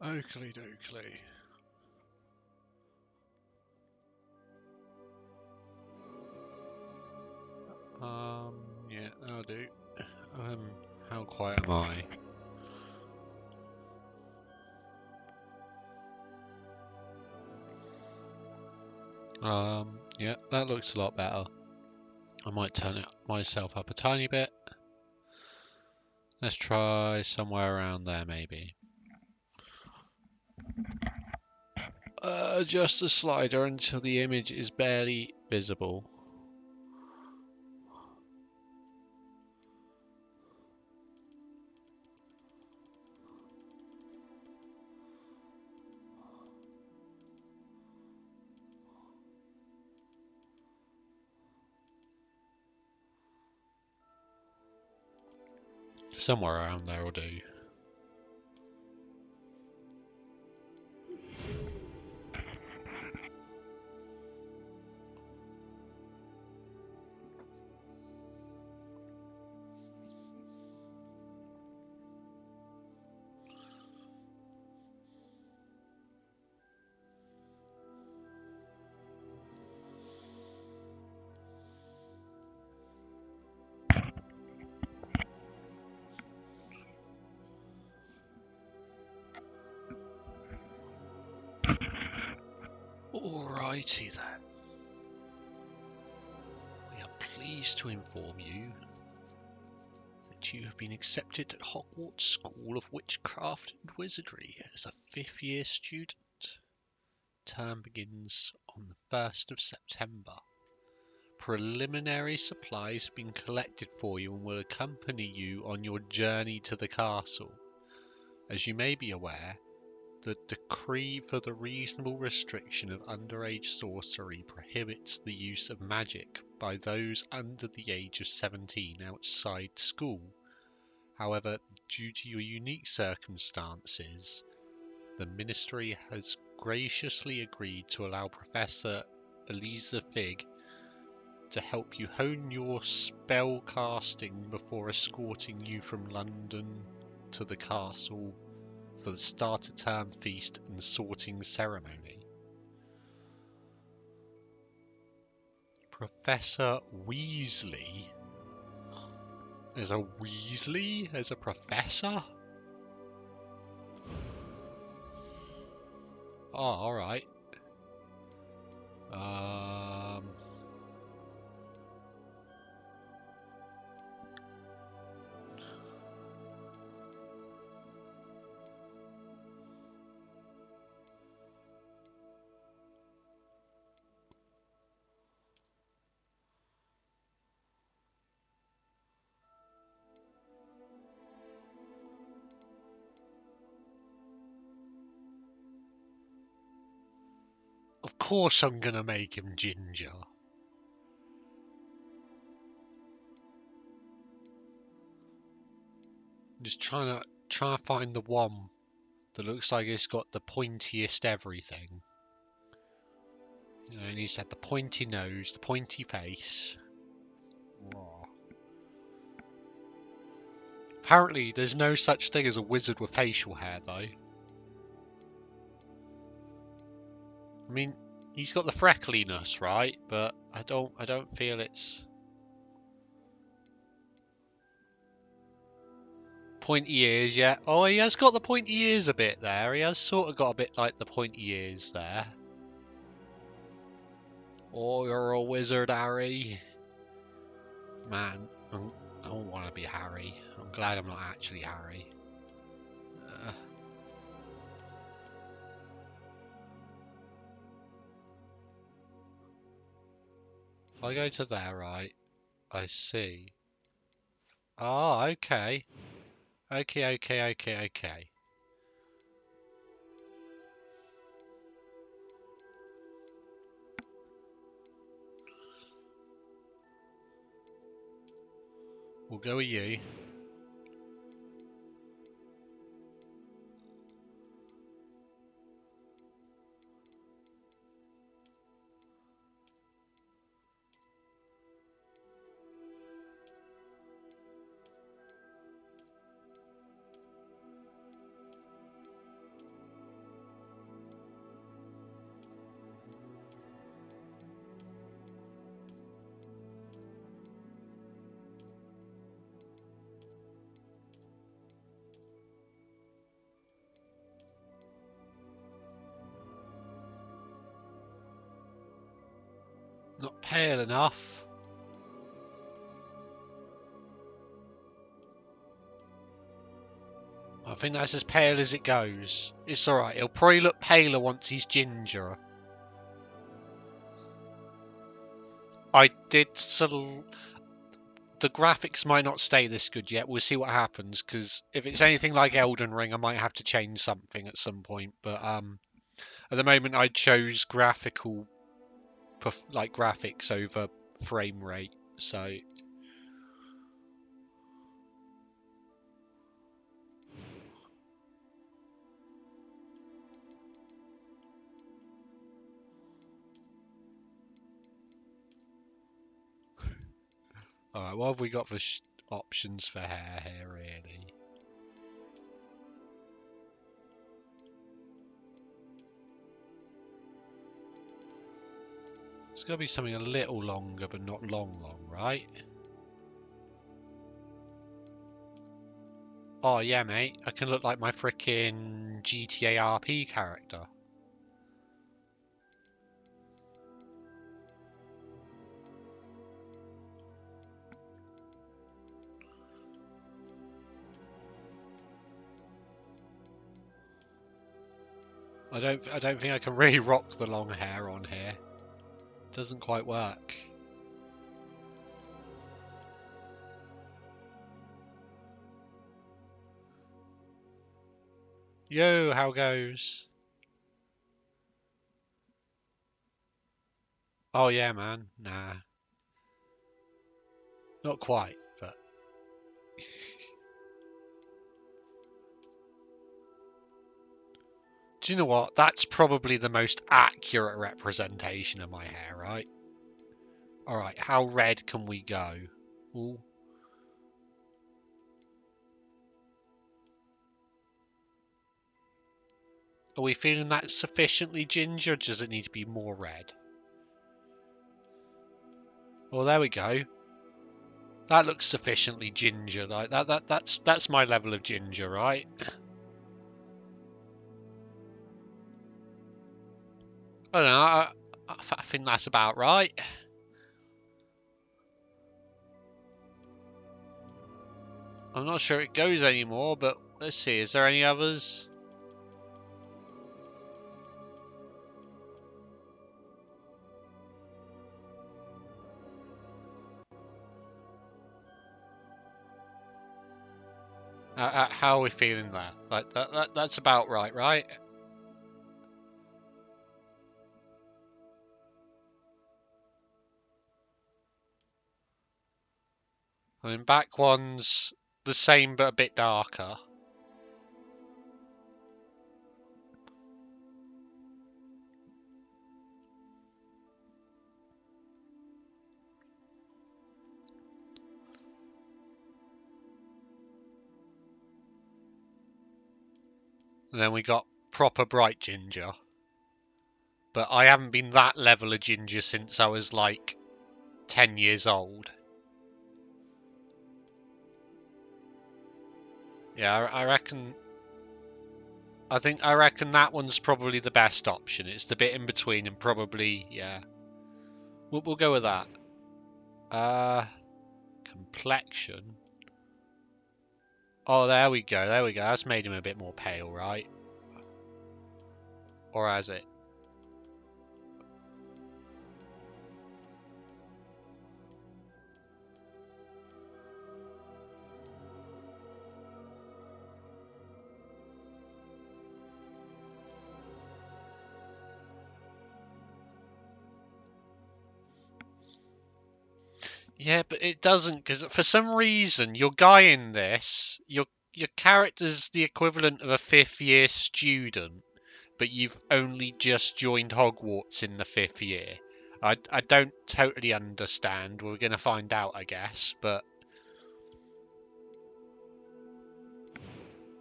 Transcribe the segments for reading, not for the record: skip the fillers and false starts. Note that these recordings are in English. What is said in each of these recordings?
Oakley dokley. Yeah, that'll do. How quiet am I? Yeah, that looks a lot better. I might turn it myself up a tiny bit. Let's try somewhere around there, maybe. Adjust the slider until the image is barely visible. Somewhere around there will do. Alrighty then. We are pleased to inform you that you have been accepted at Hogwarts School of Witchcraft and Wizardry as a 5th year student. Term begins on the 1st of September. Preliminary supplies have been collected for you and will accompany you on your journey to the castle. As you may be aware, the decree for the reasonable restriction of underage sorcery prohibits the use of magic by those under the age of 17 outside school. However, due to your unique circumstances, the Ministry has graciously agreed to allow Professor Eliza Fig to help you hone your spell casting before escorting you from London to the castle for the starter term feast and sorting ceremony. Professor Weasley? There's a Weasley as a professor? Oh, alright. Of course I'm gonna make him ginger. I'm just trying to find the one that looks like it's got the pointiest everything. You know, and he's had the pointy nose, the pointy face. Raw. Apparently, there's no such thing as a wizard with facial hair, though. I mean, he's got the freckliness, right? But I don't feel it's pointy ears yet. Oh, he has got the pointy ears a bit there. He has sort of got a bit like the pointy ears there. Oh, you're a wizard, Harry. Man, I don't want to be Harry. I'm glad I'm not actually Harry. If I go to there, right, I see. Oh, okay. Okay. We'll go with you. pale enough. I think that's as pale as it goes. It's alright, he'll probably look paler once he's ginger. I did the graphics might not stay this good yet. We'll see what happens, because if it's anything like Elden Ring, I might have to change something at some point. But at the moment, I chose graphics over frame rate. So alright, what have we got for options for hair here, really? It's got to be something a little longer, but not long, right? Oh yeah, mate. I can look like my frickin' GTA RP character. I don't think I can really rock the long hair on here. It doesn't quite work. Yo, how goes? Oh yeah, man. Nah. Not quite, but... Do you know what? That's probably the most accurate representation of my hair, right? Alright, how red can we go? Ooh. Are we feeling that sufficiently ginger, or does it need to be more red? Well, there we go. That looks sufficiently ginger. Like that's my level of ginger, right? I don't know. I think that's about right. I'm not sure it goes anymore, but let's see. Is there any others? How are we feeling that? Like that's about right, right? I mean, back one's the same but a bit darker. And then we got proper bright ginger. But I haven't been that level of ginger since I was like 10 years old. Yeah, I reckon. I reckon that one's probably the best option. It's the bit in between, and probably yeah. We'll go with that. Complexion. Oh, there we go. There we go. That's made him a bit more pale, right? Or has it? Yeah, but it doesn't, because for some reason your guy in this, your character's the equivalent of a fifth-year student, but you've only just joined Hogwarts in the 5th year. I don't totally understand. We're going to find out, I guess, but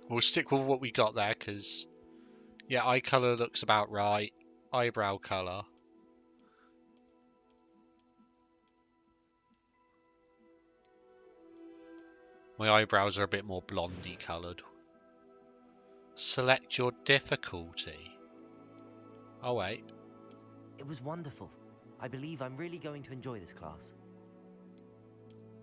we'll stick with what we got there, because, yeah, eye colour looks about right. Eyebrow colour. My eyebrows are a bit more blondie coloured. Select your difficulty. Oh, wait. It was wonderful. I believe I'm really going to enjoy this class.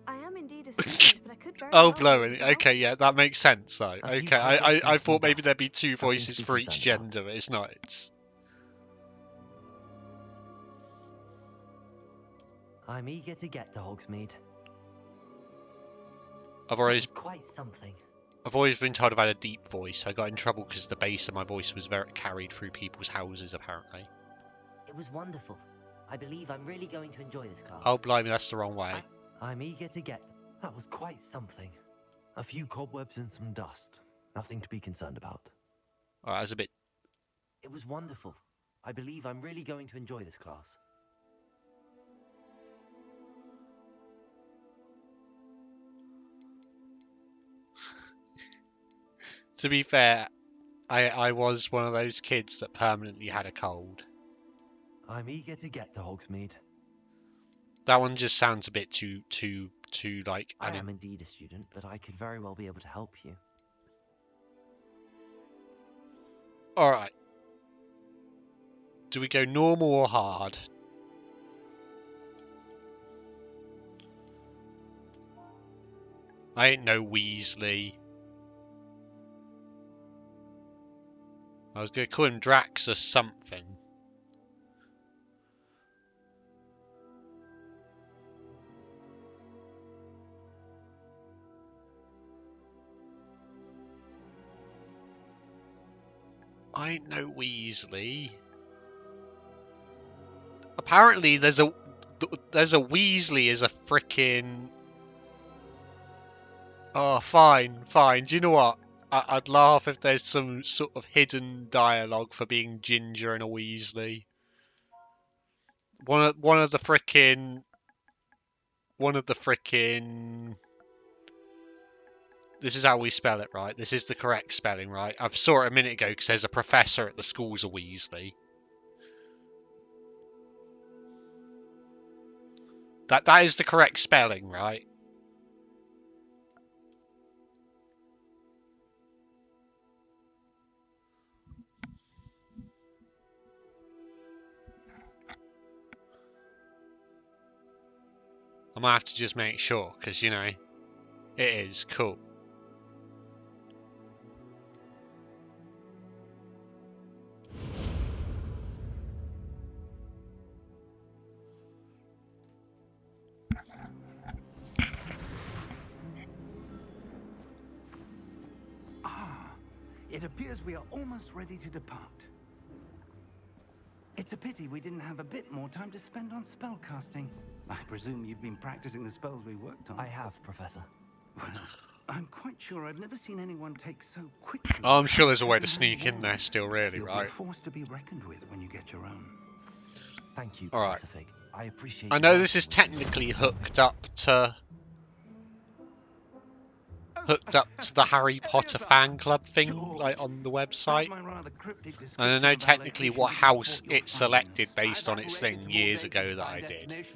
I am indeed a student, but I could very Oh, well be able blowing. to help Okay, yeah, that makes sense, though. A few Okay, I cobwebs and thought some maybe there'd dust. be two Nothing to voices be for each concerned about. gender, but it's not. It's... I'm eager to get to Hogsmeade. I've That always was quite something. been told about a deep voice. I got in trouble because the bass of my voice was very carried through people's houses, apparently. It was wonderful. I believe I'm really going to enjoy this class. Oh, blimey, that's the wrong way. I'm eager to get... That was quite something. A few cobwebs and some dust. Nothing to be concerned about. Alright, that's a bit... It was wonderful. I believe I'm really going to enjoy this class. To be fair, I was one of those kids that permanently had a cold. I'm eager to get to Hogsmeade. That one just sounds a bit too like... I am indeed a student, but I could very well be able to help you. Alright. Do we go normal or hard? I ain't no Weasley. I was going to call him Dreaxus something. I ain't no Weasley. Apparently there's a Weasley as a frickin'... Oh, fine. Do you know what? I'd laugh if there's some sort of hidden dialogue for being Ginger and a Weasley. One of the frickin'... This is how we spell it, right? This is the correct spelling, right? I saw it a minute ago because there's a professor at the school's a Weasley. That is the correct spelling, right? I might have to just make sure, because, you know, it is cool. It appears we are almost ready to depart. It's a pity we didn't have a bit more time to spend on spellcasting. I presume you've been practicing the spells we worked on. I have, Professor. Well, I'm quite sure I've never seen anyone take so quickly. Oh, I'm sure there's a way to sneak in there still, really, You'll right? be a force to be reckoned with when you get your own. Thank you, All right. Professor Fig. I appreciate I know this is technically hooked up to the Harry Potter fan club thing, like on the website. And I know technically what house it selected based on its thing years ago that I did.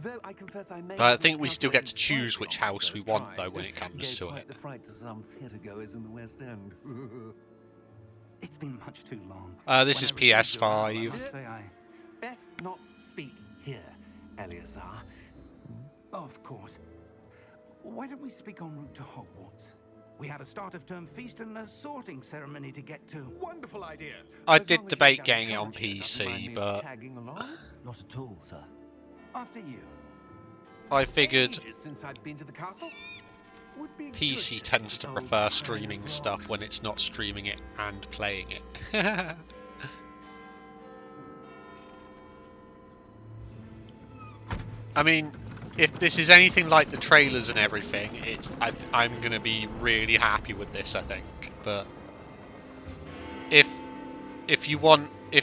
But I think we still get to choose which house we want, though, when it comes to it. It's been much too long. This is When I received your PS5. letter, I must say I best not speak here, Eleazar. Of course. Why don't we speak en route to Hogwarts? We have a start of term feast and a sorting ceremony to get to. Wonderful idea. I did debate getting it on PC, but Tagging along? Not at all, sir. After you. I figured Ages since I'd been to the castle. Would be PC good tends see to old prefer Iron streaming stuff when Frogs. it's not streaming it and playing it. I mean, if this is anything like the trailers and everything, I'm gonna be really happy with this, I think. But if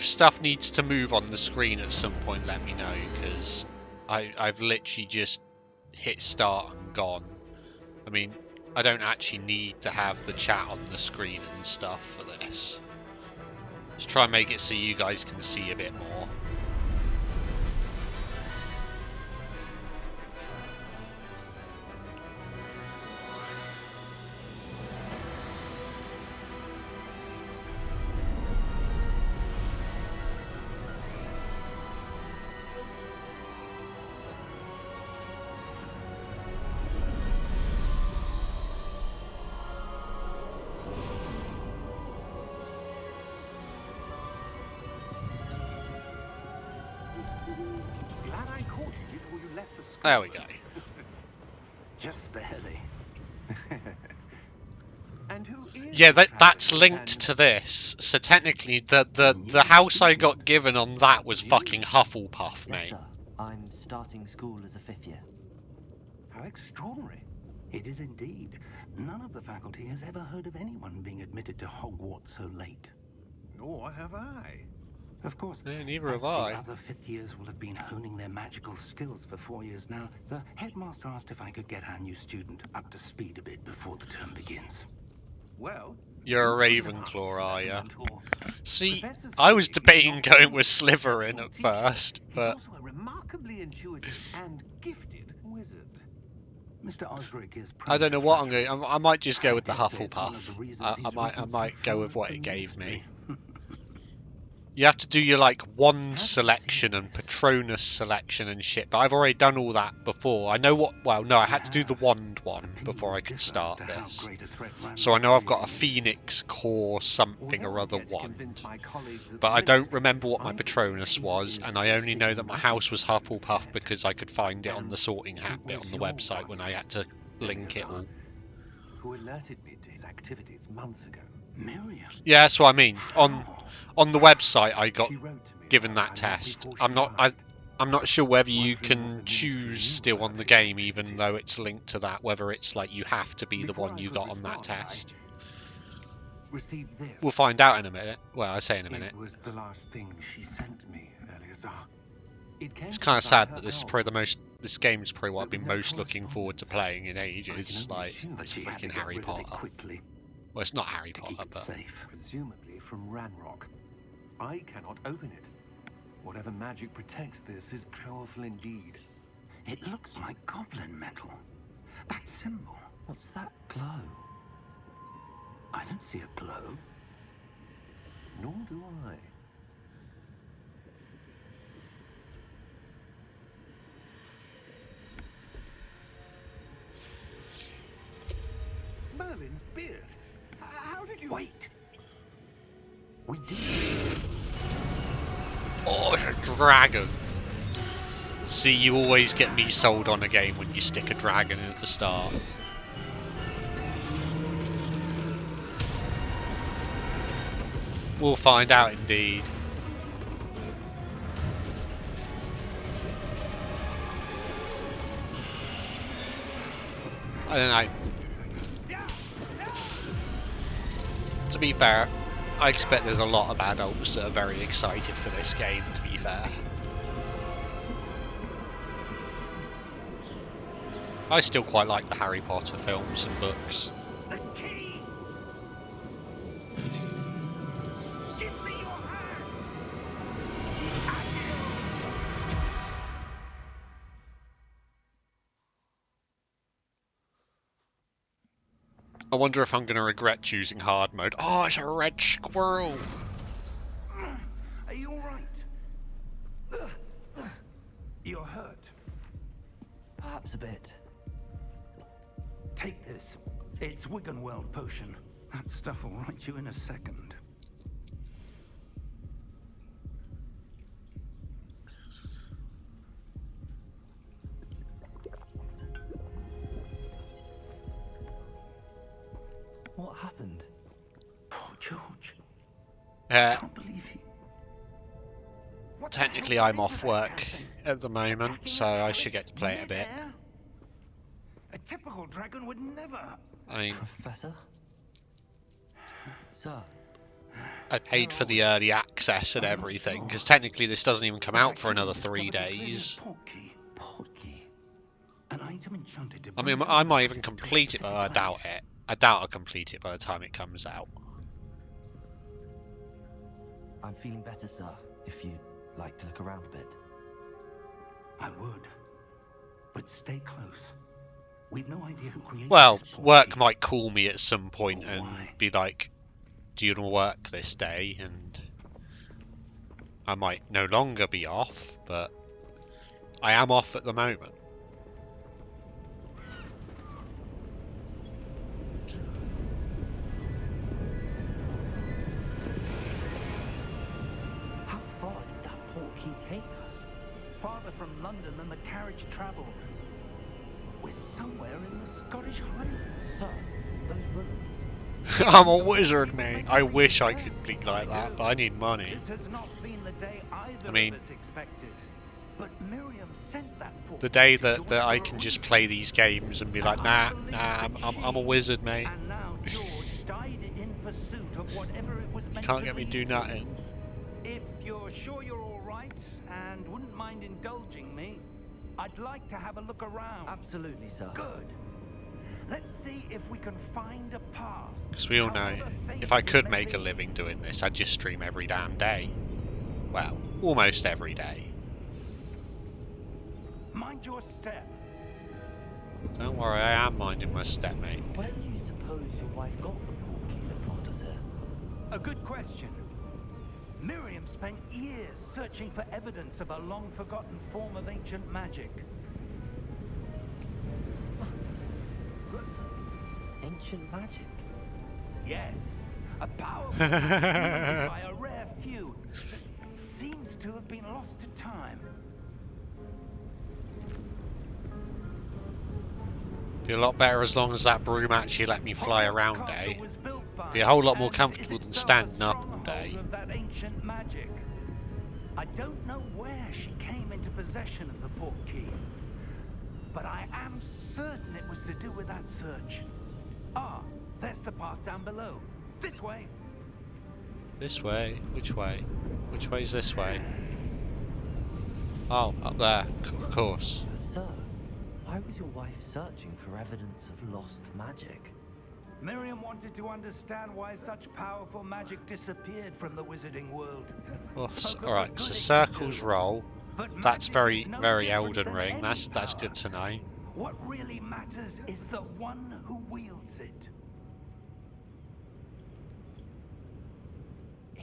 stuff needs to move on the screen at some point, let me know, because I've literally just hit start and gone. I mean, I don't actually need to have the chat on the screen and stuff for this. Just try and make it so you guys can see a bit more. There we go. Just barely. And who is Yeah, the that's traveling linked to companion? this. So technically, the house I got given on that was fucking Hufflepuff, Yes, mate. sir. I'm starting school as a 5th year. How extraordinary. It is indeed. None of the faculty has ever heard of anyone being admitted to Hogwarts so late. Nor have I. Of course, Yeah, neither as have the I. other 5th years will have been honing their magical skills for 4 years now, the headmaster asked if I could get our new student up to speed a bit before the term begins. Well, You're a you couldn't have asked Ravenclaw, for are better, ya? Mentor. See, Professor I was Fig is debating not going only with an Slytherin exceptional at teacher, first, he's but also a remarkably intuitive and gifted wizard. Mr. Osric is I don't know what I'm going. going. I might just go with the I dare say it's one of Hufflepuff. the reasons I he's might risen so go far with what up it the gave me. ministry. You have to do your like wand Have you selection seen and this? Patronus selection and shit, but I've already done all that before. I know what. Well, no, I had to do the have. wand one before I Opinions could differ as start to how this. great a threat So I know I've got a really is. Phoenix core something Although or I other get to wand. convince my colleagues at But the I don't ministry, remember what my I Patronus he was, is and I only know that my considering house was nothing Hufflepuff instead. because I could find it on the sorting hat It bit was on the your website when I had to link it all. who alerted me to his activities months ago. Miriam. Yeah, that's what I mean. How? On the website, I got She wrote to me given about that my lot test. before I'm she not. died. I'm not sure whether you Wondering what can the ministry choose knew still about on the his game, even activities. though it's linked to that. Whether it's like you have to be the Before one I you could got on that respond, I test. received this. We'll find out in a minute. Well, I say in a minute. It was the last thing she sent me, Eleazar. It came It's to kind me of by sad her that this is help. probably the most. This game is probably what I've But been with no most looking forward to playing in ages. I can only Like assume that it's she had to freaking get Harry rid of it Potter. quickly Well, it's not Harry to Potter, keep it but safe. Presumably from Ranrock. I cannot open it. Whatever magic protects this is powerful indeed. It looks like goblin metal. That symbol. What's that glow? I don't see a glow. Nor do I. Merlin's beard. How did you... Wait. We did. oh, it's a dragon. See, you always get me sold on a game when you stick a dragon in at the start. We'll find out indeed. I don't know. To be fair, I expect there's a lot of adults that are very excited for this game, to be fair. I still quite like the Harry Potter films and books. The key. Give me your hand. I wonder if I'm going to regret choosing hard mode. Oh, it's a red squirrel! Are you all right? You're hurt. Perhaps a bit. Take this. It's Wiggenweld potion. That stuff will right you in a second. What happened? Poor George. Uh, Can't believe he... What the technically hell I'm did off that work cafe? at the moment, Attacking so a I college should get to play it a bit. midair? A typical dragon would never. I mean, Professor? Sir, I paid for the early access and everything, because technically this doesn't even come out for another 3 days. Portkey. An item enchanted to I mean, bring I you might back even to a complete it, but I specific doubt place. it. I doubt I'll complete it by the time it comes out. I'm feeling better, sir, if you'd like to look around a bit. I would. But stay close. We've no idea who created Well, this work portkey. might call me at some point and Why? be like, do you want to work this day? And I might no longer be off, but I am off at the moment. How far did that portkey take us? Farther from London than the carriage travelled. We're somewhere in the Scottish Highlands. Sir, those ruins. I'm a wizard, mate. I wish I could be like that, but I need money. This has not been the day either I mean, of us expected. But Miriam sent that the day portrait that, to us I for a can just reason. play these games and be like, nah, I'm a wizard, mate. And now George died in pursuit of whatever it was You meant can't to get me lead do to. nothing. If you're sure you're all right and wouldn't mind indulging me, I'd like to have a look around. Absolutely, sir. Good. Let's see if we can find a path. Because we all know, However if I faded it could may make a be. living doing this, I'd just stream every damn day. Well, almost every day. Mind your step. Don't worry, I am minding my step, mate. Where do you suppose your wife got the portkey that brought us here? A good question. Miriam spent years searching for evidence of a long-forgotten form of ancient magic. Ancient magic? Yes, a powerful wielded by a rare few that seems to have been lost to time. Be a lot better as long as that broom actually let me fly Hogwarts around, Castle eh? was built by Be a whole lot more and comfortable is than itself standing a up all stronghold day. of that ancient magic. I don't know where she came into possession of the portkey, but I am certain it was to do with that search. Ah, there's the path down below. This way. This way? Which way? Which way's this way? Oh, up there, of course. Sir, why was your wife searching for evidence of lost magic? Miriam wanted to understand why such powerful magic disappeared from the wizarding world. Alright, so circles roll. But That's magic very, is no very different Elden than Ring. any That's power. good to know. What really matters is the one who wields it.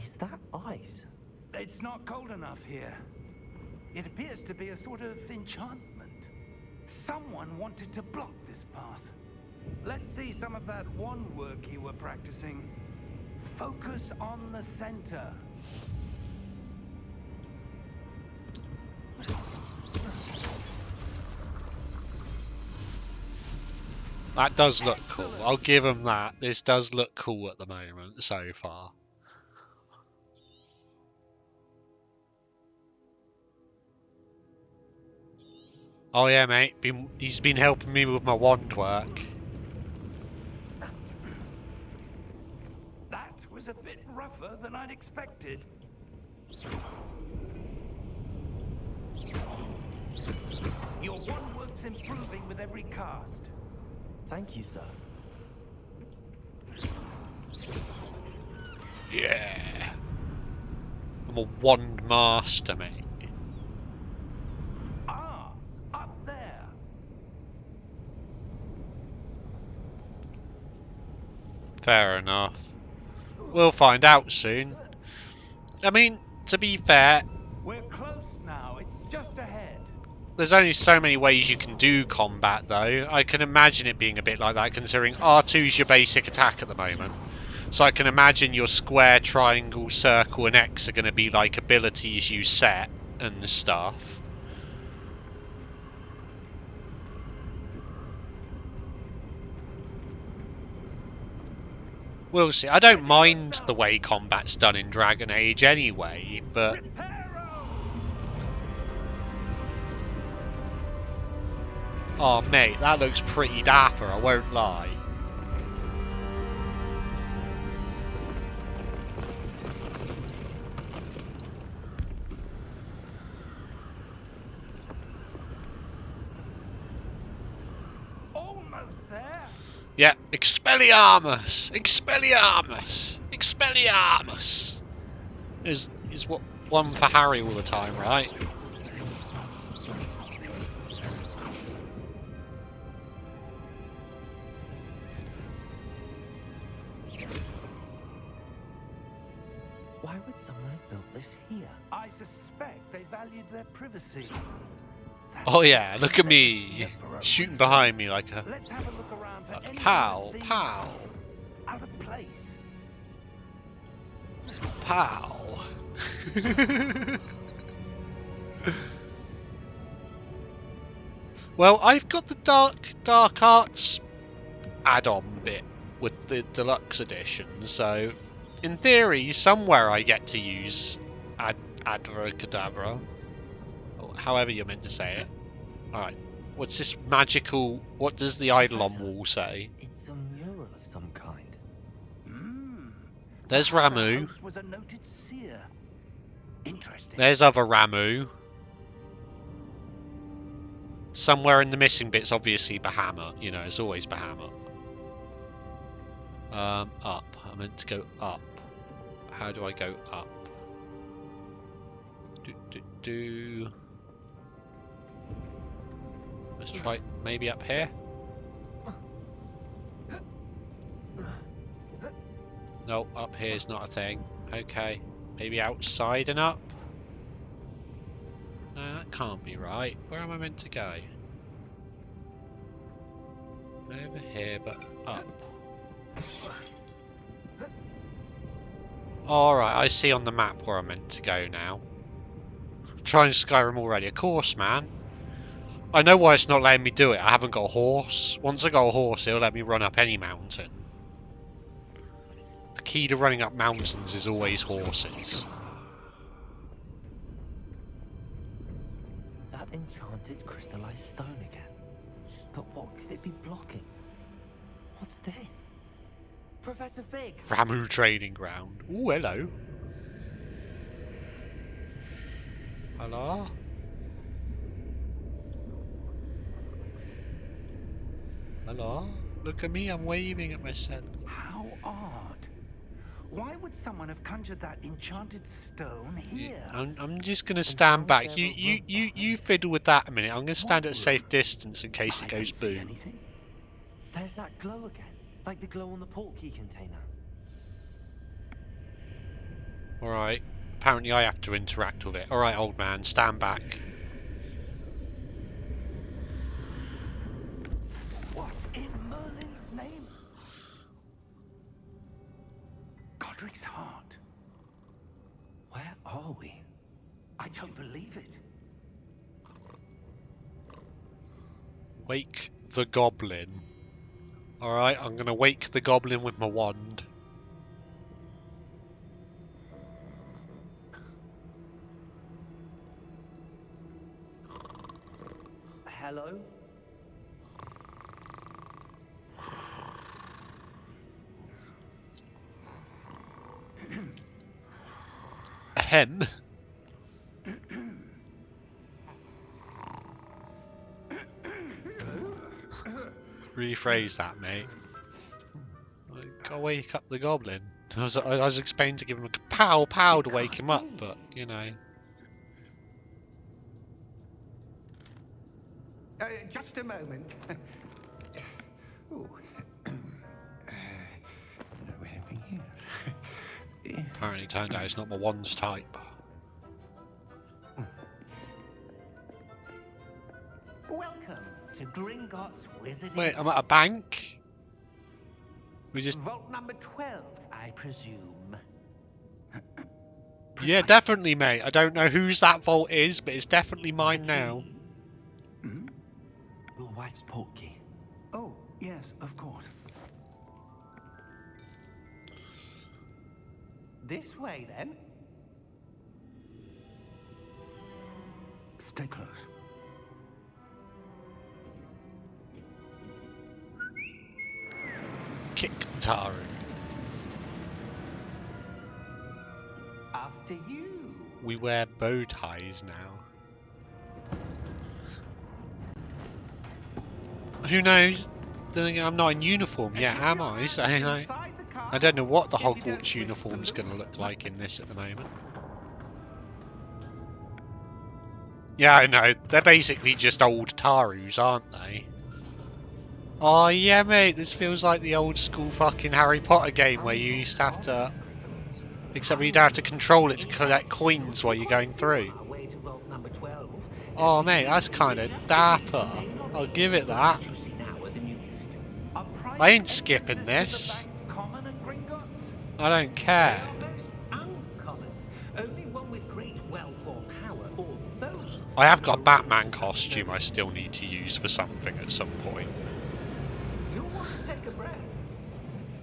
Is that ice? It's not cold enough here. It appears to be a sort of enchantment. Someone wanted to block this path. Let's see some of that wand work you were practicing. Focus on the center. That does look cool. I'll give him that. This does look cool at the moment so far. Oh yeah, mate. He's been helping me with my wand work. That was a bit rougher than I'd expected. Your wand work's improving with every cast. Thank you, sir. Yeah. I'm a wand master, mate. Ah, up there. Fair enough. We'll find out soon. I mean, to be fair, We're close now. It's just ahead. there's only so many ways you can do combat, though. I can imagine it being a bit like that, considering R2's your basic attack at the moment. So I can imagine your square, triangle, circle, and X are going to be like abilities you set and stuff. We'll see. I don't mind the way combat's done in Dragon Age anyway, but oh mate, that looks pretty dapper, I won't lie. Almost there. Yeah, Expelliarmus! Expelliarmus! Expelliarmus! Is what one for Harry all the time, right? Why would someone have built this here? I suspect they valued their privacy. Oh yeah, look at me! Shooting behind me like a Let's have a look around for anything pow, that seems pow, out of place. pow. Well, I've got the dark arts add-on bit with the deluxe edition, so in theory, somewhere I get to use Abracadabra, or however you're meant to say it. All right, what's this magical? What does the Eidolon Professor, wall say? It's a mural of some kind. There's Perhaps our Ramu. host was a noted seer. Interesting. There's other Ramu. Somewhere in the missing bit's obviously Bahamut. You know, it's always Bahamut. Up. I meant to go up. How do I go up? Do. Let's try maybe up here. No, up here's not a thing. Okay, maybe outside and up. No, that can't be right. Where am I meant to go? Over here, but up. Alright, I see on the map where I'm meant to go now. Trying Skyrim already, of course, man. I know why it's not letting me do it. I haven't got a horse. Once I got a horse, it'll let me run up any mountain. The key to running up mountains is always horses. That enchanted crystallized stone again. But what could it be blocking? What's this? Professor Fig! Ramu training ground. Ooh, hello. Hello? Hello? Look at me, I'm waving at myself. How odd. Why would someone have conjured that enchanted stone here? I'm just gonna And stand how's back. there You a you room you behind you it? fiddle with that a minute. I'm gonna stand What at a safe room? distance in case I it goes don't see boom. anything. There's that glow again. Like the glow on the portkey container. Alright. Apparently I have to interact with it. Alright, old man, stand back. What in Merlin's name? Godric's heart. Where are we? I don't believe it. Wake the goblin. Alright, I'm gonna wake the goblin with my wand. Hello? Ahem. Rephrase that, mate. Gotta wake up the goblin. I was expecting to give him a pow pow to wake him up, but you know. Just a moment. Ooh. No anything here. Apparently turned out it's not my wands type. Welcome to Gringotts Wizarding. Wait, I'm at a bank? We just... Vault number 12, I presume. Yeah, definitely, mate. I don't know whose that vault is, but it's definitely mine now. Your wife's portkey. Oh, yes, of course. This way, then. Stay close. Kick Taru. After you. We wear bow ties now. Who knows? Then again, I'm not in uniform yet, am I? So I don't know what the Hogwarts uniform's going to look like in this at the moment. Yeah, I know. They're basically just old Tarus, aren't they? Oh yeah, mate. This feels like the old school fucking Harry Potter game where you used to have to... Except you don't have to control it to collect coins while you're going through. Oh mate, that's kind of dapper. I'll give it that. I ain't skipping this. I don't care. Uncommon. Only one with great wealth or power, or both, I have got a Batman costume I still need to use for something at some point. You want to take a breath?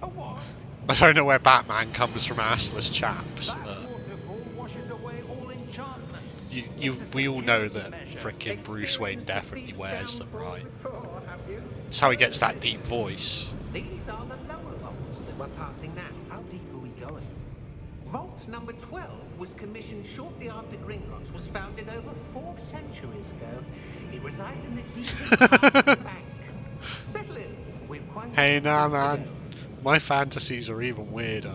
A what? I don't know where Batman comes from, assless chaps. That waterfall washes away all enchantments. We all know that frickin' Bruce Wayne definitely wears them, right? That's how he gets that deep voice. These are the lower vaults that we're passing now. How deep are we going? Vault number 12 was commissioned shortly after Gringotts was founded over 4 centuries ago. It resides in the deepest part of the bank. Settle in. We've quite a Hey, nah, distance to man. go. My fantasies are even weirder.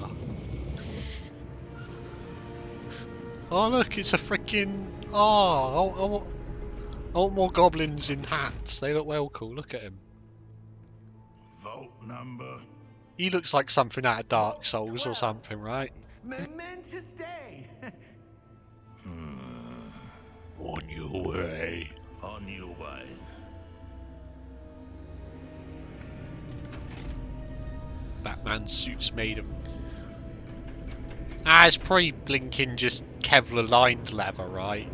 Oh, look, it's a frickin'... Oh, I want more goblins in hats. They look well cool. Look at him. Vault number. He looks like something out of Dark Souls or something, right? Momentous day. On your way. On your way. Batman suit's made of... Ah, it's probably blinking just Kevlar-lined leather, right?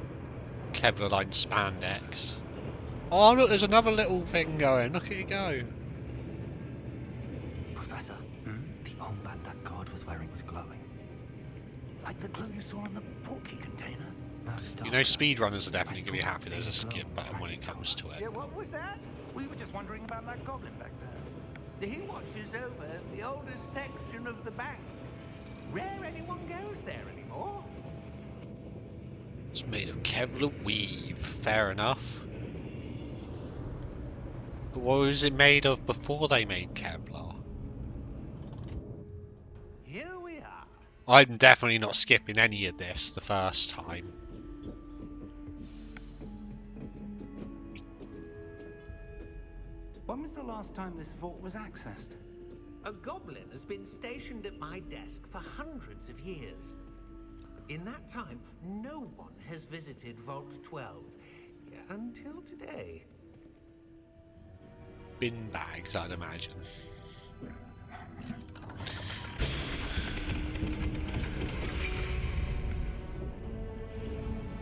Kevlar-lined spandex. Oh, look, there's another little thing going. Look at it go. Professor, the armband that guard was wearing was glowing. Like the glow you saw on the portkey container. You know, speedrunners are definitely going to be happy there's a skip button when it comes to it. Yeah, what was that? We were just wondering about that goblin back there. He watches over the oldest section of the bank. Rare anyone goes there anymore. It's made of Kevlar weave. Fair enough. But what was it made of before they made Kevlar? Here we are. I'm definitely not skipping any of this the first time. When was the last time this vault was accessed? A goblin has been stationed at my desk for hundreds of years. In that time, no one has visited Vault 12 until today. Bin bags, I'd imagine.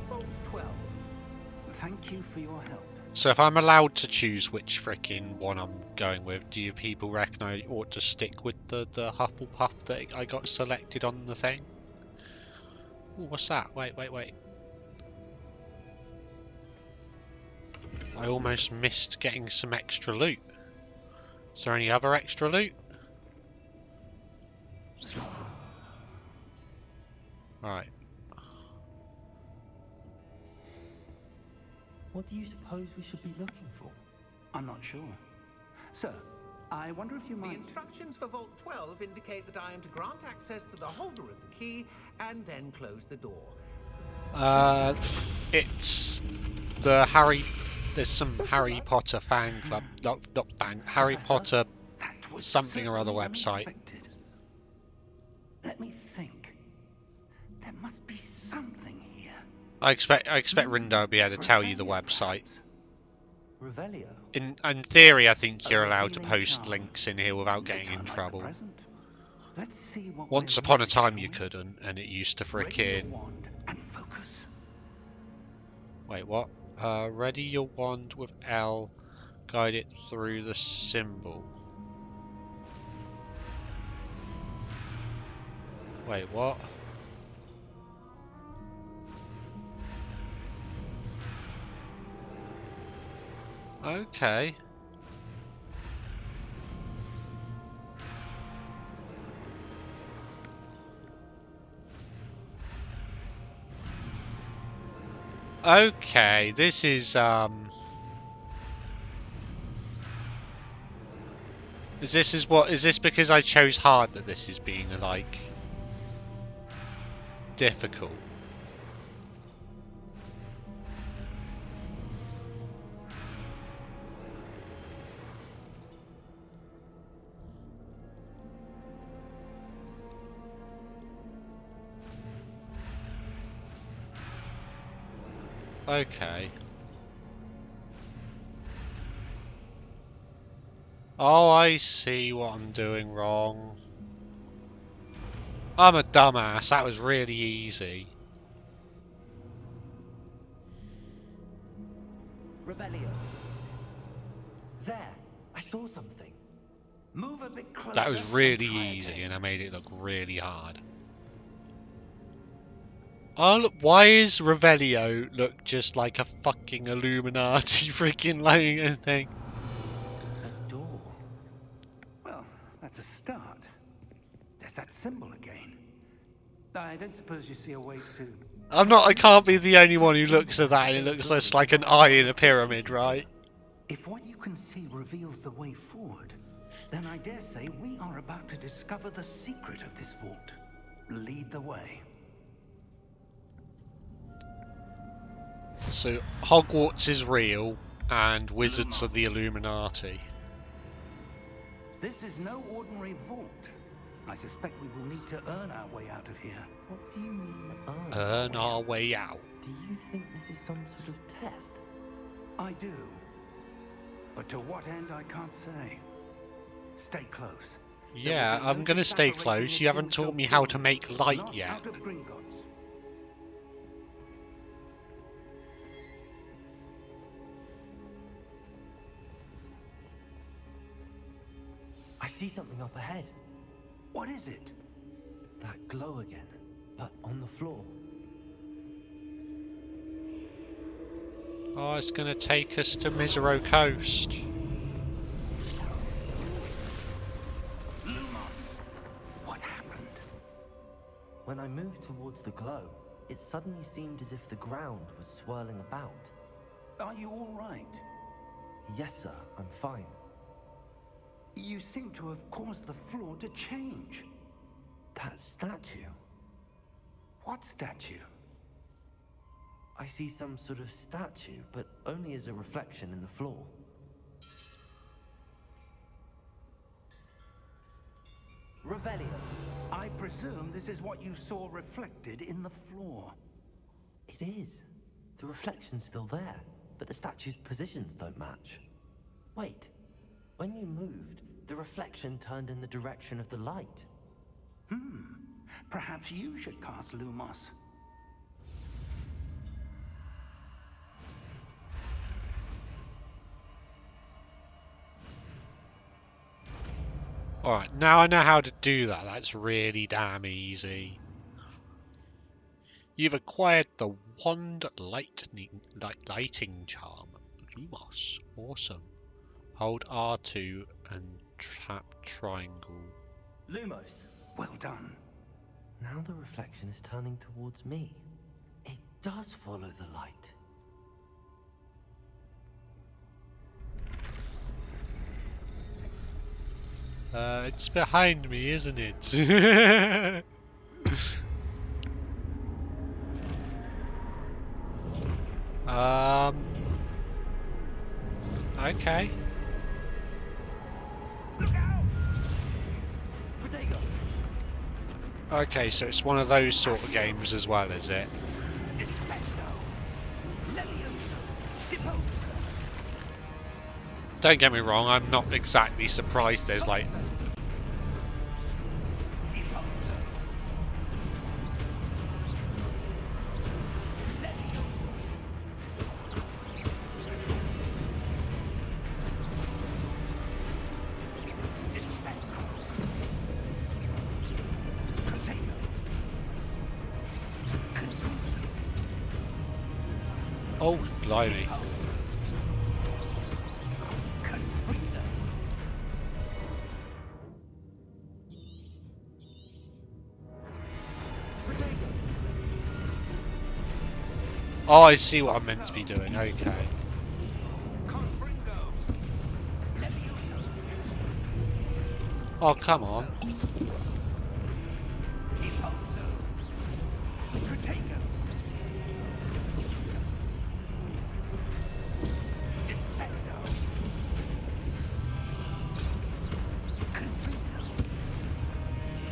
Vault 12. Thank you for your help. So if I'm allowed to choose which frickin' one I'm going with, do you people reckon I ought to stick with the Hufflepuff that I got selected on the thing? Ooh, what's that? Wait. I almost missed getting some extra loot. Is there any other extra loot? Right. What do you suppose we should be looking for? I'm not sure. Sir, I wonder if you The might... instructions for Vault 12 indicate that I am to grant access to the holder of the key and then close the door. It's the Harry... There's some Harry Potter fan club... Not fan... Harry Potter... That was something or other certainly website. unexpected. Let me think. There must be something here. I expect Rindo will be able to tell you the Revelio, website. perhaps? Revelio? In theory, I think you're A allowed to revealing post charm. links in here without No getting time in like the trouble. present. Let's see what Once we're upon a missing, time shall you we? couldn't, and it used to Ready your frickin... wand and focus. Wait, what? Ready your wand with L, guide it through the symbol. Wait, what? Okay. Okay, this is is this because I chose hard that this is being like difficult? Okay. Oh, I see what I'm doing wrong. I'm a dumbass. That was really easy. Revelio. There, I saw something. Move a bit closer. That was and really try easy, again. and I made it look really hard. Oh, look, why is Revelio look just like a fucking Illuminati freaking like thing? A door. Well, that's a start. There's that symbol again. I don't suppose you see a way to... I can't be the only one who looks at that and it looks just like an eye in a pyramid, right? If what you can see reveals the way forward, then I dare say we are about to discover the secret of this vault. Lead the way. So Hogwarts is real and wizards are the Illuminati. This is no ordinary vault. I suspect we will need to earn our way out of here. What do you mean, Earn our way out. Do you think this is some sort of test? I do. But to what end, I can't say. Stay close. Yeah, I'm gonna stay close. You haven't taught me how to make light yet. Out of Gringotts. I see something up ahead. What is it? That glow again, but on the floor. Oh, it's gonna take us to Misero Coast. What happened? When I moved towards the glow, it suddenly seemed as if the ground was swirling about. Are you all right? Yes, sir, I'm fine. You seem to have caused the floor to change. That statue. What statue? I see some sort of statue, but only as a reflection in the floor. Revelio. I presume this is what you saw reflected in the floor. It is. The reflection's still there, but the statue's positions don't match. Wait. When you moved, the reflection turned in the direction of the light. Perhaps you should cast Lumos. Alright, now I know how to do that. That's really damn easy. You've acquired the Wand Lighting Charm. Lumos. Awesome. Hold R2 and tap triangle. Lumos. Well done. Now the reflection is turning towards me. It does follow the light. It's behind me, isn't it? Okay. Protego. Okay, so it's one of those sort of games as well, is it? Don't get me wrong, I'm not exactly surprised there's like... Oh, blimey. Oh, I see what I'm meant to be doing, okay. Oh, come on.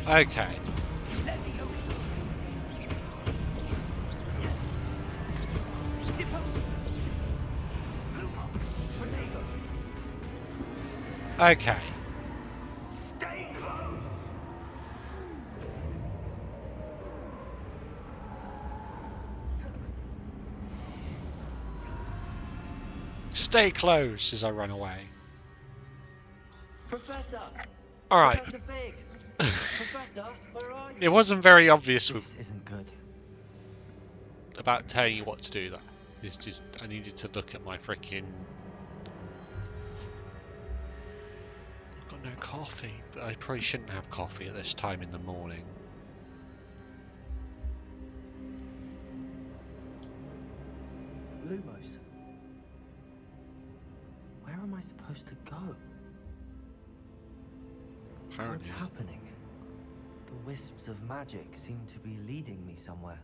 Okay. Okay. Stay close. Stay close as I run away. Professor! Alright. Professor Fig! Professor, where are you? It wasn't very obvious This isn't good. about telling you what to do, though. It's just, I needed to look at my freaking... I've got no coffee, but I probably shouldn't have coffee at this time in the morning. Lumos. Where am I supposed to go? Apparently. What's happening? The wisps of magic seem to be leading me somewhere.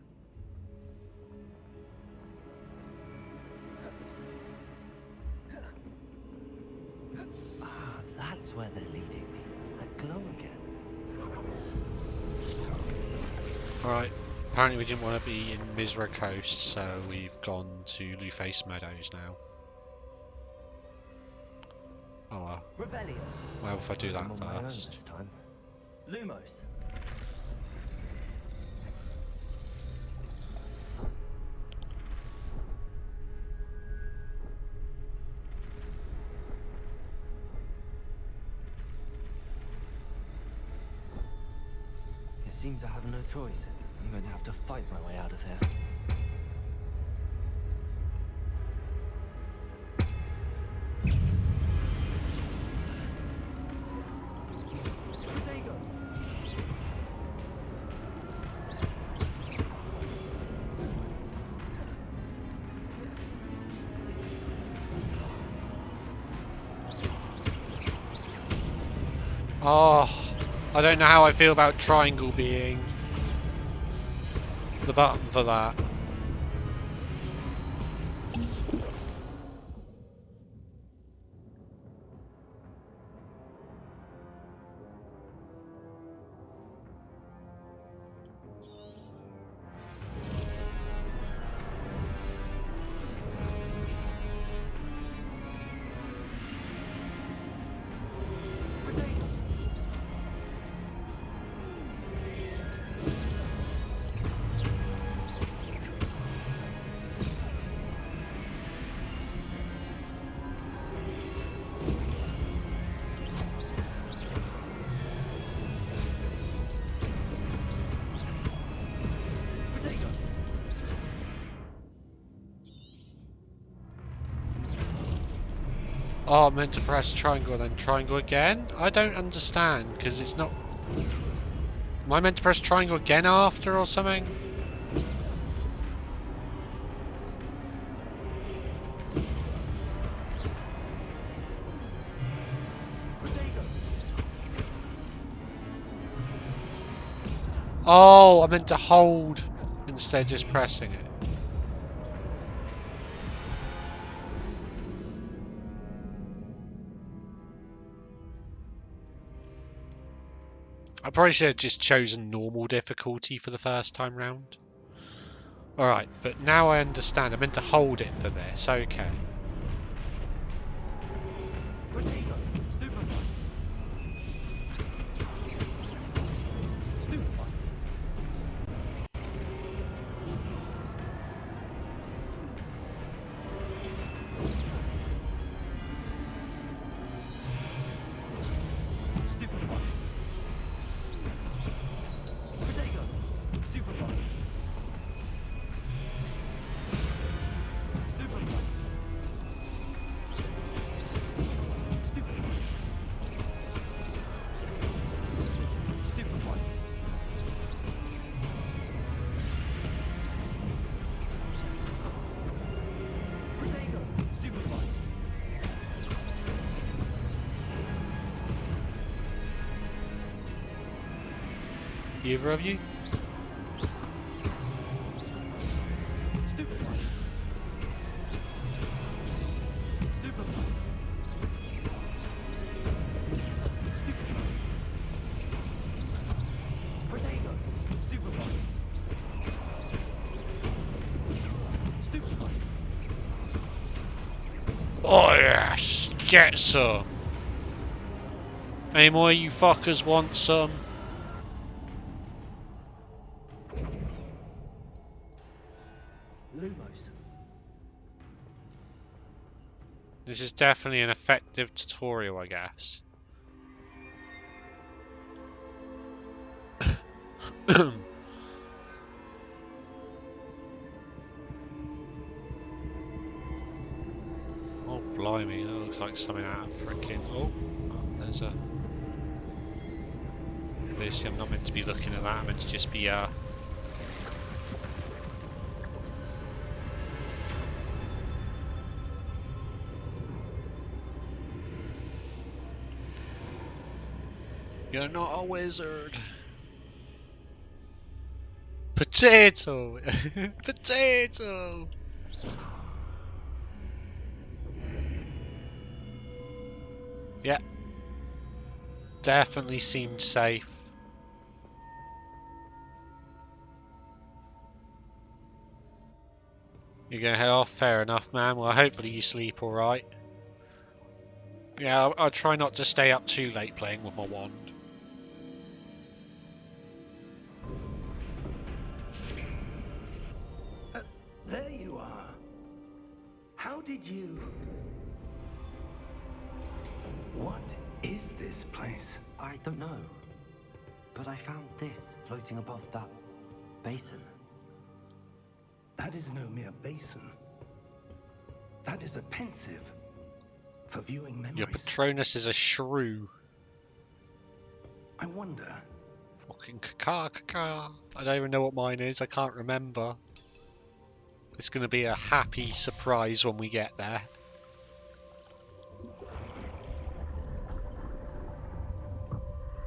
Ah, that's where they're leading me. That glow again. Alright. Apparently we didn't want to be in Misra Coast, so we've gone to Luface Meadows now. Oh well. Revelio. Well, if I do that I'm on my own first. this time. Lumos. It seems I have no choice. I'm going to have to fight my way out of here. Oh, I don't know how I feel about triangle being the button for that. Oh, I'm meant to press triangle then triangle again? I don't understand, because it's not... Am I meant to press triangle again after or something? Oh, I meant to hold instead of just pressing it. I probably should have just chosen normal difficulty for the first time round. Alright, but now I understand. I meant to hold it for this. Okay. Either of you? Oh yes, get some. Any more of you fuckers want some? This is definitely an effective tutorial, I guess. Oh, blimey, that looks like something out of freaking... Oh, there's a... Obviously, I'm not meant to be looking at that, I'm meant to just be, You're not a wizard. Potato! Potato! Yeah. Definitely seemed safe. You're gonna head off? Fair enough, man. Well, hopefully you sleep alright. Yeah, I'll try not to stay up too late playing with my wand. There you are. How did you... What is this place? I don't know. But I found this floating above that basin. That is no mere basin. That is a pensive for viewing memories. Your Patronus is a shrew. I wonder... Fucking caca. I don't even know what mine is. I can't remember. It's going to be a happy surprise when we get there.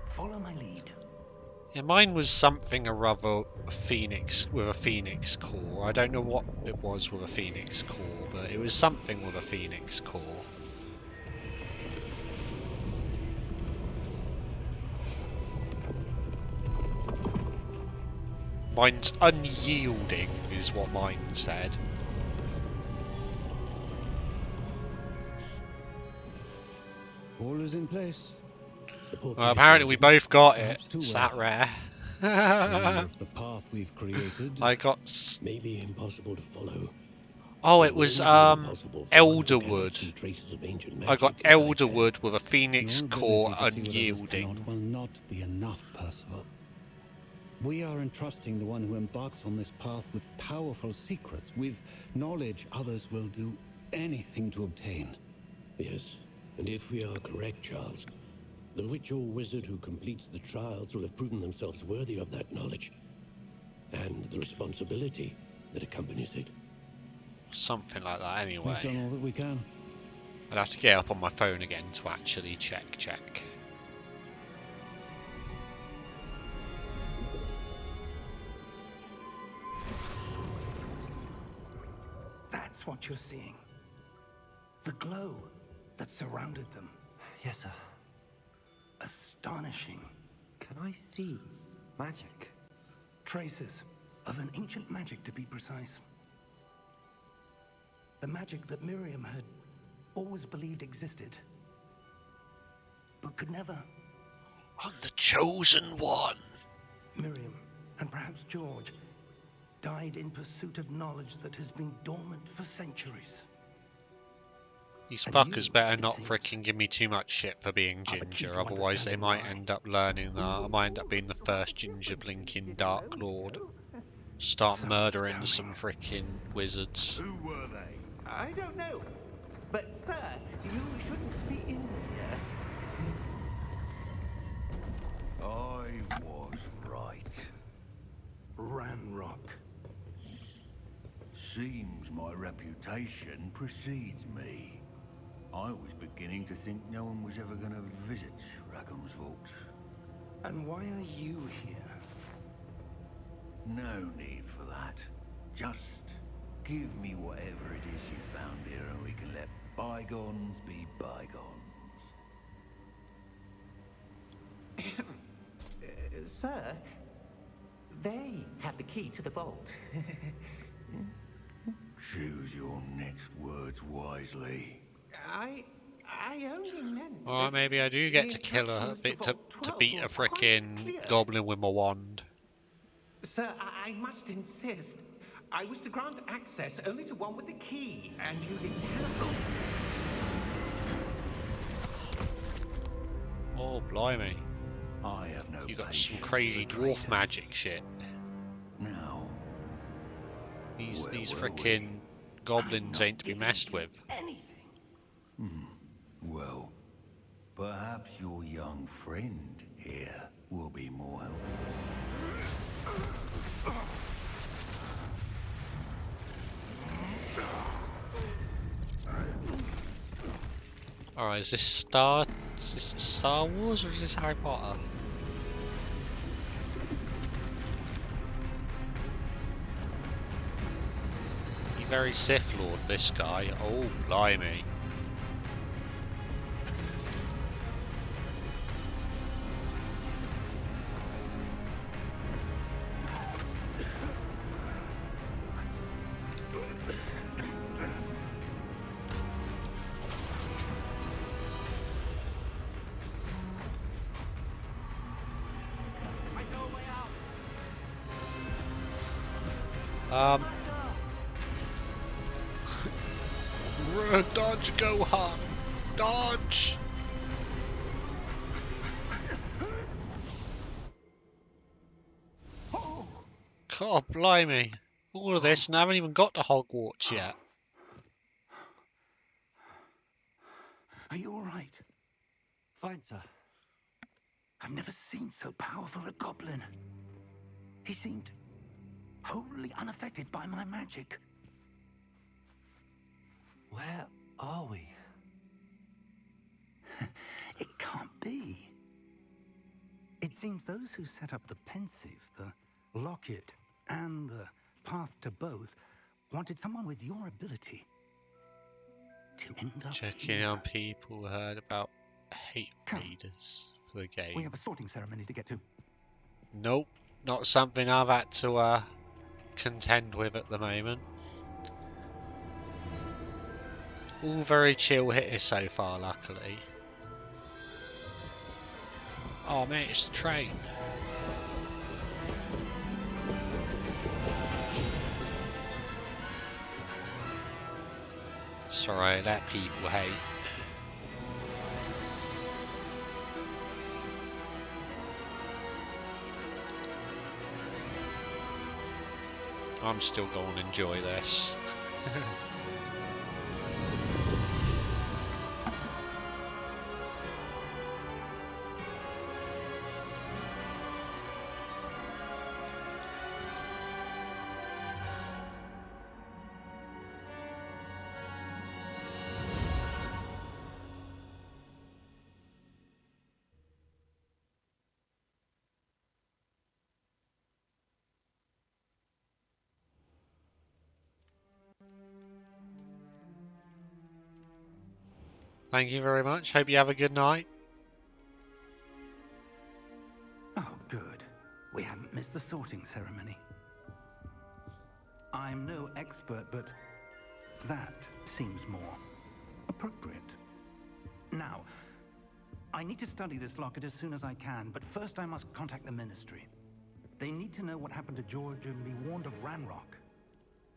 Follow my lead. Yeah, mine was something or other phoenix with a phoenix core. I don't know what it was with a phoenix core, but it was something with a phoenix core. Mine's unyielding, is what mine said. All is in place. Well, apparently we both got it. It's that rare. The path we've created I got... may be impossible to follow. Oh, it was Elderwood. I got Elderwood with a phoenix core unyielding. Will not be enough, Percival. We are entrusting the one who embarks on this path with powerful secrets, with knowledge others will do anything to obtain. Yes, and if we are correct, Charles, the witch or wizard who completes the trials will have proven themselves worthy of that knowledge, and the responsibility that accompanies it. Something like that, anyway. We've done all that we can. I'd have to get up on my phone again to actually check. That's what you're seeing. The glow that surrounded them. Yes, sir. Astonishing. Can I see magic? Traces of an ancient magic, to be precise. The magic that Miriam had always believed existed, but could never. I'm the chosen one. Miriam, and perhaps George, died in pursuit of knowledge that has been dormant for centuries. These And fuckers you, better it not seems, freaking give me too much shit for being are the key ginger, to otherwise they understanding might why. end up learning that. I might end up being the first ginger blinking Dark Lord. Start Something's murdering coming. some freaking wizards. Who were they? I don't know. But, sir, you shouldn't be in here. I was right. Ranrock. Seems my reputation precedes me. I was beginning to think no one was ever going to visit Rackham's vault. And why are you here? No need for that. Just give me whatever it is you found here and we can let bygones be bygones. Sir, they have the key to the vault. Choose your next words wisely. I only meant. Or that maybe I do the get to kill a instructions bit Vault to 12 beat were a quite freaking clear. goblin with my wand. Sir, I must insist. I was to grant access only to one with the key, and you didn't have them. blimey. I have no You got some patience crazy with dwarf traitors. magic shit. Now, These where were frickin' goblins ain't to be messed with. anything. Well, perhaps your young friend here will be more helpful. Alright, is this Star Wars or is this Harry Potter? He very Sith Lord, this guy. Oh, blimey. Dodge, Gohan! Dodge! God, blimey. All of this and I haven't even got to Hogwarts yet. Are you all right? Fine, sir. I've never seen so powerful a goblin. He seemed wholly unaffected by my magic. Where are we? It can't be. It seems those who set up the pensive, the locket, and the path to both wanted someone with your ability to end up Checking here. on people who heard about hate Come. readers for the game. We have a sorting ceremony to get to. Nope, not something I've had to contend with at the moment. All very chill hitters so far, luckily. Oh mate, it's the train. Sorry, that people hate. I'm still going to enjoy this. Thank you very much. Hope you have a good night. Oh, good. We haven't missed the sorting ceremony. I'm no expert, but that seems more appropriate. Now, I need to study this locket as soon as I can, but first I must contact the Ministry. They need to know what happened to George and be warned of Ranrock.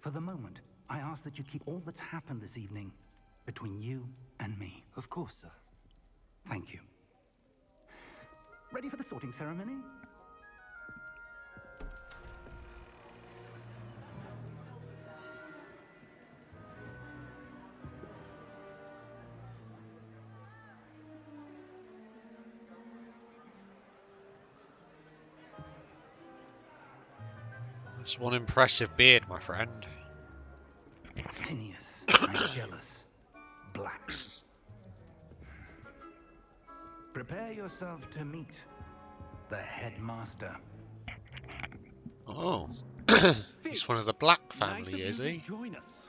For the moment, I ask that you keep all that's happened this evening between you and me. Of course, sir. Thank you. Ready for the sorting ceremony? That's one impressive beard, my friend. Phineas, Angelus, Black. Prepare yourself to meet the headmaster. Oh, he's one of the Black family, is he? Join us.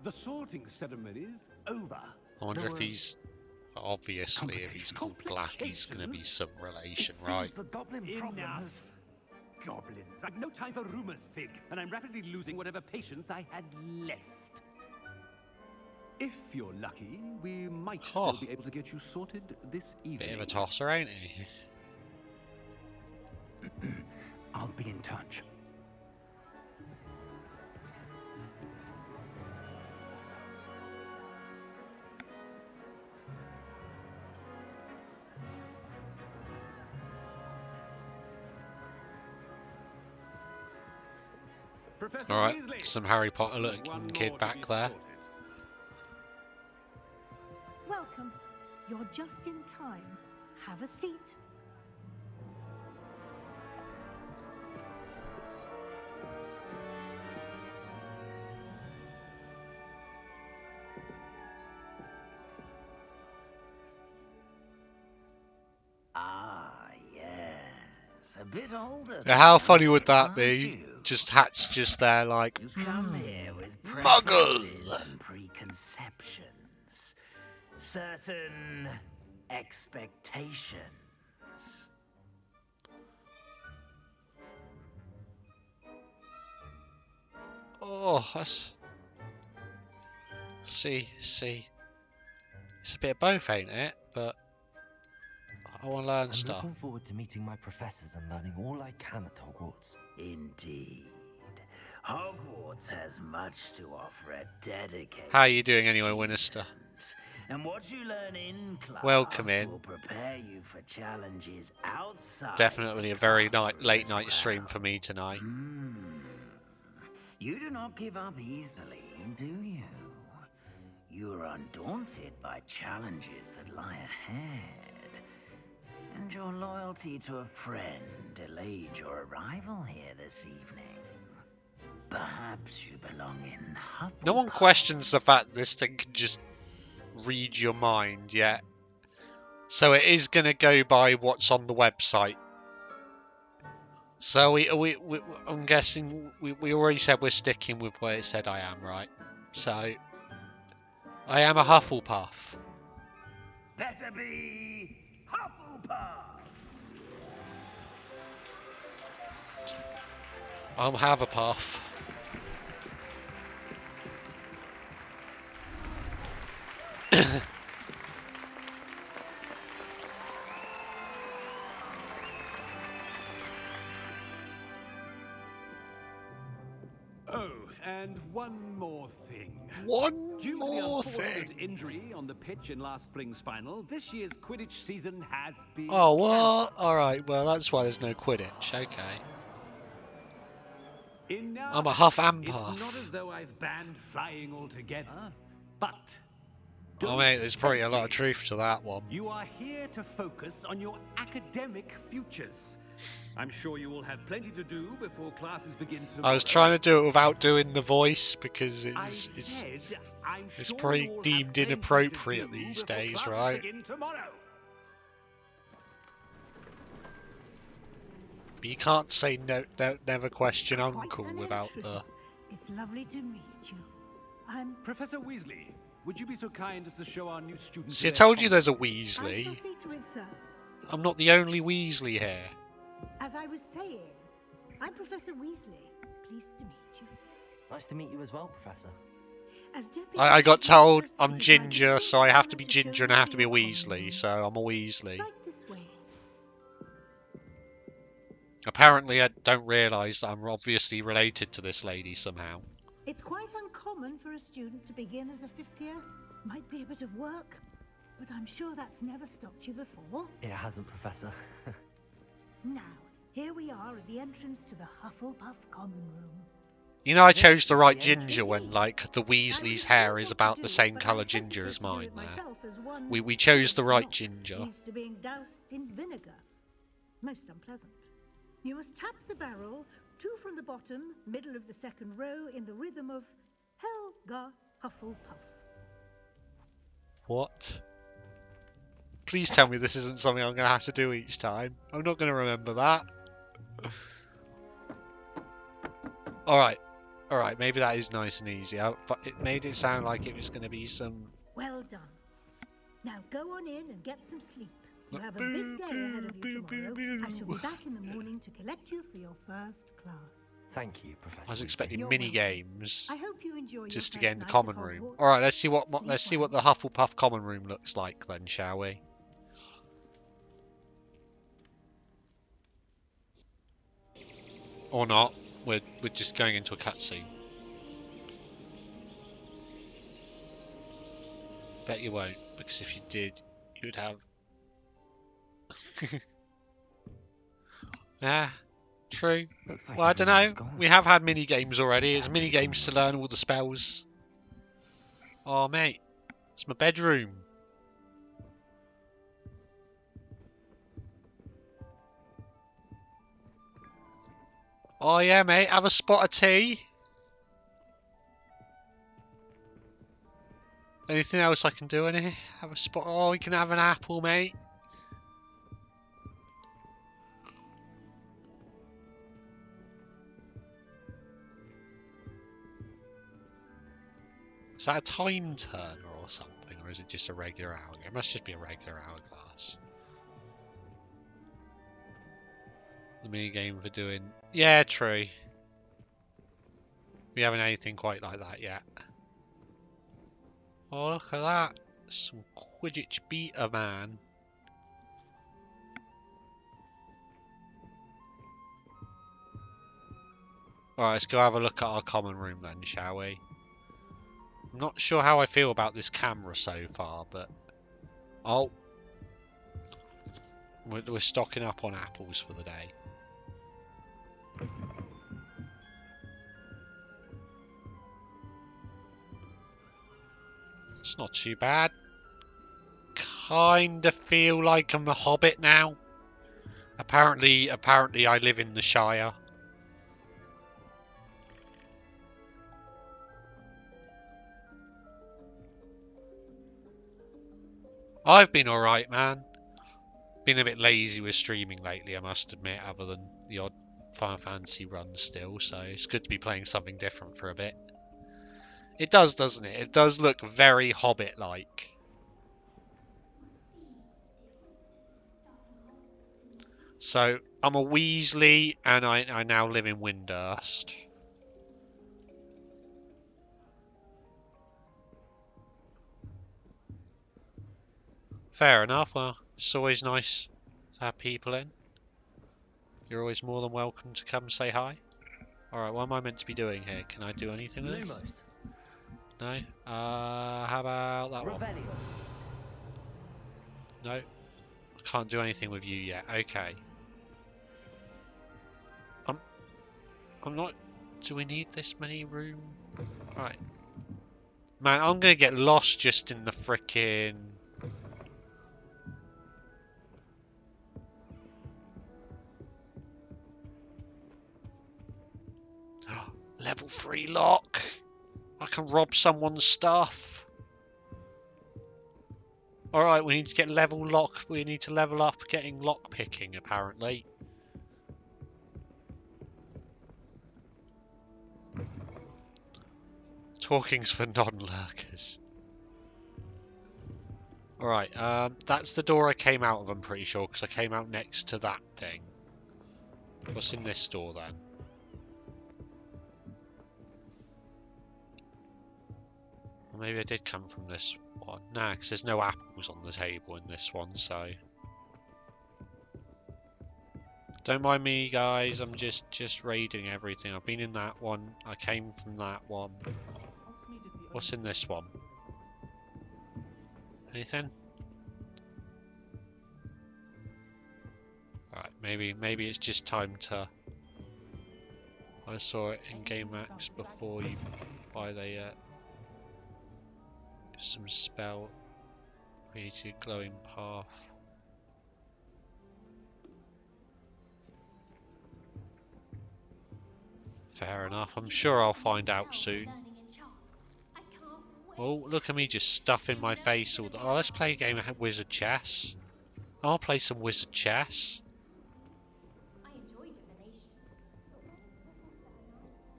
The sorting ceremony's over. I wonder There if were he's obviously if he's called Black, he's going to be some relation, It right? seems the goblin problem Enough. has... Goblins. I've no time for rumors, Fig, and I'm rapidly losing whatever patience I had left. If you're lucky, we might Oh. still be able to get you sorted this evening. Bit of a tosser, ain't he? I'll be in touch. Professor All right, Weasley. some Harry Potter One looking more kid to back be there. sorted. Welcome. You're just in time. Have a seat. Ah, yes. A bit older. Now, how now, funny would that aren't be? you? Just Hat's just there like, You come here with Muggle! preferences and preconceptions. Certain expectations. oh, that's... See. It's a bit of both, ain't it? But I want to learn I'm stuff. looking forward to meeting my professors and learning all I can at Hogwarts. Indeed. Hogwarts has much to offer a dedicated How are you doing anyway, Winchester? student. And what you learn in class Welcome in. will prepare you for challenges outside. Definitely the a very classroom late as night stream well. for me tonight. You do not give up easily, do you? You are undaunted by challenges that lie ahead. And your loyalty to a friend delayed your arrival here this evening. Perhaps you belong in Hufflepuff. No one questions the fact this thing can just read your mind yet. So it is going to go by what's on the website. So I'm guessing we already said we're sticking with where it said I am, right? So I am a Hufflepuff. Better be Hufflepuff. I'm Haverpuff. Oh, and one more thing. One Due to the more unfortunate thing. injury on the pitch in last spring's final, this year's Quidditch season has been Oh, what? cancelled. Alright, well, that's why there's no Quidditch. Okay. Enough. I'm a Huff and It's Puff. not as though I've banned flying altogether, but Oh, don't mate, there's probably a tempt lot of me. truth to that one. You are here to focus on your academic futures. I'm sure you will have plenty to do before classes begin tomorrow. I was trying to do it without doing the voice because I it's said I'm it's sure probably you will have deemed plenty to inappropriate do these before days, classes right? begin tomorrow. But you can't say no, never question Quite uncle an without the. entrance. It's lovely to meet you. I'm. Professor Weasley, would you be so kind as to show our new students? See, I their told you common there's a room? I shall Weasley. see to it, sir. I'm not the only Weasley here. As I was saying, I'm Professor Weasley. Pleased to meet you. Nice to meet you as well, Professor. As deputy I got headmistress, told it I'm is my ginger, distinct so I have to honour be to show ginger and you I have to to be a your common Weasley, room. so I'm a Weasley. Right this way. Apparently, I don't realise that I'm obviously related to this lady somehow. It's quite uncommon for a student to begin as a fifth year. Might be a bit of work, but I'm sure that's never stopped you before. It hasn't, Professor. Now, here we are at the entrance to the Hufflepuff Common Room. You know, I This chose the is right the ginger entrance. when, like, the I would Weasley's explain hair is what to about the do, same but I colour ginger hesitate as to do mine it there. myself as one We chose the who right not ginger. used to being doused in vinegar. Most unpleasant. You must tap the barrel, 2 from the bottom, middle of the second row, in the rhythm of Helga Hufflepuff. What? Please tell me this isn't something I'm going to have to do each time. I'm not going to remember that. Alright, maybe that is nice and easy. But it made it sound like it was going to be some... Well done. Now go on in and get some sleep. You have a big day ahead of you tomorrow. I shall be back in the morning to collect you for your first class. Thank you, Professor. I was Weasley. expecting You're mini welcome. games I hope you enjoy just to your get in first the night at common room. Hogwarts. Alright, let's see Sleep what the well. Hufflepuff common room looks like then, shall we? Or not. We're just going into a cutscene. Bet you won't, because if you did, you'd have... True. Looks like Well, I don't everyone's know. gone. We have had mini games already. It's mini games to learn all the spells. Oh, mate, it's my bedroom. Oh yeah, mate. Have a spot of tea. Anything else I can do in here? Have a spot. Oh, we can have an apple, mate. Is that a time turner or something, or is it just a regular hourglass? It must just be a regular hourglass. The mini game for doing. Yeah, true. We haven't anything quite like that yet. Oh, look at that. Some Quidditch beta, man. Alright, let's go have a look at our common room then, shall we? I'm not sure how I feel about this camera so far, but... Oh. We're stocking up on apples for the day. It's not too bad. Kinda feel like I'm a hobbit now. Apparently I live in the Shire. I've been alright, man. Been a bit lazy with streaming lately, I must admit, other than the odd Final Fantasy run still, so it's good to be playing something different for a bit. It does, doesn't it? It does look very Hobbit-like. So, I'm a Weasley, and I now live in Windurst. Fair enough, well, it's always nice to have people in. You're always more than welcome to come say hi. Alright, what am I meant to be doing here? Can I do anything with this? No? How about that one? No? I can't do anything with you yet. Okay. I'm not... Do we need this many room? Right. Man, I'm gonna get lost just in the frickin'... Level 3 lock! I can rob someone's stuff. Alright, we need to get level lock. We need to level up getting lock picking, apparently. Talking's for non-lurkers. Alright, that's the door I came out of, I'm pretty sure, because I came out next to that thing. What's in this door, then? Or maybe I did come from this one. Nah, because there's no apples on the table in this one, so... Don't mind me, guys, I'm just raiding everything. I've been in that one, I came from that one. What's in this one? Anything? Alright, maybe it's just time to... I saw it in Game Max before you buy the some spell created glowing path. Fair enough, I'm sure I'll find out soon. Oh, look at me just stuffing my face all the... Oh, let's play a game of wizard chess. I'll play some wizard chess.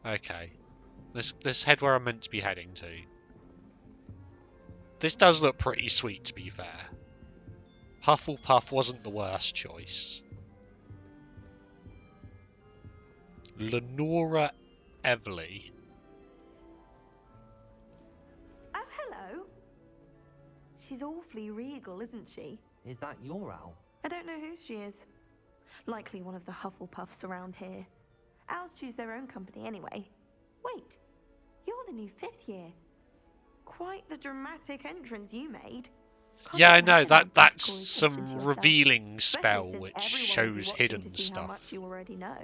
Okay. Let's head where I'm meant to be heading to. This does look pretty sweet, to be fair. Hufflepuff wasn't the worst choice. Lenora Everly. Oh, hello. She's awfully regal, isn't she? Is that your owl? I don't know who she is. Likely one of the Hufflepuffs around here. Owls choose their own company anyway. Wait, you're the new 5th year. Quite the dramatic entrance you made. Yeah, I know, that's some revealing spell which shows hidden How stuff. much you already know.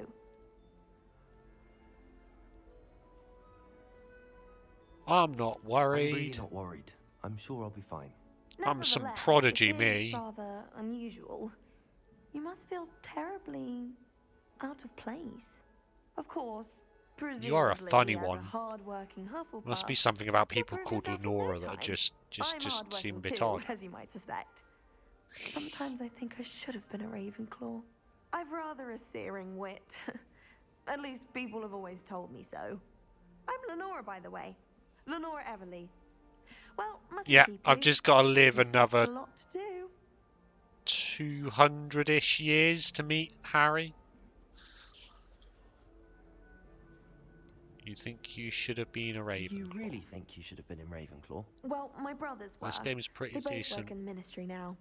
I'm not worried. I'm really not worried. I'm sure I'll be fine. I'm some Nevertheless, prodigy, it is me. rather unusual. You must feel terribly out of place. Of course, presumably You are a funny as one. a hard-working Hufflepuff, Must be something about you'll people prove called yourself in no Lenora that are time. just I'm seem a hard-working bit too, odd. as you might suspect. Sometimes I think I should have been a Ravenclaw. I've rather a searing wit. At least people have always told me so. I'm Lenora, by the way. Lenora Everly. Well, must Yeah, keep I've you. just got to live We've such another a lot to do. 200-ish years to meet Harry. You think you should have been a Ravenclaw? Do you really think you should have been in Ravenclaw? Well, my brothers were. This game is pretty They both decent. work in the ministry now.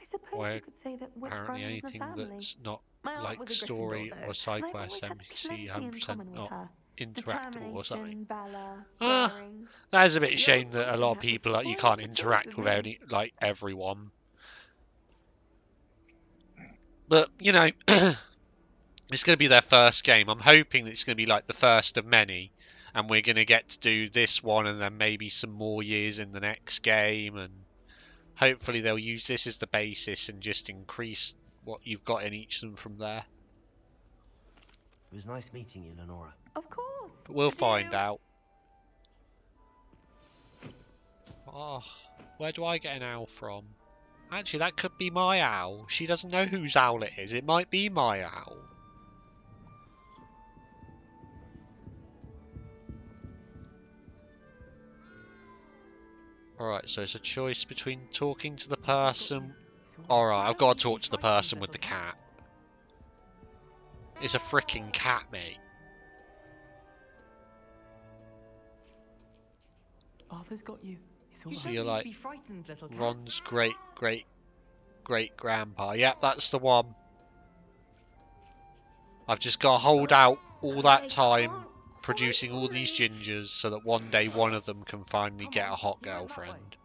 I suppose Where you could say that wit apparently runs in the anything family. that's not My aunt like was a story Gryffindor, or though, side and I've quest always had NPC plenty in 100% common with not her. interactable or something. Determination, valor, Ah, daring. that is a bit The of shame old that a something lot of had the people you spoil can't of the choice interact with me. everyone. But you know, it's going to be their first game. I'm hoping that it's going to be like the first of many, and we're going to get to do this one and then maybe some more years in the next game, and hopefully they'll use this as the basis and just increase what you've got in each of them from there. It was nice meeting you, Lenora. Of course. But we'll Adieu. find out. Oh, where do I get an owl from? Actually, that could be my owl. She doesn't know whose owl it is. It might be my owl. Alright, so it's a choice between talking to the person. Alright, I've got to talk to the person with the cat. It's a freaking cat, mate. Arthur's got you. It's all So right. you're like Be frightened, little cat. Ron's great grandpa. Yep, that's the one. I've just got to hold out all that time producing all these gingers so that one day one of them can finally get a hot girlfriend.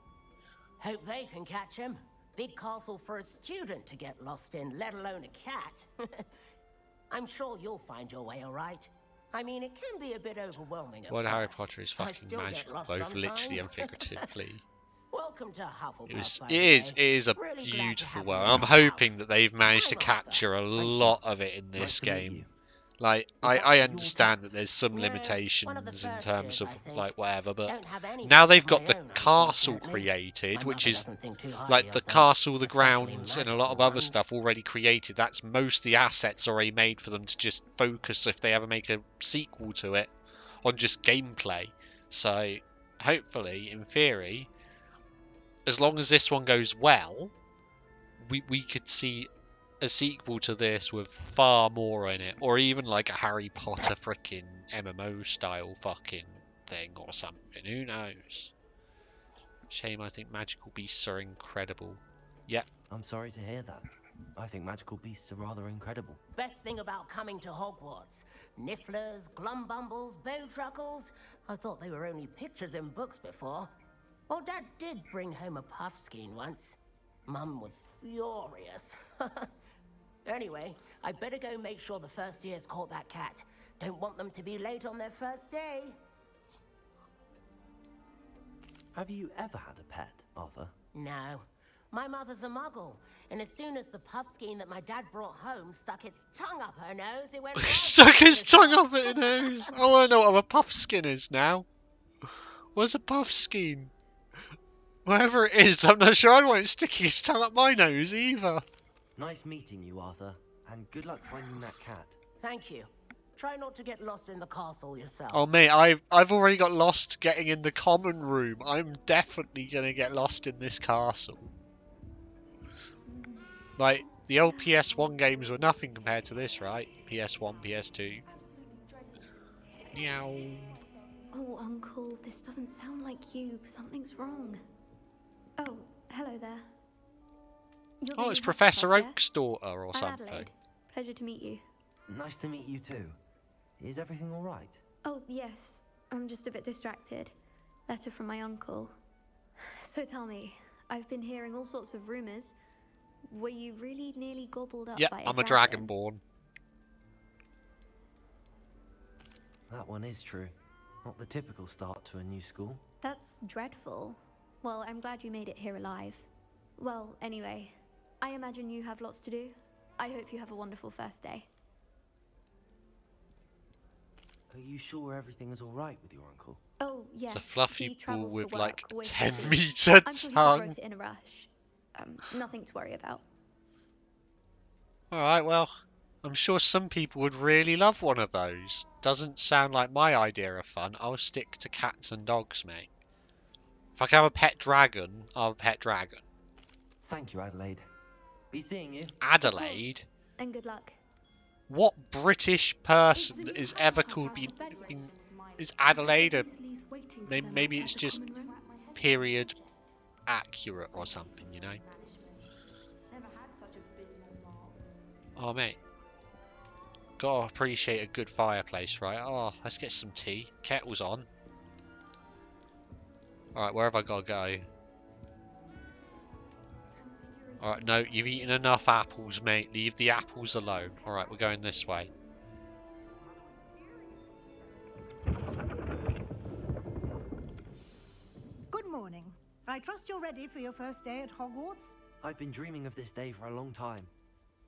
Hope they can catch him. Big castle for a student to get lost in, let alone a cat. I'm sure you'll find your way all right. I mean, it can be a bit overwhelming at Well, first. Harry Potter is I fucking still get magical, lost both literally sometimes. and figuratively. Welcome to Hufflepuff, It by the way. is a Really glad to beautiful have you world. in I'm our hoping house. that they've managed to I'm Arthur. capture a Thank you. lot of it in this Nice to meet game. you. Like, that I your understand cat? that there's some No, one of the limitations in first terms years, of I think. like whatever, but Don't have any now pets they've of got my the own, castle unfortunately. created, My which mother is doesn't think too highly like of the them, castle, the especially grounds, and a lot of magical other ones. stuff already created. That's most of the assets already made for them to just focus if they ever make a sequel to it on just gameplay. So hopefully, in theory, as long as this one goes well, we could see a sequel to this with far more in it, or even like a Harry Potter freaking MMO style fucking thing or something. Who knows? Shame, I think magical beasts are incredible. Yep. I'm sorry to hear that. I think magical beasts are rather incredible. Best thing about coming to Hogwarts. Nifflers, glumbumbles, bowtruckles. I thought they were only pictures in books before. Well, Dad did bring home a puffskein once. Mum was furious. Anyway, I better go make sure the first years caught that cat. Don't want them to be late on their first day. Have you ever had a pet, Arthur? No. My mother's a muggle, and as soon as the puffskein that my dad brought home stuck its tongue up her nose, it went right Stuck to his the tongue top. up at her nose. I want to know what a puffskin is now. What's a puffskein? Whatever it is, I'm not sure I want it sticking his tongue up my nose either. Nice meeting you, Arthur, and good luck finding that cat. Thank you. Try not to get lost in the castle yourself. Oh mate, I've already got lost getting in the common room. I'm definitely gonna get lost in this castle. Like, the old PS1 games were nothing compared to this, right? PS1, PS2. Meow. Oh, Uncle, this doesn't sound like you. Something's wrong. Oh, hello there. You're the Oh, it's new Professor Hufflepuff, yeah? Oak's daughter or I'm something. Adelaide. Pleasure to meet you. Nice to meet you too. Is everything all right? Oh, yes. I'm just a bit distracted. Letter from my uncle. So tell me, I've been hearing all sorts of rumors. Were you really nearly gobbled up Yep, by I'm a dragon? dragonborn. That one is true. Not the typical start to a new school. That's dreadful. Well, I'm glad you made it here alive. Well, anyway, I imagine you have lots to do. I hope you have a wonderful first day. Are you sure everything is all right with your uncle? Oh, yes. It's a fluffy he ball travels with for like work, 10 busy. meter I'm sure he just tongue. wrote it in a rush. Nothing to worry about. Alright, well, I'm sure some people would really love one of those. Doesn't sound like my idea of fun. I'll stick to cats and dogs, mate. If I can have a pet dragon, I'll have a pet dragon. Thank you, Adelaide. Be seeing you. Adelaide? And good luck. What British person is ever called is Adelaide a, maybe it's just period accurate or something, you know? Oh, mate. Gotta appreciate a good fireplace, right? Oh, let's get some tea. Kettle's on. Alright, where have I got to go? Alright, no, you've eaten enough apples, mate. Leave the apples alone. Alright, we're going this way. Good morning. I trust you're ready for your first day at Hogwarts? I've been dreaming of this day for a long time.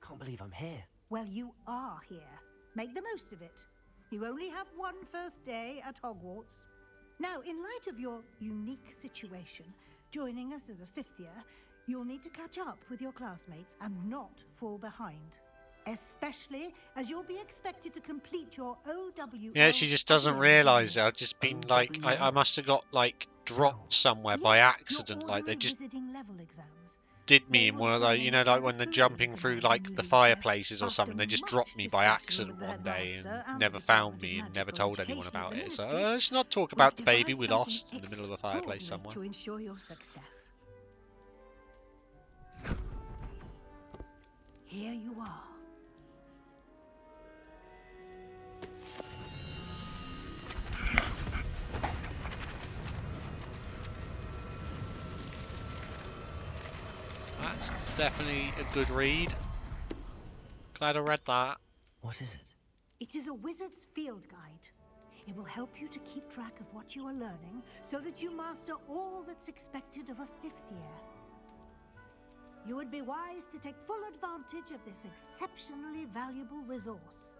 Can't believe I'm here. Well, you are here. Make the most of it. You only have one first day at Hogwarts. Now, in light of your unique situation, joining us as a fifth year, you'll need to catch up with your classmates and not fall behind. Especially as you'll be expected to complete your OW. Yeah, she just doesn't realise it. I've just been like, I must have got like dropped somewhere by accident. Like they just did me in one of those, you know, like when they're jumping through like the fireplaces or something. They just dropped me by accident one day and never found me and never told anyone about it. So let's not talk about the baby we lost in the middle of the fireplace somewhere. To ensure your success. Here you are. That's definitely a good read. Glad I read that. What is it? It is a wizard's field guide. It will help you to keep track of what you are learning so that you master all that's expected of a fifth year. You would be wise to take full advantage of this exceptionally valuable resource.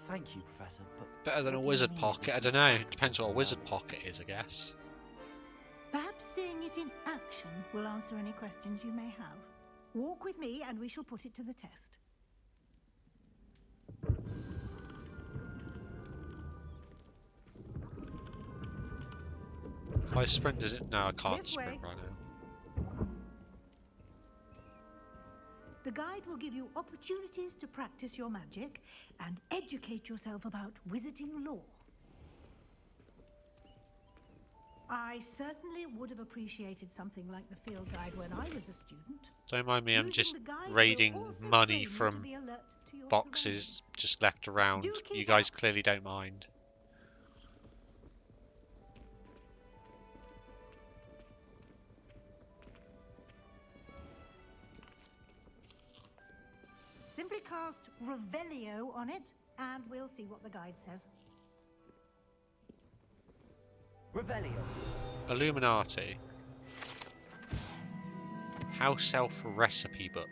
Thank you, Professor, but... Better than a wizard pocket. I don't know. It depends what a wizard pocket is, I guess. Perhaps seeing it in action will answer any questions you may have. Walk with me and we shall put it to the test. If I sprint, does it? No, I can't This sprint way. right now. The guide will give you opportunities to practice your magic and educate yourself about wizarding lore. I certainly would have appreciated something like the field guide when I was a student. Don't mind me, I'm Using just the guide will raiding also money train you to from be alert to your boxes just left around. Do keep You guys up. clearly don't mind. Simply cast Revelio on it, and we'll see what the guide says. Revelio. Illuminati. House Elf Recipe Book.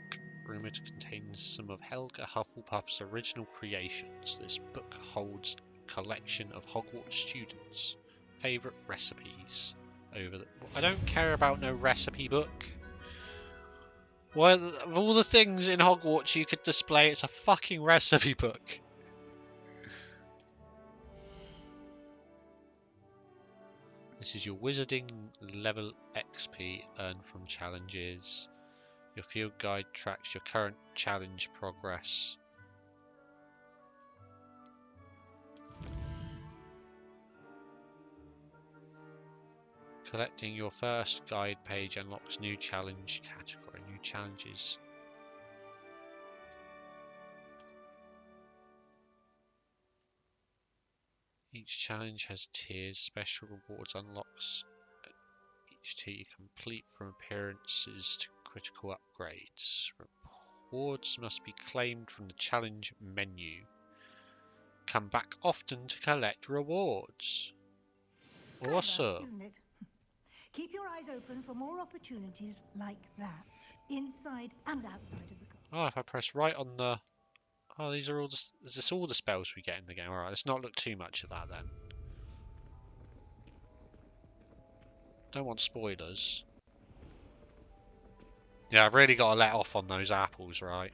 Rumoured to contain some of Helga Hufflepuff's original creations. This book holds a collection of Hogwarts students' favourite recipes. I don't care about no recipe book. Well, of all the things in Hogwarts you could display, it's a fucking recipe book. This is your wizarding level XP earned from challenges. Your field guide tracks your current challenge progress. Collecting your first guide page unlocks new challenge category, new challenges. Each challenge has tiers, special rewards unlocks each tier you complete from appearances to critical upgrades. Rewards must be claimed from the challenge menu. Come back often to collect rewards. Clever, Awesome. isn't it? Keep your eyes open for more opportunities like that, inside and outside of the castle. Oh, if I press right on the... Oh, these are all the... Is this all the spells we get in the game? Alright, let's not look too much at that then. Don't want spoilers. Yeah, I've really got to let off on those apples, right?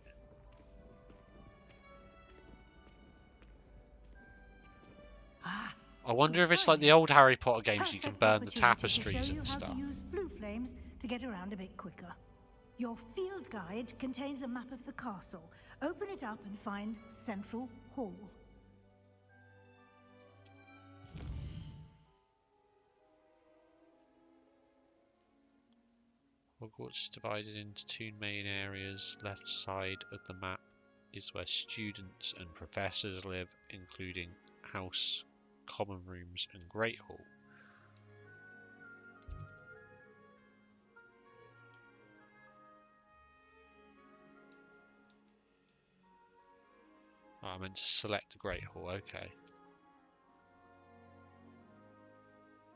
I wonder if it's like the old Harry Potter games, you can burn the tapestries and stuff. To use blue flames to get around a bit quicker. Your field guide contains a map of the castle. Open it up and find Central Hall. Hogwarts is divided into two main areas. Left side of the map is where students and professors live, including house, common rooms and Great Hall. Oh, I meant to select the Great Hall, okay.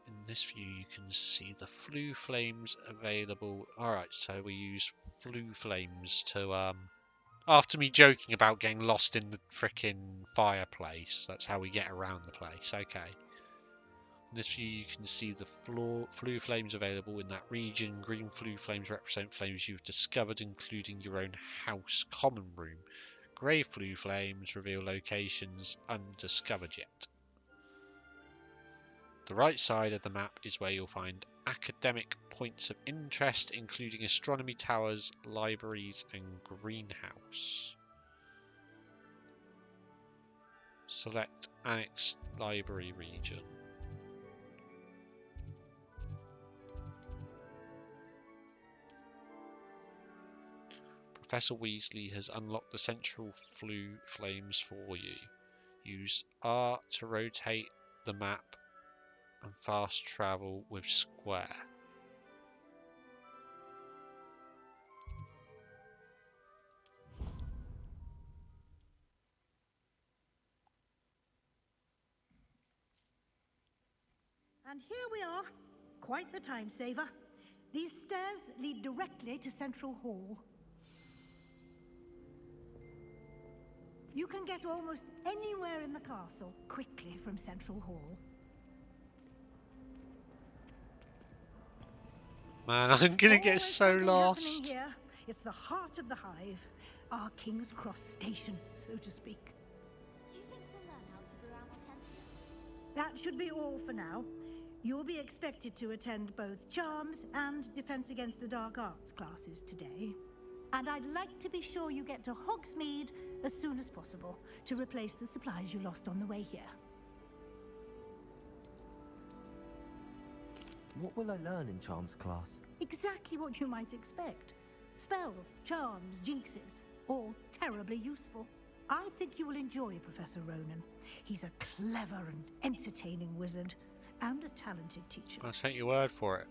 In this view you can see the flue flames available. Alright, so we use flue flames to after me joking about getting lost in the frickin' fireplace, that's how we get around the place, okay. In this view you can see the flue flames available in that region. Green flue flames represent flames you've discovered, including your own house common room. Grey flue flames reveal locations undiscovered yet. The right side of the map is where you'll find academic points of interest, including astronomy towers, libraries and greenhouse. Select Annex Library region. Professor Weasley has unlocked the central flue flames for you. Use R to rotate the map and fast travel with square. And here we are. Quite the time saver. These stairs lead directly to Central Hall. You can get almost anywhere in the castle quickly from Central Hall. Man, I'm gonna get so Something lost. happening here. It's the heart of the hive, our King's Cross station, so to speak. Do you think we'll learn how to go around our That should be all for now. You'll be expected to attend both Charms and Defense Against the Dark Arts classes today. And I'd like to be sure you get to Hogsmeade as soon as possible to replace the supplies you lost on the way here. What will I learn in Charms class? Exactly what you might expect. Spells, charms, jinxes, all terribly useful. I think you will enjoy Professor Ronan. He's a clever and entertaining wizard, and a talented teacher. I'll take your word for it.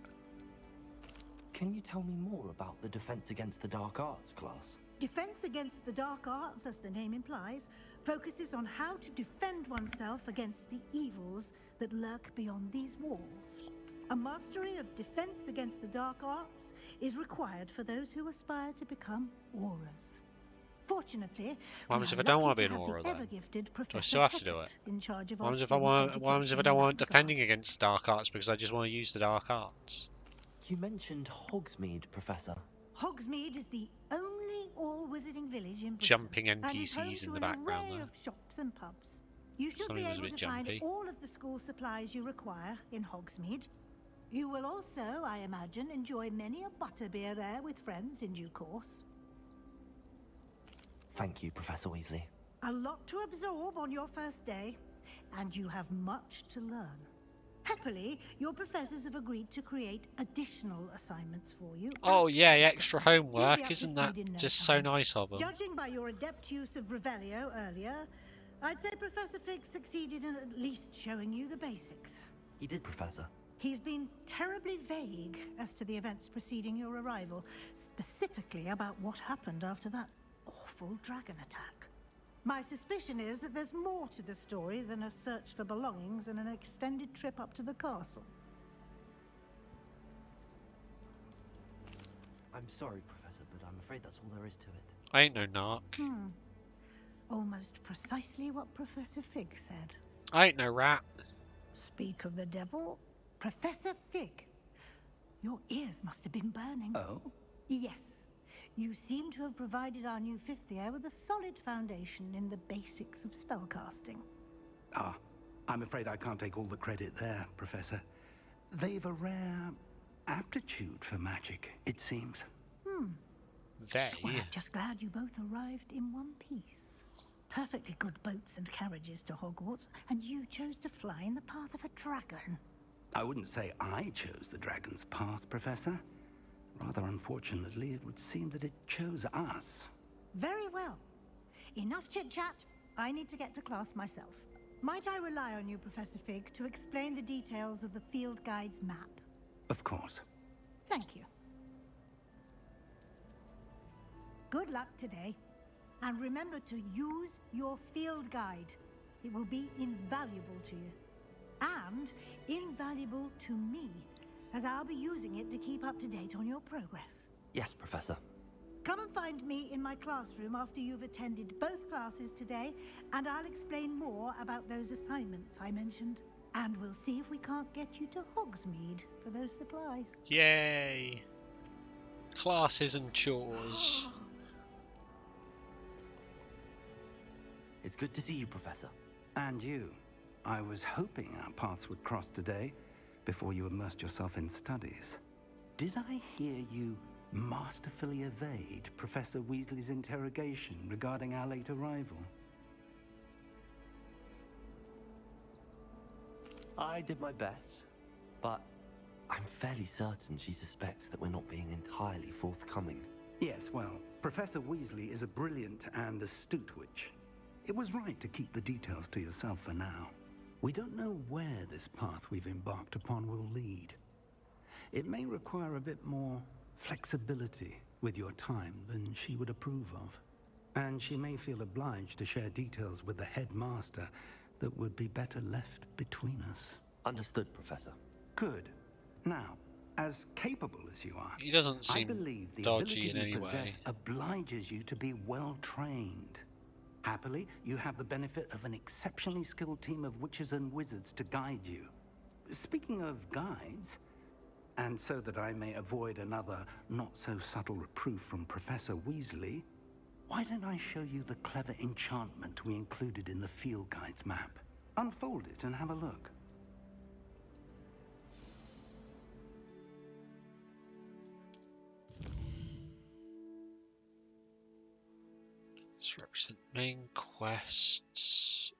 Can you tell me more about the Defense Against the Dark Arts class? Defense Against the Dark Arts, as the name implies, focuses on how to defend oneself against the evils that lurk beyond these walls. A mastery of Defense Against the Dark Arts is required for those who aspire to become auras. Fortunately, what happens if I don't want to be an aura then? Do I still have to do it? What happens if I don't want defending against dark arts because I just want to use the dark arts? You mentioned Hogsmeade, Professor. Hogsmeade is the only all-wizarding village in Britain. Jumping NPCs in the background there. there. Of shops and pubs. You should Something be was a able bit to find jumpy. all of the school supplies you require in Hogsmeade. You will also, I imagine, enjoy many a butterbeer there with friends in due course. Thank you, Professor Weasley. A lot to absorb on your first day, and you have much to learn. Happily, your professors have agreed to create additional assignments for you. Oh yeah, extra homework, isn't that just so nice of them? Judging by your adept use of Revelio earlier, I'd say Professor Fig succeeded in at least showing you the basics. He did, Professor. He's been terribly vague as to the events preceding your arrival, specifically about what happened after that awful dragon attack. My suspicion is that there's more to the story than a search for belongings and an extended trip up to the castle. I'm sorry, Professor, but I'm afraid that's all there is to it. I ain't no narc. Almost precisely what Professor Fig said. I ain't no rat. Speak of the devil, Professor Fig. Your ears must have been burning. Oh? Yes. You seem to have provided our new fifth year with a solid foundation in the basics of spellcasting. Ah, I'm afraid I can't take all the credit there, Professor. They've a rare aptitude for magic, it seems. They? Well, I'm just glad you both arrived in one piece. Perfectly good boats and carriages to Hogwarts, and you chose to fly in the path of a dragon. I wouldn't say I chose the dragon's path, Professor. Rather unfortunately, it would seem that it chose us. Very well. Enough chit-chat. I need to get to class myself. Might I rely on you, Professor Fig, to explain the details of the field guide's map? Of course. Thank you. Good luck today. And remember to use your field guide. It will be invaluable to you. And invaluable to me, as I'll be using it to keep up to date on your progress. Yes, Professor. Come and find me in my classroom after you've attended both classes today, and I'll explain more about those assignments I mentioned. And we'll see if we can't get you to Hogsmeade for those supplies. Yay! Classes and chores. It's good to see you, Professor. And you. I was hoping our paths would cross today, before you immersed yourself in studies. Did I hear you masterfully evade Professor Weasley's interrogation regarding our late arrival? I did my best, but I'm fairly certain she suspects that we're not being entirely forthcoming. Yes, well, Professor Weasley is a brilliant and astute witch. It was right to keep the details to yourself for now. We don't know where this path we've embarked upon will lead. It may require a bit more flexibility with your time than she would approve of. And she may feel obliged to share details with the headmaster that would be better left between us. Understood, Professor. Good. Now, as capable as you are, He doesn't seem I believe the dodgy ability in you any way. possess obliges you to be well trained. Happily, you have the benefit of an exceptionally skilled team of witches and wizards to guide you. Speaking of guides, and so that I may avoid another not-so-subtle reproof from Professor Weasley, why don't I show you the clever enchantment we included in the field guide's map? Unfold it and have a look. Let's represent main quests.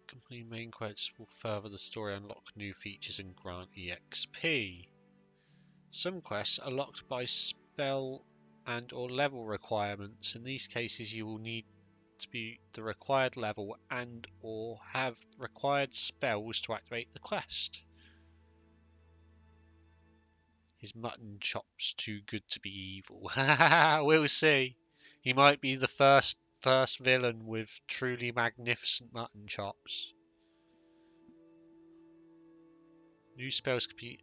Company main quests will further the story, unlock new features, and grant EXP. Some quests are locked by spell and or level requirements. In these cases, you will need to be the required level and or have required spells to activate the quest. His mutton chop's too good to be evil. We'll see. He might be the first villain with truly magnificent mutton chops. New spells can be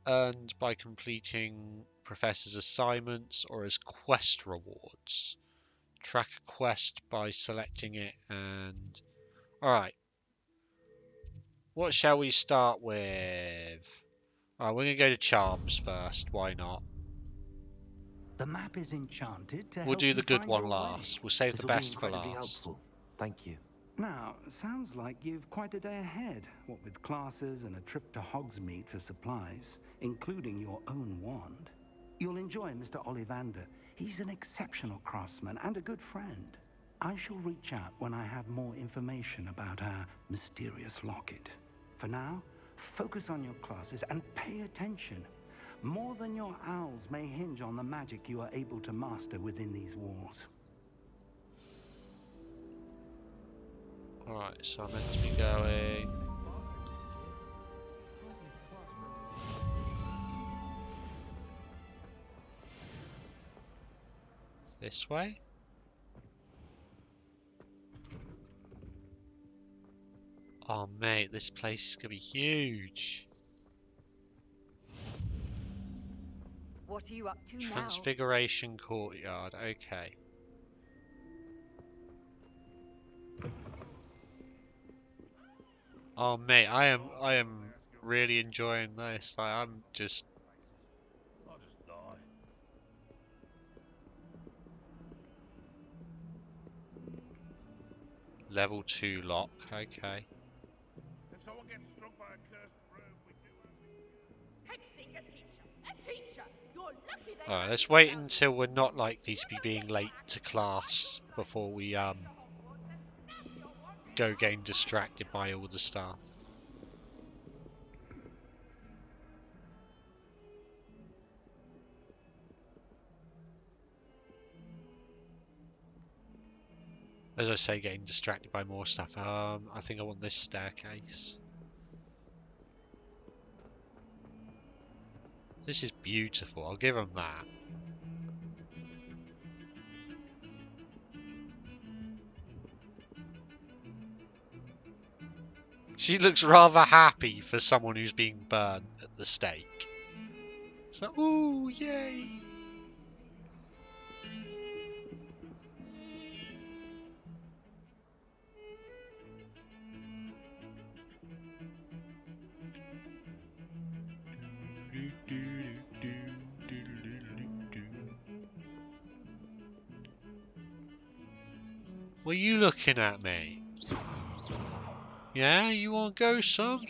earned by completing professor's assignments or as quest rewards. Track a quest by selecting it and... Alright. What shall we start with? Alright, we're going to go to Charms first. Why not? The map is enchanted to We'll help do you the good find one your last. way. We'll save the This'll be best for incredibly last. helpful. Thank you. Now, sounds like you've quite a day ahead, what with classes and a trip to Hogsmeade for supplies, including your own wand. You'll enjoy Mr. Ollivander. He's an exceptional craftsman and a good friend. I shall reach out when I have more information about our mysterious locket. For now, focus on your classes and pay attention. More than your owls may hinge on the magic you are able to master within these walls. Alright, so I'm meant to be going... this way? Oh mate, this place is gonna be huge. What are you up to now? Transfiguration Courtyard, okay. Oh mate, I am really enjoying this. Like, I'm just level 2 lock, okay. If someone gets struck by a cursed room, we do Head finger teacher! A teacher! You're lucky they Alright, let's wait until we're not likely to be being late to class before we go getting distracted by all the stuff. As I say, getting distracted by more stuff. I think I want this staircase. This is beautiful, I'll give them that. She looks rather happy for someone who's being burnt at the stake. So, ooh, yay! What are you looking at, mate? Yeah, you want to go some?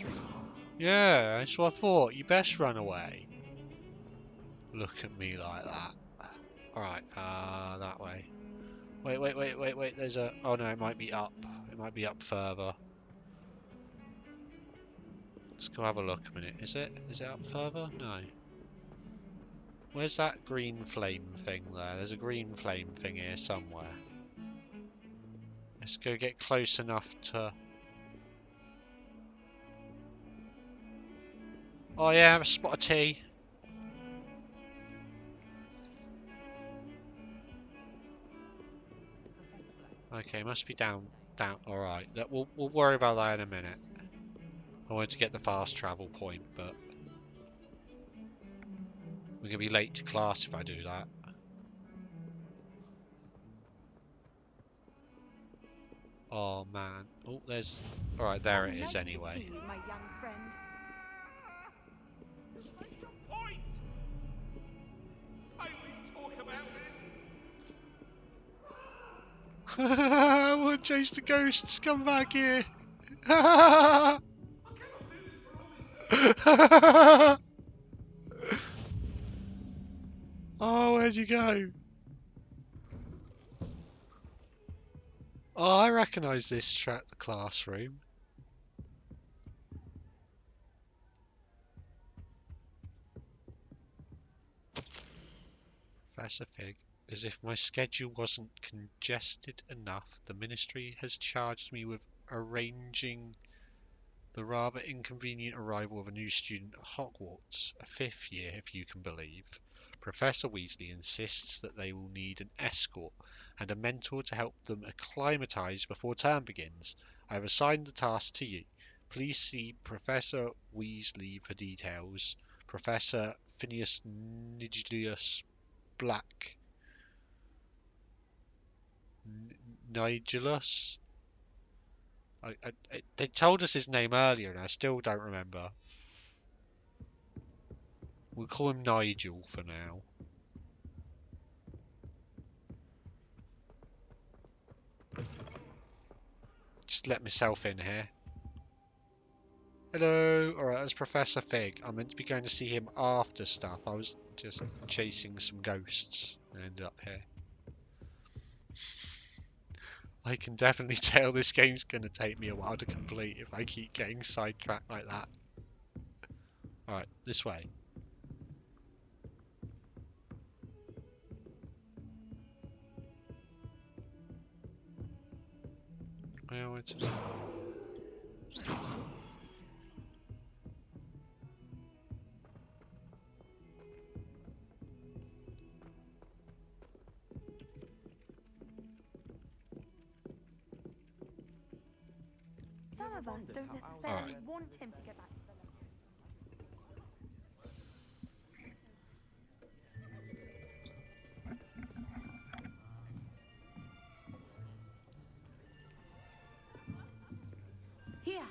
Yeah, that's what I thought. You best run away. Look at me like that. Alright, that way. Wait. There's a... Oh no, it might be up. It might be up further. Let's go have a look a minute. Is it? Is it up further? No. Where's that green flame thing there? There's a green flame thing here somewhere. Let's go get close enough to... Oh yeah, have a spot of tea. Okay, must be down. Alright, we'll worry about that in a minute. I wanted to get the fast travel point, but... we're going to be late to class if I do that. Oh man. Oh, there's... Alright, there it is anyway. My young friend. Make your point! I will talk about this! I want to chase the ghosts, come back here! Oh, where'd you go? Oh, I recognise this classroom. Professor Fig. As if my schedule wasn't congested enough, the Ministry has charged me with arranging the rather inconvenient arrival of a new student at Hogwarts, a 5th year if you can believe. Professor Weasley insists that they will need an escort and a mentor to help them acclimatise before term begins. I have assigned the task to you. Please see Professor Weasley for details. Professor Phineas Nigelius Black. Nigelus? They told us his name earlier and I still don't remember. We'll call him Nigel for now. Just let myself in here. Hello! Alright, that's Professor Fig. I'm meant to be going to see him after stuff. I was just chasing some ghosts and ended up here. I can definitely tell this game's going to take me a while to complete if I keep getting sidetracked like that. Alright, this way. Where went to... So of us don't necessarily want him to get back to the Here,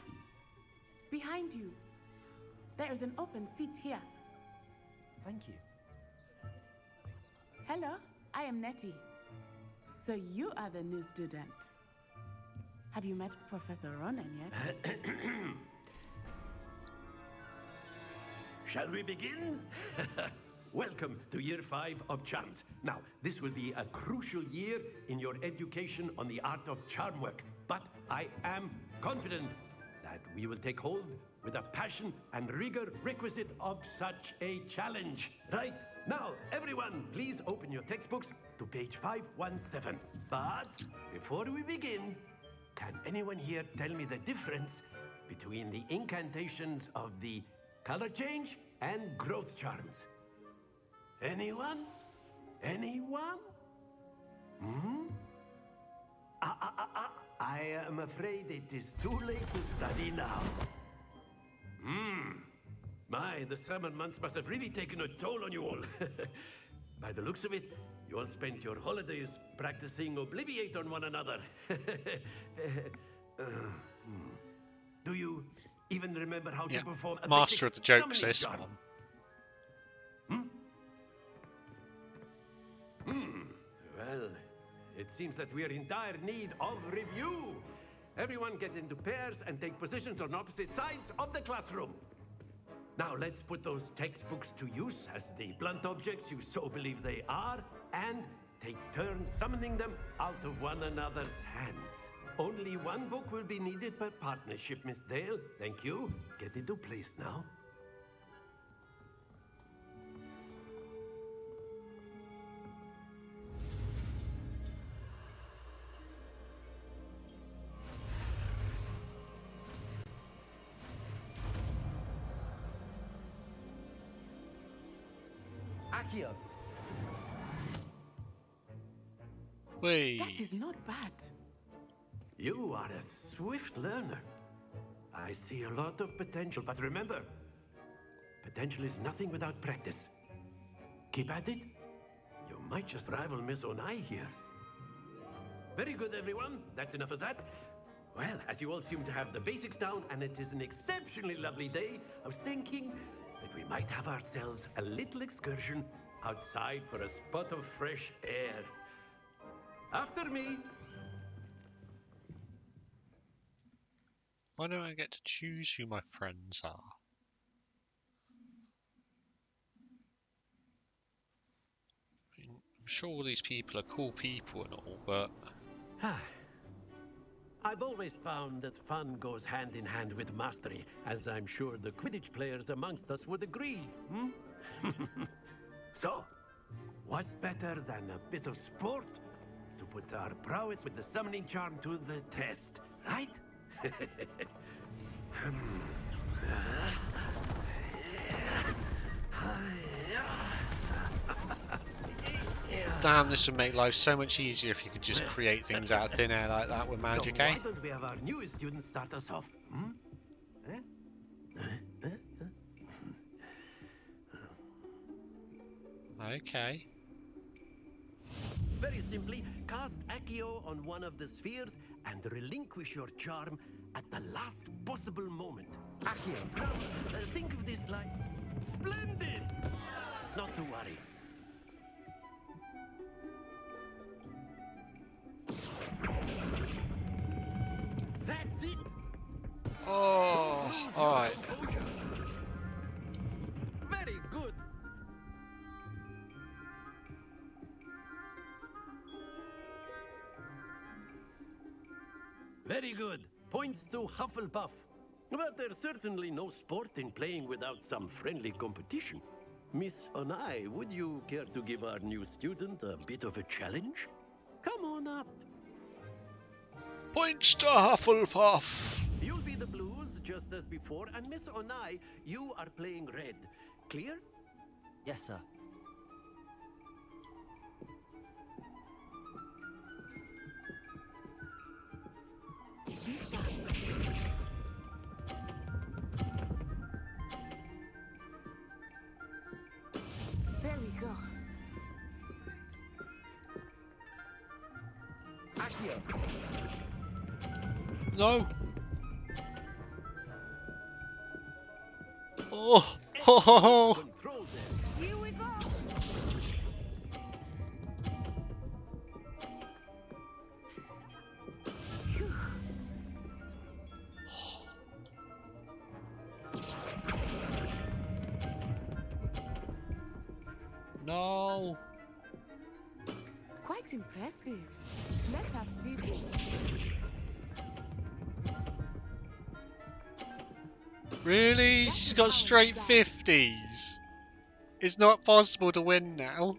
behind you. There is an open seat here. Thank you. Hello, I am Nettie. So you are the new student. Have you met Professor Ronan yet? Shall we begin? Welcome to Year 5 of Charms. Now, this will be a crucial year in your education on the art of charm work. But I am confident that we will take hold with the passion and rigor requisite of such a challenge. Right? Now, everyone, please open your textbooks to page 517. But before we begin, can anyone here tell me the difference between the incantations of the color change and growth charms? Anyone? Anyone? I am afraid it is too late to study now. My, the summer months must have really taken a toll on you all. By the looks of it, you all spent your holidays practicing Obliviate on one another. Do you even remember how to perform a master of the basic jokes, summoning this charm? Well, it seems that we are in dire need of review. Everyone get into pairs and take positions on opposite sides of the classroom. Now let's put those textbooks to use as the blunt objects you so believe they are, and take turns summoning them out of one another's hands. Only one book will be needed per partnership, Miss Dale. Thank you. Get into place now. Accio. That is not bad. You are a swift learner. I see a lot of potential, but remember, potential is nothing without practice. Keep at it. You might just rival Miss Onai here. Very good, everyone. That's enough of that. Well, as you all seem to have the basics down, and it is an exceptionally lovely day, I was thinking that we might have ourselves a little excursion outside for a spot of fresh air. After me. Why don't I get to choose who my friends are? I mean, I'm sure all these people are cool people and all, but... I've always found that fun goes hand in hand with mastery, as I'm sure the Quidditch players amongst us would agree. So, what better than a bit of sport to put our prowess with the summoning charm to the test, right? Damn, this would make life so much easier if you could just create things out of thin air like that with magic, So eh? why don't we have our newest student start us off? Okay. Very simply, cast Accio on one of the spheres and relinquish your charm at the last possible moment. Accio. Now, think of this like... Splendid! Not to worry. That's it! Oh, alright. Very good. Very good. Points to Hufflepuff. But there's certainly no sport in playing without some friendly competition. Miss Onai, would you care to give our new student a bit of a challenge? Come on up. Points to Hufflepuff. You'll be the blues, just as before, and Miss Onai, you are playing red. Clear? Yes, sir. go. No. Oh. Ho ho ho. Here we go. Phew. No. Quite impressive. Let us see this. Really? She's got straight 50s. It's not possible to win now.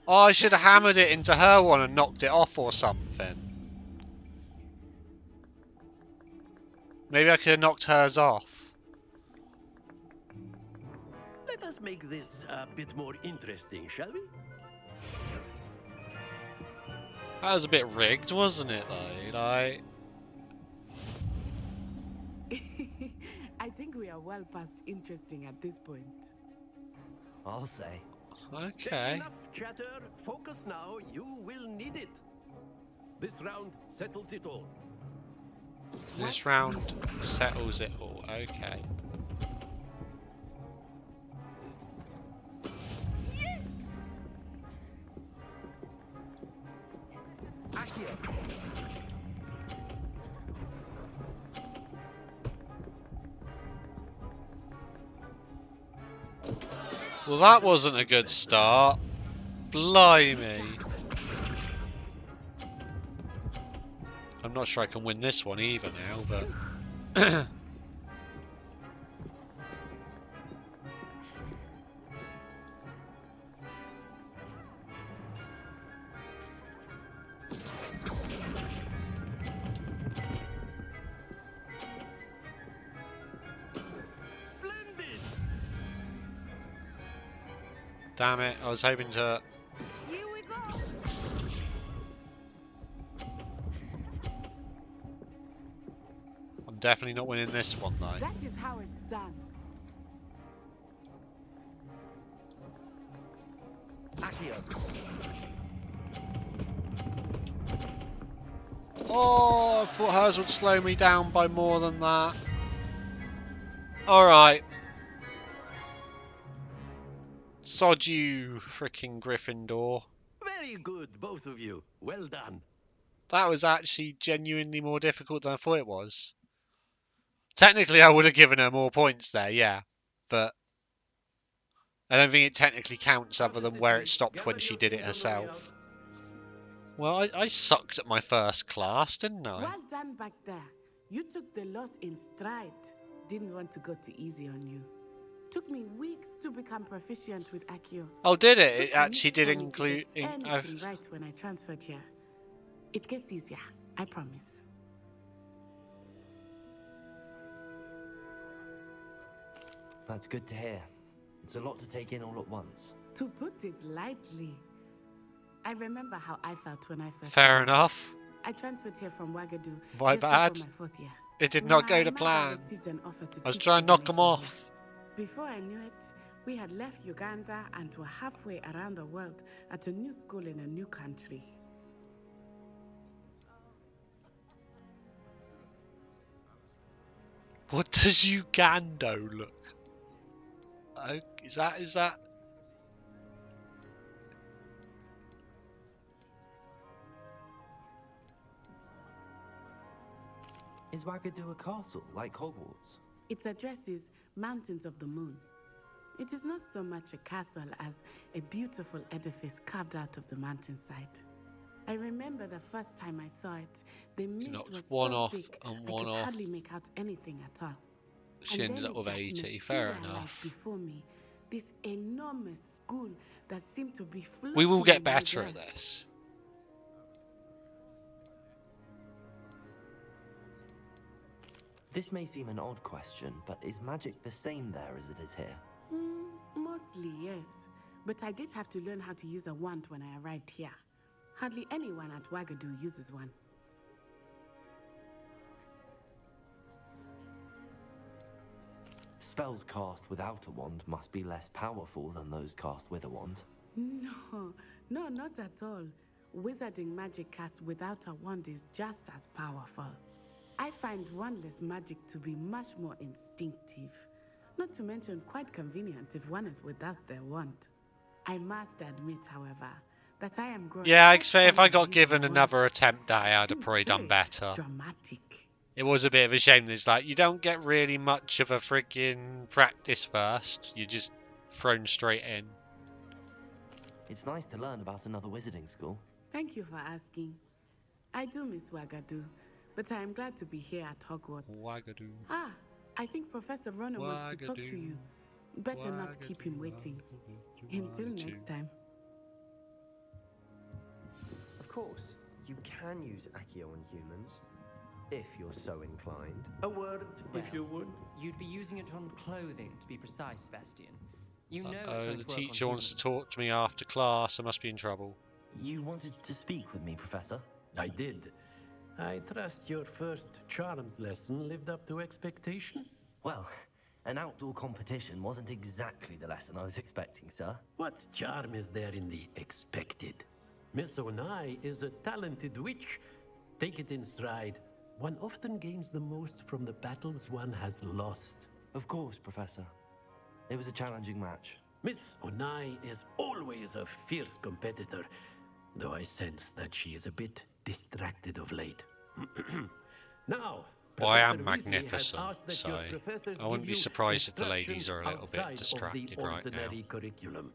Oh, I should have hammered it into her one and knocked it off or something. Maybe I could have knocked hers off. Let us make this a bit more interesting, shall we? That was a bit rigged, wasn't it, though? Like... I think we are well past interesting at this point. I'll say. Okay. Enough chatter. Focus now. You will need it. This round settles it all. This round settles it all. Okay. Well, that wasn't a good start. Blimey. I'm not sure I can win this one either now, but... Damn it, I was hoping to... Here we go. I'm definitely not winning this one, though. That is how it's done. Oh, I thought hers would slow me down by more than that. Alright. Sod you, fricking Gryffindor. Very good, both of you. Well done. That was actually genuinely more difficult than I thought it was. Technically, I would have given her more points there, yeah. But I don't think it technically counts other than where it stopped when she did it herself. Well, I sucked at my first class, didn't I? Well done back there. You took the loss in stride. Didn't want to go too easy on you. Took me weeks to become proficient with Accio. Oh, did it? Took It actually weeks did for me to include... get anything right when I transferred here. It gets easier, I promise. That's good to hear. It's a lot to take in all at once. To put it lightly, I remember how I felt when I first... Fair enough. I transferred here from Wagadu My just bad. before my 4th year. It did not go to My plan. mother received an offer to I was teach trying to knock them divination off. here. Before I knew it, we had left Uganda and were halfway around the world at a new school in a new country. What does Ugando look? Oh, is that? Is Wagadu a castle, like Hogwarts? Its address is Mountains of the Moon. It is not so much a castle as a beautiful edifice carved out of the mountainside. I remember the first time I saw it, the mist was one so off thick and I one could off. hardly make out anything at all. She And ended then up with it just 80. Fair materialized enough. before me, this enormous school that seemed to be floating We will get in better midair. at this. This may seem an odd question, but is magic the same there as it is here? Mostly, yes. But I did have to learn how to use a wand when I arrived here. Hardly anyone at Wagadu uses one. Spells cast without a wand must be less powerful than those cast with a wand. No, no, not at all. Wizarding magic cast without a wand is just as powerful. I find wandless magic to be much more instinctive. Not to mention quite convenient if one is without their wand. I must admit, however, that I am growing. Yeah, I expect if I got given another attempt at it, I'd have probably done better. Dramatic. It was a bit of a shame. There's like, you don't get really much of a freaking practice first. You're just thrown straight in. It's nice to learn about another wizarding school. Thank you for asking. I do miss Wagadu, but I am glad to be here at Hogwarts. Wagadu. Ah, I think Professor Ronan wants to talk to you. Better not keep him waiting. Until next time. Of course, you can use Accio on humans, if you're so inclined. A word, if you would. You'd be using it on clothing, to be precise, Sebastian. You know it's Oh, going the to work teacher on wants to talk to me after class. I must be in trouble. You wanted to speak with me, Professor? I did. I trust your first charms lesson lived up to expectation? Well, an outdoor competition wasn't exactly the lesson I was expecting, sir. What charm is there in the expected? Miss Onai is a talented witch. Take it in stride. One often gains the most from the battles one has lost. Of course, Professor. It was a challenging match. Miss Onai is always a fierce competitor, though I sense that she is a bit distracted of late. Now, Well, I am Professor Weasley has magnificent, asked that so your professors I wouldn't give be you surprised if the instruction ladies are a little bit outside of distracted the right now. ordinary curriculum.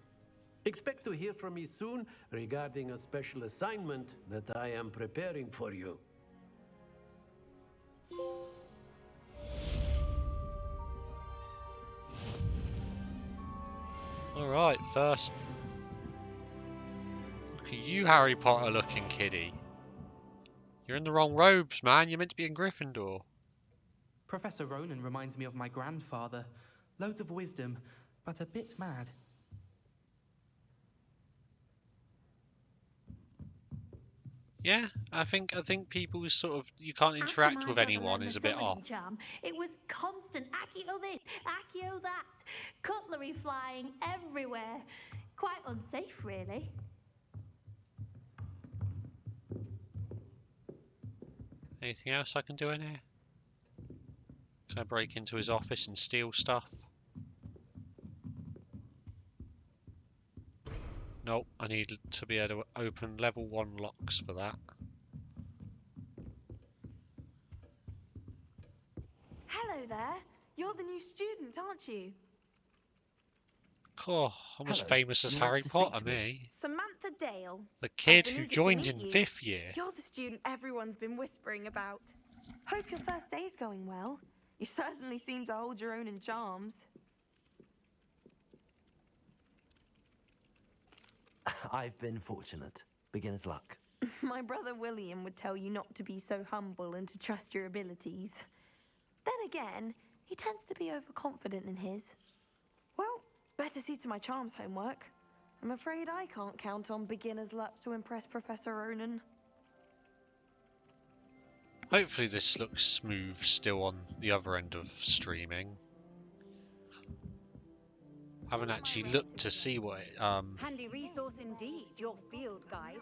Expect to hear from me soon regarding a special assignment that I am preparing for you. Alright, first. Look at you, Harry Potter looking kiddie. You're in the wrong robes, man. You're meant to be in Gryffindor. Professor Ronan reminds me of my grandfather. Loads of wisdom, but a bit mad. Yeah, I think people sort of, you can't interact with anyone is a bit off. Charm, it was constant Accio this, Accio that, cutlery flying everywhere. Quite unsafe, really. Anything else I can do in here? Can I break into his office and steal stuff? Nope, I need to be able to open level 1 locks for that. Hello there. You're the new student, aren't you? Oh, I'm as famous as Harry Potter, me. Samantha Dale. The kid who joined in 5th year. You're the student everyone's been whispering about. Hope your first day's going well. You certainly seem to hold your own in charms. I've been fortunate. Beginner's luck. My brother William would tell you not to be so humble and to trust your abilities. Then again, he tends to be overconfident in his. Well, better see to my charms homework. I'm afraid I can't count on beginner's luck to impress Professor Ronan. Hopefully this looks smooth still on the other end of streaming. Haven't actually looked to see what it, Handy resource indeed, your field guide.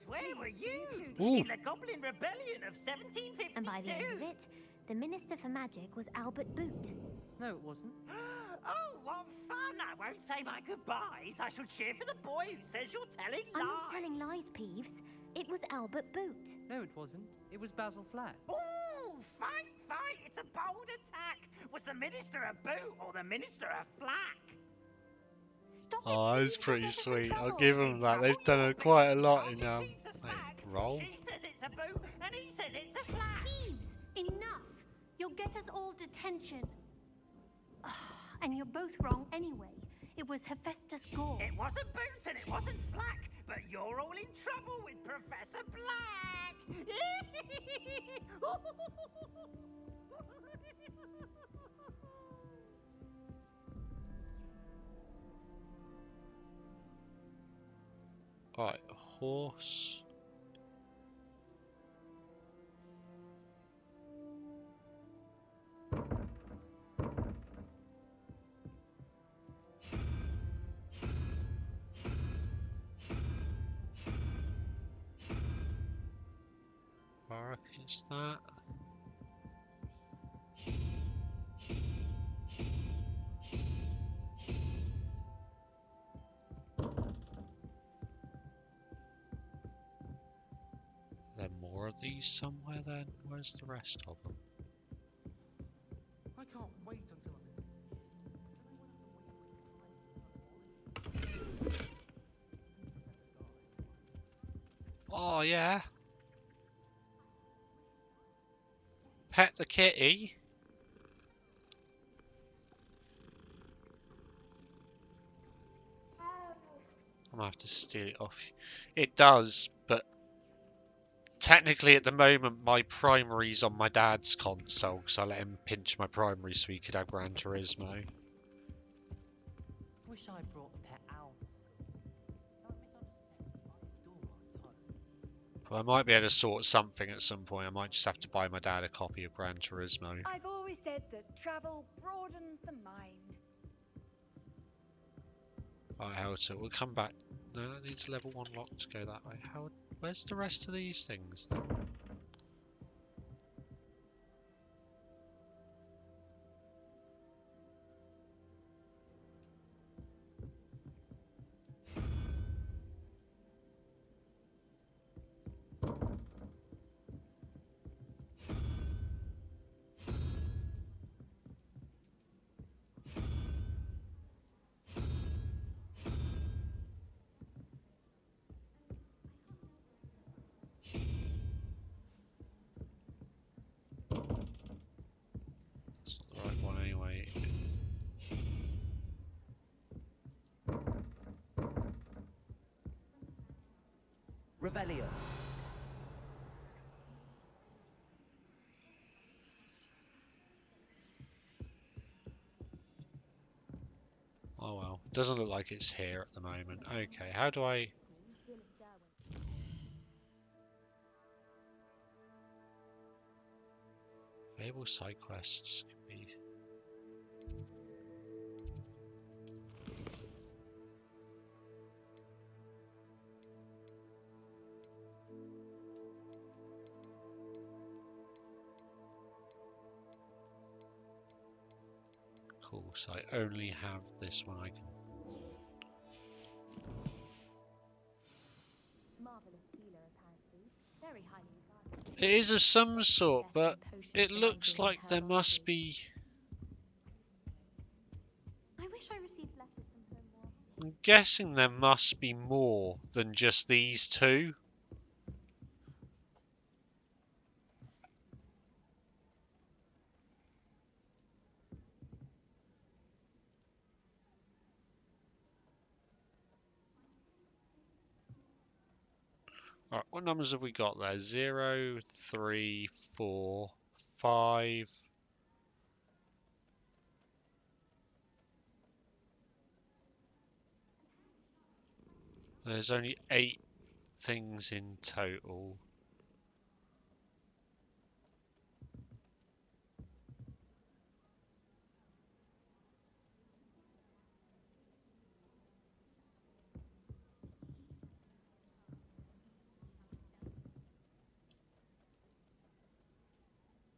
Where were you? Ooh. In the Goblin Rebellion of 1752. And by the end of it, the Minister for Magic was Albert Boot. No, it wasn't. Oh, what fun! I won't say my goodbyes. I shall cheer for the boy who says you're telling lies. I'm not telling lies, Peeves. It was Albert Boot. No, it wasn't. It was Basil Flack. Ooh, fight! It's a bold attack. Was the Minister a boot or the Minister a flack? Oh, that's pretty sweet. I'll give them that. They've done quite a lot in roll. She says it's a boot and he says it's a flack. Peeves, enough. You'll get us all detention. And you're both wrong anyway. It was Hephaestus Gore. It wasn't boot and it wasn't flack, but you're all in trouble with Professor Black. Right, horse. reckon it's that. There more of these somewhere then? Where's the rest of them? I can't wait until Oh yeah. Pet the kitty. I'm gonna have to steal it off. It does, but technically at the moment my primary's on my dad's console because I let him pinch my primary so he could have Gran Turismo. Wish I brought a pet owl. But I might be able to sort something at some point. I might just have to buy my dad a copy of Gran Turismo. I've always said that travel broadens the mind. Alright, Helter, we'll come back. No, that needs level 1 lock to go that way. Where's the rest of these things then? It's not the right one anyway. Revelio. Oh well, doesn't look like it's here at the moment. Okay, how do I... Available side quests can be... Cool, so I only have this one I can... It is of some sort, but it looks like there must be... I wish I received letters from home more. I'm guessing there must be more than just these two. Alright, what numbers have we got there? 0, 3, 4, 5. There's only 8 things in total.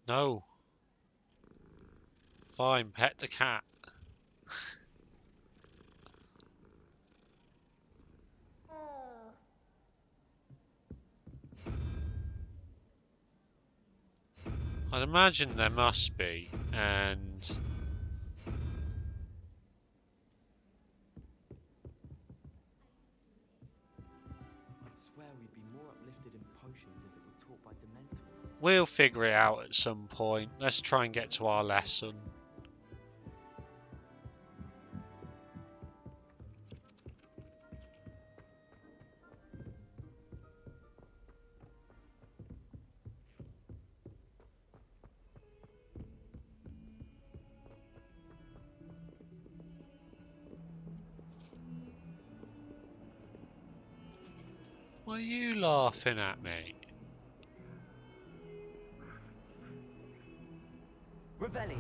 No. Fine, pet the cat. I'd imagine there must be, and... I'd swear we'd be more uplifted in potions if it were taught by Dementors. We'll figure it out at some point. Let's try and get to our lesson. Why are you laughing at me? Revelio.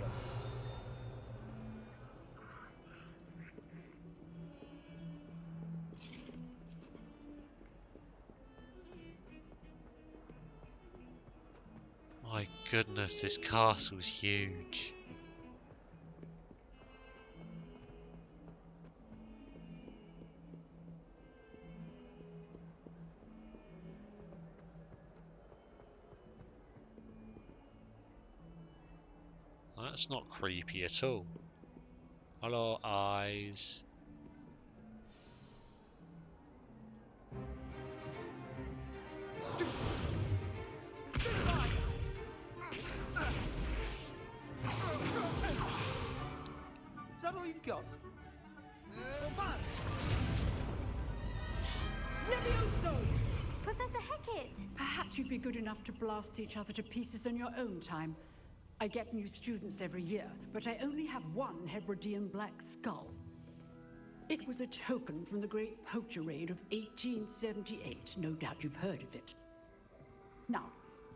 goodness, this castle's huge. That's not creepy at all. Hello, eyes. Is that all you've got? Levioso! Professor Hecat! Perhaps you'd be good enough to blast each other to pieces on your own time. I get new students every year, but I only have one Hebridean black skull. It was a token from the Great Poacher Raid of 1878. No doubt you've heard of it. Now,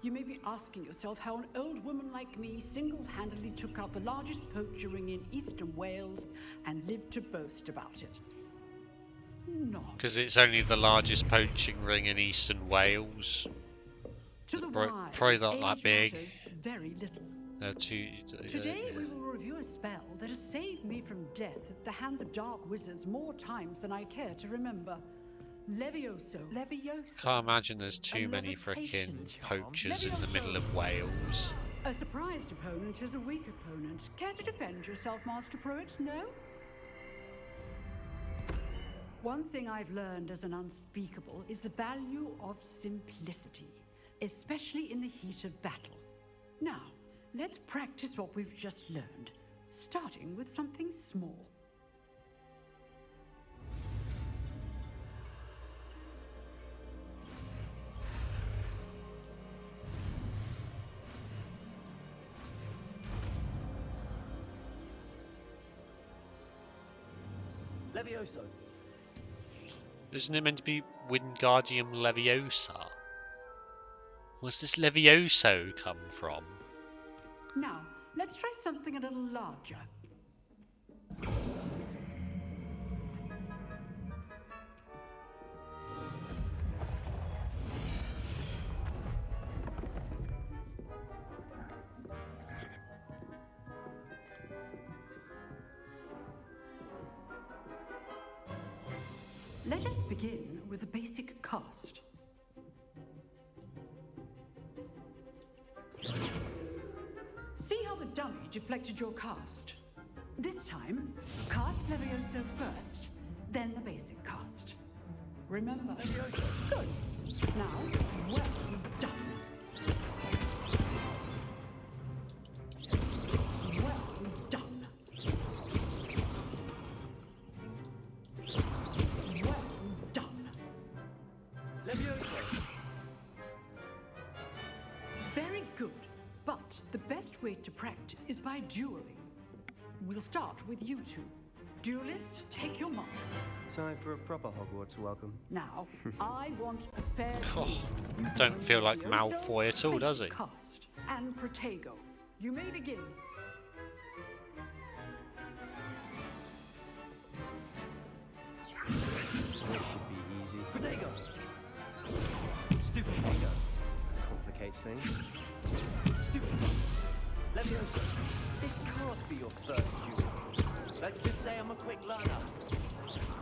you may be asking yourself how an old woman like me single-handedly took out the largest poacher ring in eastern Wales and lived to boast about it. No. Because it's only the largest poaching ring in eastern Wales. To the Probably wise, not that age big. matters very little. Today We will review a spell that has saved me from death at the hands of dark wizards more times than I care to remember. Levioso. Levioso. Can't imagine there's too many frickin' poachers in the middle of Wales. A surprised opponent is a weak opponent. Care to defend yourself, Master Pruitt? No? One thing I've learned as an unspeakable is the value of simplicity, especially in the heat of battle. Now, let's practice what we've just learned, starting with something small. Levioso. Isn't it meant to be Wingardium Leviosa? Where's this Levioso come from? Now, let's try something a little larger. Let us begin with a basic cast. See how the dummy deflected your cast? This time, cast Levioso first, then the basic cast. Remember? Levioso. Good. Now, well done. Well done. Well done. Levioso. Very good. But the best way to practice is by dueling. We'll start with you two. Duelists, take your marks. Time for a proper Hogwarts welcome. Now, I want a fair Don't feel like Malfoy at all, does he? cast. And Protego, you may begin. This should be easy. Protego! Stupid Protego. Complicates things. Stupid. Levioso, this can't be your first duel. Let's just say I'm a quick learner.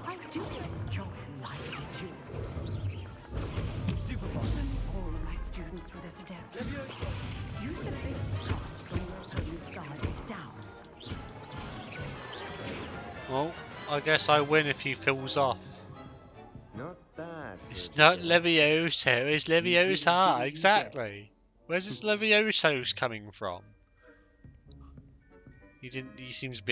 I do enjoy lively duels. Stupid. All of my students with this adept. Levioso. Use the basic cast when your opponent's guard is down. Well, I guess I win if he fills off. Not bad. It's not Levioso, it's Leviosa, exactly. Where's this Levioso coming from? He seems a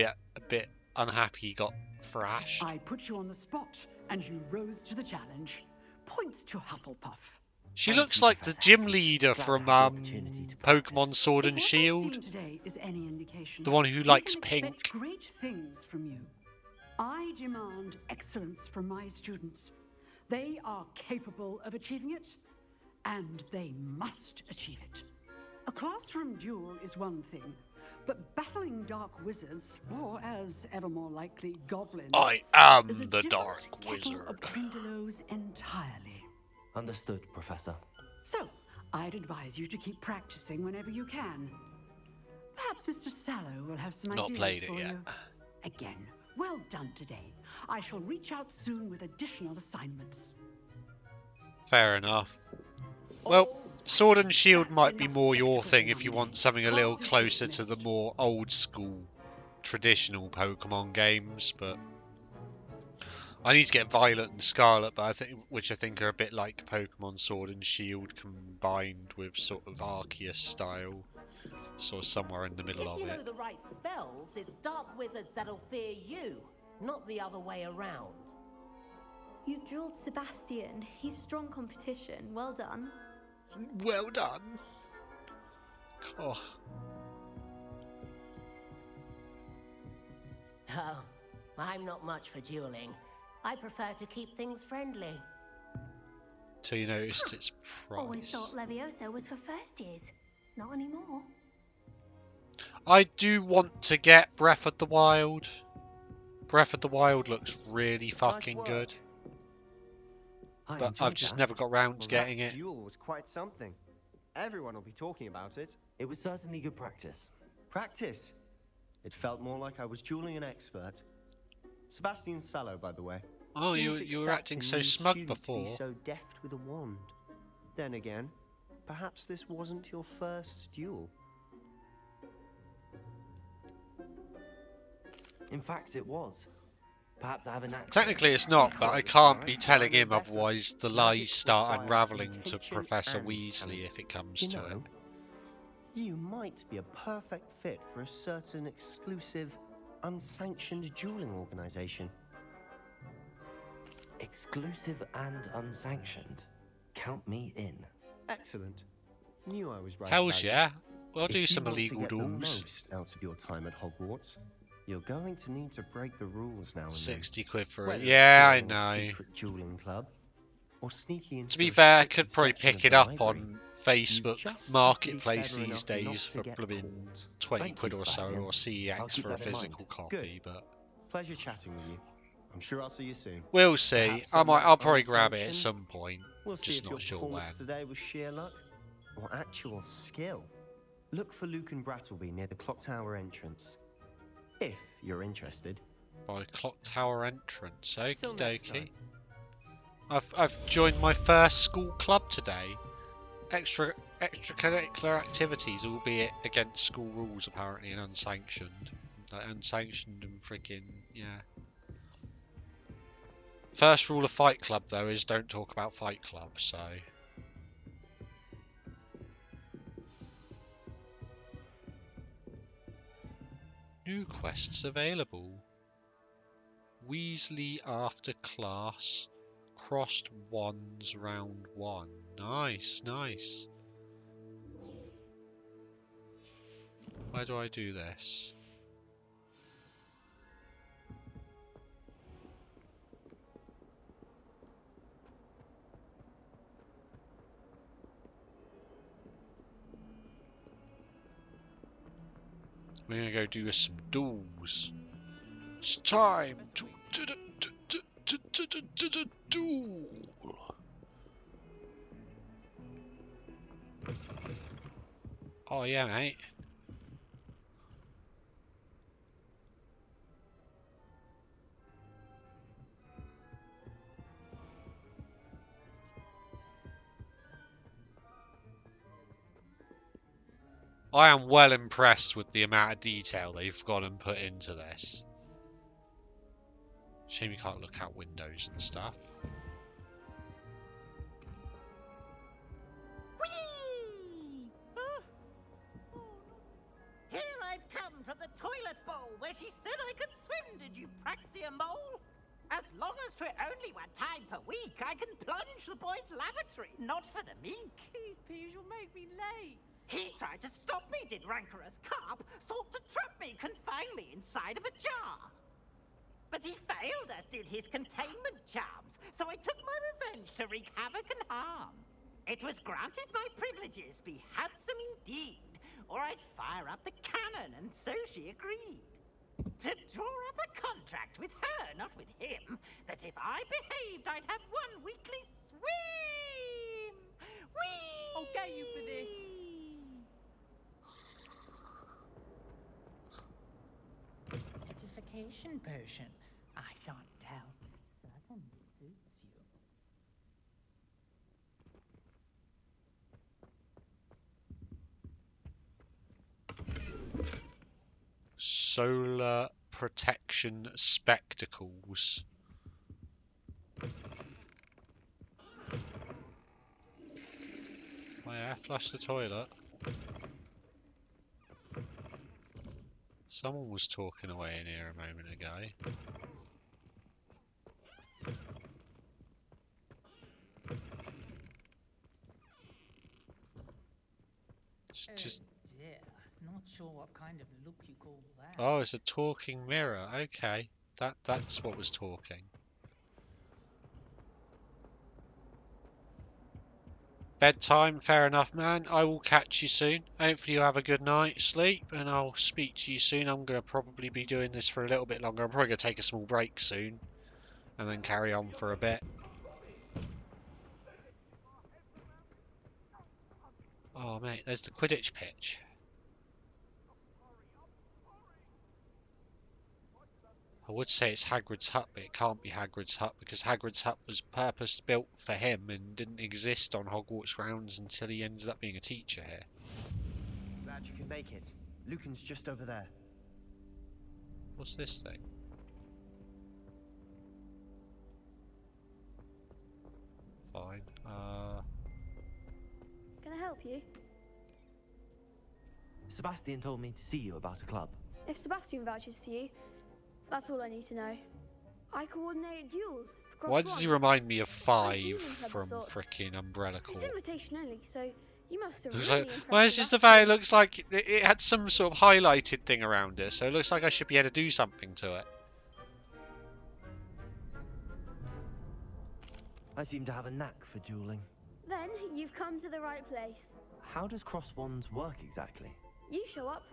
bit unhappy he got thrashed. I put you on the spot, and you rose to the challenge. Points to Hufflepuff. She looks like the gym leader from Pokemon Sword and Shield. Today is any indication. The one who we likes can pink. expect great things from you. I demand excellence from my students. They are capable of achieving it, and they must achieve it. A classroom duel is one thing, but battling dark wizards, or as ever more likely, goblins, I am is a the different Dark kettle Wizard. of Grindylows entirely. Understood, Professor. So, I'd advise you to keep practicing whenever you can. Perhaps Mr. Sallow will have some Not ideas played it for yet. you. Again, well done today. I shall reach out soon with additional assignments. Fair enough. Well, Sword and Shield might be more your thing if you want something a little closer to the more old school, traditional Pokemon games, but I need to get Violet and Scarlet, but which I think are a bit like Pokemon Sword and Shield combined with sort of Arceus style, sort of somewhere in the middle of If you it. know the right spells, it's dark wizards that'll fear you, not the other way around. You drilled Sebastian. He's strong competition. Well done. Well done. Oh. Oh, I'm not much for dueling. I prefer to keep things friendly. Till you noticed its Always price. thought Levioso was for first years. Not anymore. I do want to get Breath of the Wild. Breath of the Wild looks really fucking good. But I've just never got round to getting it. That duel was quite something. Everyone will be talking about it. It was certainly good practice. Practice? It felt more like I was dueling an expert. Sebastian Sallow, by the way. Oh, you Didn't were expect acting a so new smug student to before. be so deft with a wand. Then again, perhaps this wasn't your first duel. In fact, it was. Perhaps I have an accent. Technically it's not, but I can't be telling him, otherwise the lies start unraveling to Professor Weasley if it comes You to know, it. you might be a perfect fit for a certain exclusive, unsanctioned dueling organization. Exclusive and unsanctioned. Count me in. Excellent. Knew I was right. Hells about yeah. it. We'll do If some you want to illegal get the duels. most out of your time at Hogwarts, you're going to need to break the rules now and 60 quid for then. it. Yeah, I Whether it's joining a know. secret dueling club or sneaking into To be a fair, I restricted could probably section pick of it the up library. on Facebook just have to be Marketplace clever these enough not days to for get blooming caught. 20 Thank quid you, or so, Sebastian. or CEX I'll keep for a that in mind. physical copy, but Pleasure chatting with you. I'm sure I'll see you soon. we'll see. Perhaps I'll on that probably grab it at unsanctioned? some point. We'll see Just if not your sure when. performance today was sheer luck or actual skill. Look for Luke and Brattleby near the clock tower entrance. If you're interested. By Clock Tower entrance. Okie Till next dokie. I've joined my first school club today. Extracurricular activities, albeit against school rules apparently and unsanctioned. Like unsanctioned and freaking yeah. First rule of Fight Club though is don't talk about Fight Club, so new quests available. Weasley after class. Crossed wands round 1. Nice, nice. Where do I do this? We're gonna go do some duels. It's time to duel. Oh yeah, mate. I am well impressed with the amount of detail they've gone and put into this. Shame you can't look out windows and stuff. Here I've come from the toilet bowl where she said I could swim, did you Praxia mole? As long as for only 1 time per week, I can plunge the boy's lavatory, not for the meek. Please, please, you'll make me late. He tried to stop me, did rancorous carp, sought to trap me, confine me inside of a jar. But he failed, as did his containment charms, so I took my revenge to wreak havoc and harm. It was granted my privileges be handsome indeed, or I'd fire up the cannon, and so she agreed. To draw up a contract with her, not with him, that if I behaved, I'd have 1 weekly swim. Whee! I'll get you for this. Purification potion. I can't tell. Certainly suits you. Solar protection spectacles. Oh yeah, flush the toilet. Someone was talking away in here a moment ago. Just dear. Not sure what kind of look you call that. oh, it's a talking mirror. Okay, that's what was talking. Bedtime, fair enough, man. I will catch you soon. Hopefully you have a good night's sleep, and I'll speak to you soon. I'm going to probably be doing this for a little bit longer. I'm probably going to take a small break soon, and then carry on for a bit. Oh, mate, there's the Quidditch pitch. I would say it's Hagrid's hut, but it can't be Hagrid's hut because Hagrid's hut was purpose-built for him and didn't exist on Hogwarts grounds until he ended up being a teacher here. Glad you can make it. Lucan's just over there. What's this thing? Fine. Can I help you? Sebastian told me to see you about a club. If Sebastian vouches for you, that's all I need to know. I coordinate duels for cross Why does he wands. remind me of Five Dueling club from sorts. frickin' Umbrella It's Corps? invitation only, so you must have Looks really like, impressed well, it's just the fact it looks like it had some sort of highlighted thing around it, so it looks like I should be able to do something to it. I seem to have a knack for dueling. Then you've come to the right place. How does cross wands work exactly? You show up,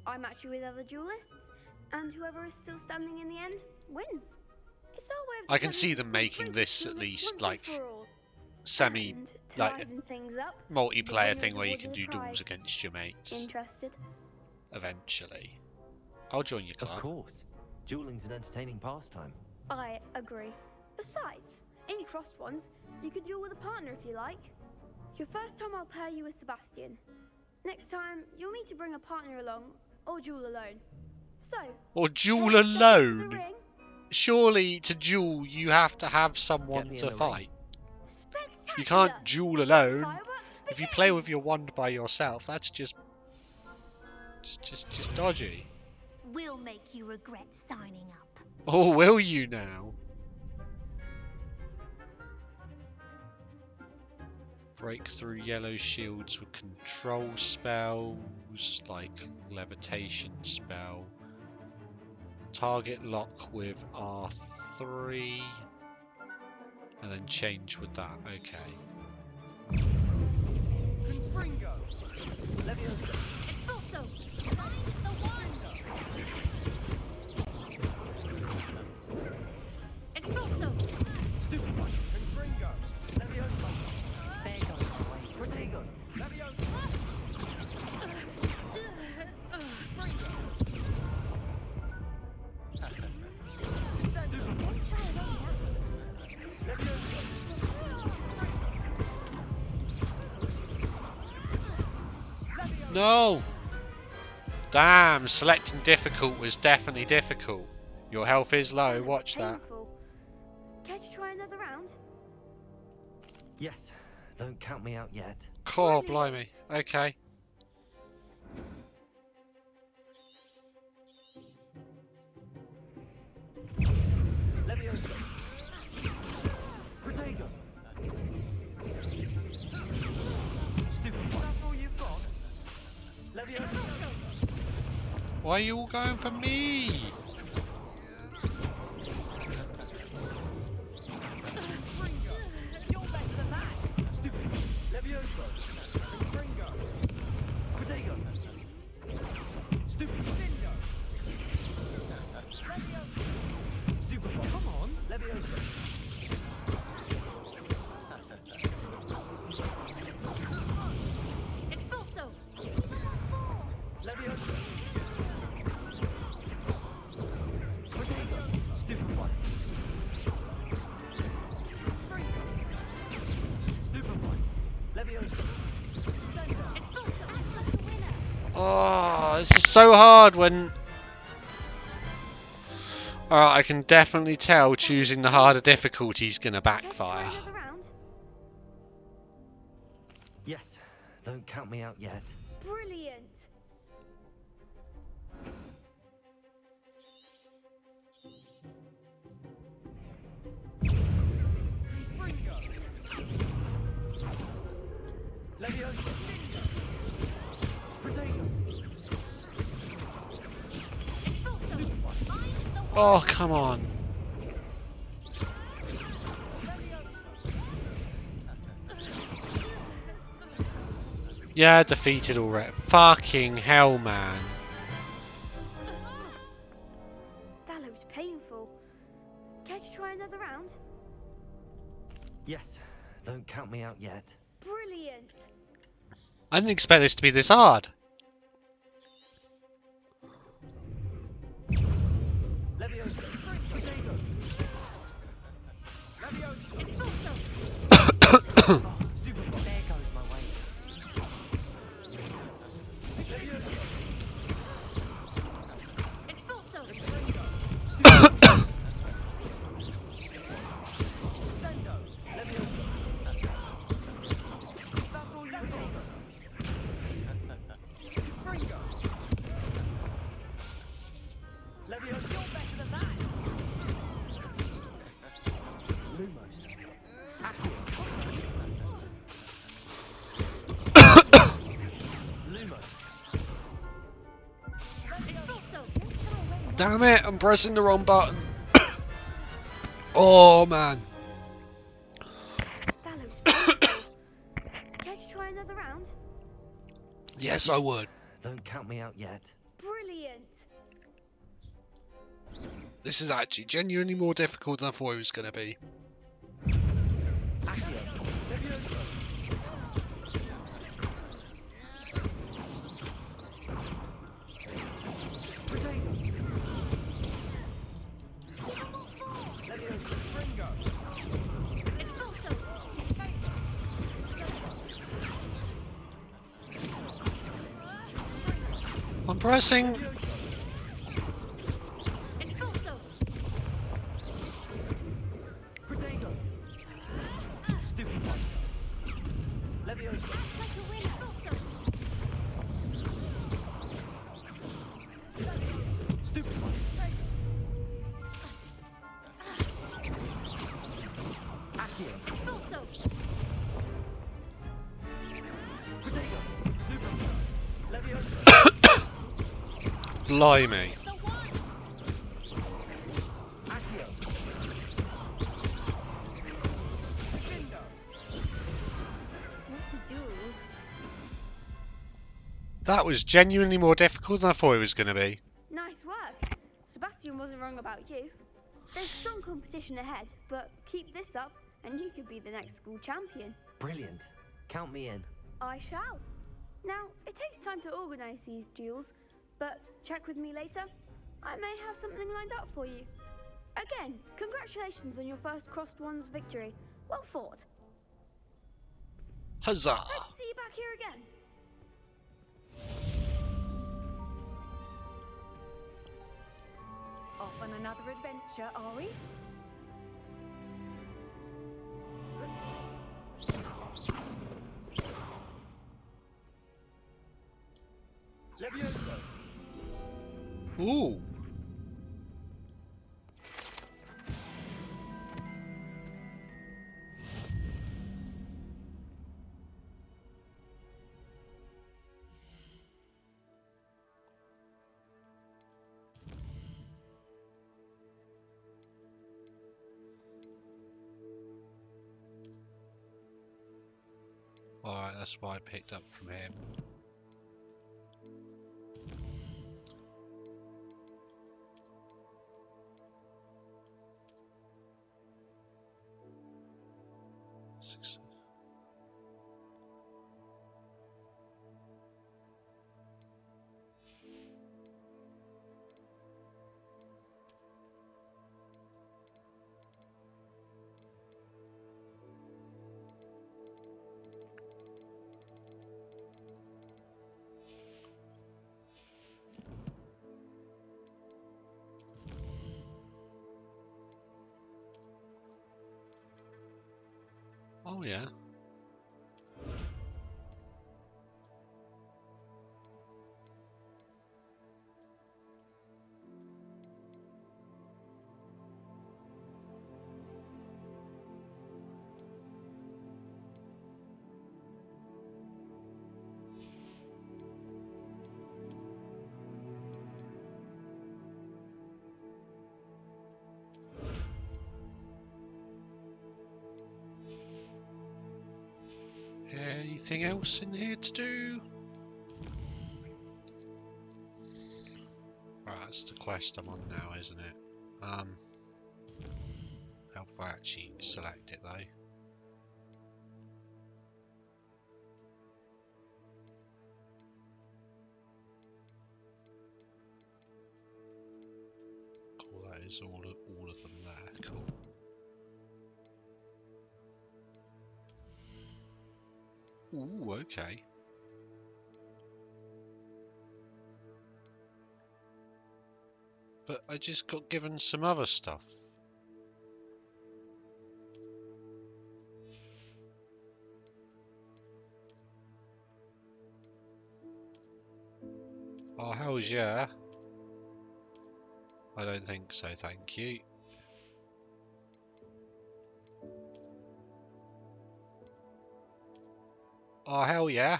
I match you with other duelists, and whoever is still standing in the end wins. It's our way of I can see determining them the making greatest this at duelist least once like and for all. semi And to like liven things up, the multiplayer winner's thing where you can awarded do a duels prize. against your mates. Interested? Eventually. I'll join your club. Of course. Dueling's an entertaining pastime. I agree. Besides, in crossed ones, you can duel with a partner if you like. Your first time I'll pair you with Sebastian. Next time, you'll need to bring a partner along, or duel alone. So, Or duel let's step into the alone? ring. Surely to duel you have to have someone me to in the fight. Spectacular! You can't duel alone. Fireworks If you play with your wand by yourself, that's just dodgy. We'll make you regret signing up. Oh, will you now? Break through yellow shields with control spells, like levitation spell. Target lock with R3. And then change with that, okay. Confringo! Leviosa! Expulso! Find the wand! Expulso! Stupefy! Confringo! Leviosa! Protego! Leviosa! No! Damn, selecting difficult was definitely difficult. Your health is low, watch that. Painful. Care to try another round? Yes. Don't count me out yet. Core, blimey. Okay. Leviosa! Protego! Stupefy! That's all you've got? Leviosa! Why are you all going for me? You're better than that! Stupefy! Leviosa! Confringo! Protego! Stupefy! Findo! Leviosa! Stupefy! Come on! Leviosa! this is so hard when... Alright, I can definitely tell choosing the harder difficulty is going to backfire. Yes, don't count me out yet. Brilliant. Oh, come on. Yeah, defeated already. Fucking hell, man. That looks painful. Care to try another round? Yes, don't count me out yet. Brilliant. I didn't expect this to be this hard. Damn it, I'm pressing the wrong button. Oh, man. That looks painful. Care to try another round? Yes, I would. Don't count me out yet. Brilliant. This is actually genuinely more difficult than I thought it was going to be. I'm pressing. Blimey. That was genuinely more difficult than I thought it was going to be. Nice work. Sebastian wasn't wrong about you. There's strong competition ahead, but keep this up and you could be the next school champion. Brilliant. Count me in. I shall. Now, it takes time to organise these duels, but check with me later. I may have something lined up for you. Again, congratulations on your first Crossed Ones victory. Well fought. Huzzah! Hope to see you back here again. Off on another adventure, are we? Ooh. Alright, that's why I picked up from him. Oh yeah. Anything else in here to do? Right, that's the quest I'm on now, isn't it? How do I actually select it though? Cool, that is all of them there. Cool. Ooh, okay. But I just got given some other stuff. Oh, hell's yeah. I don't think so, thank you. Oh, hell yeah.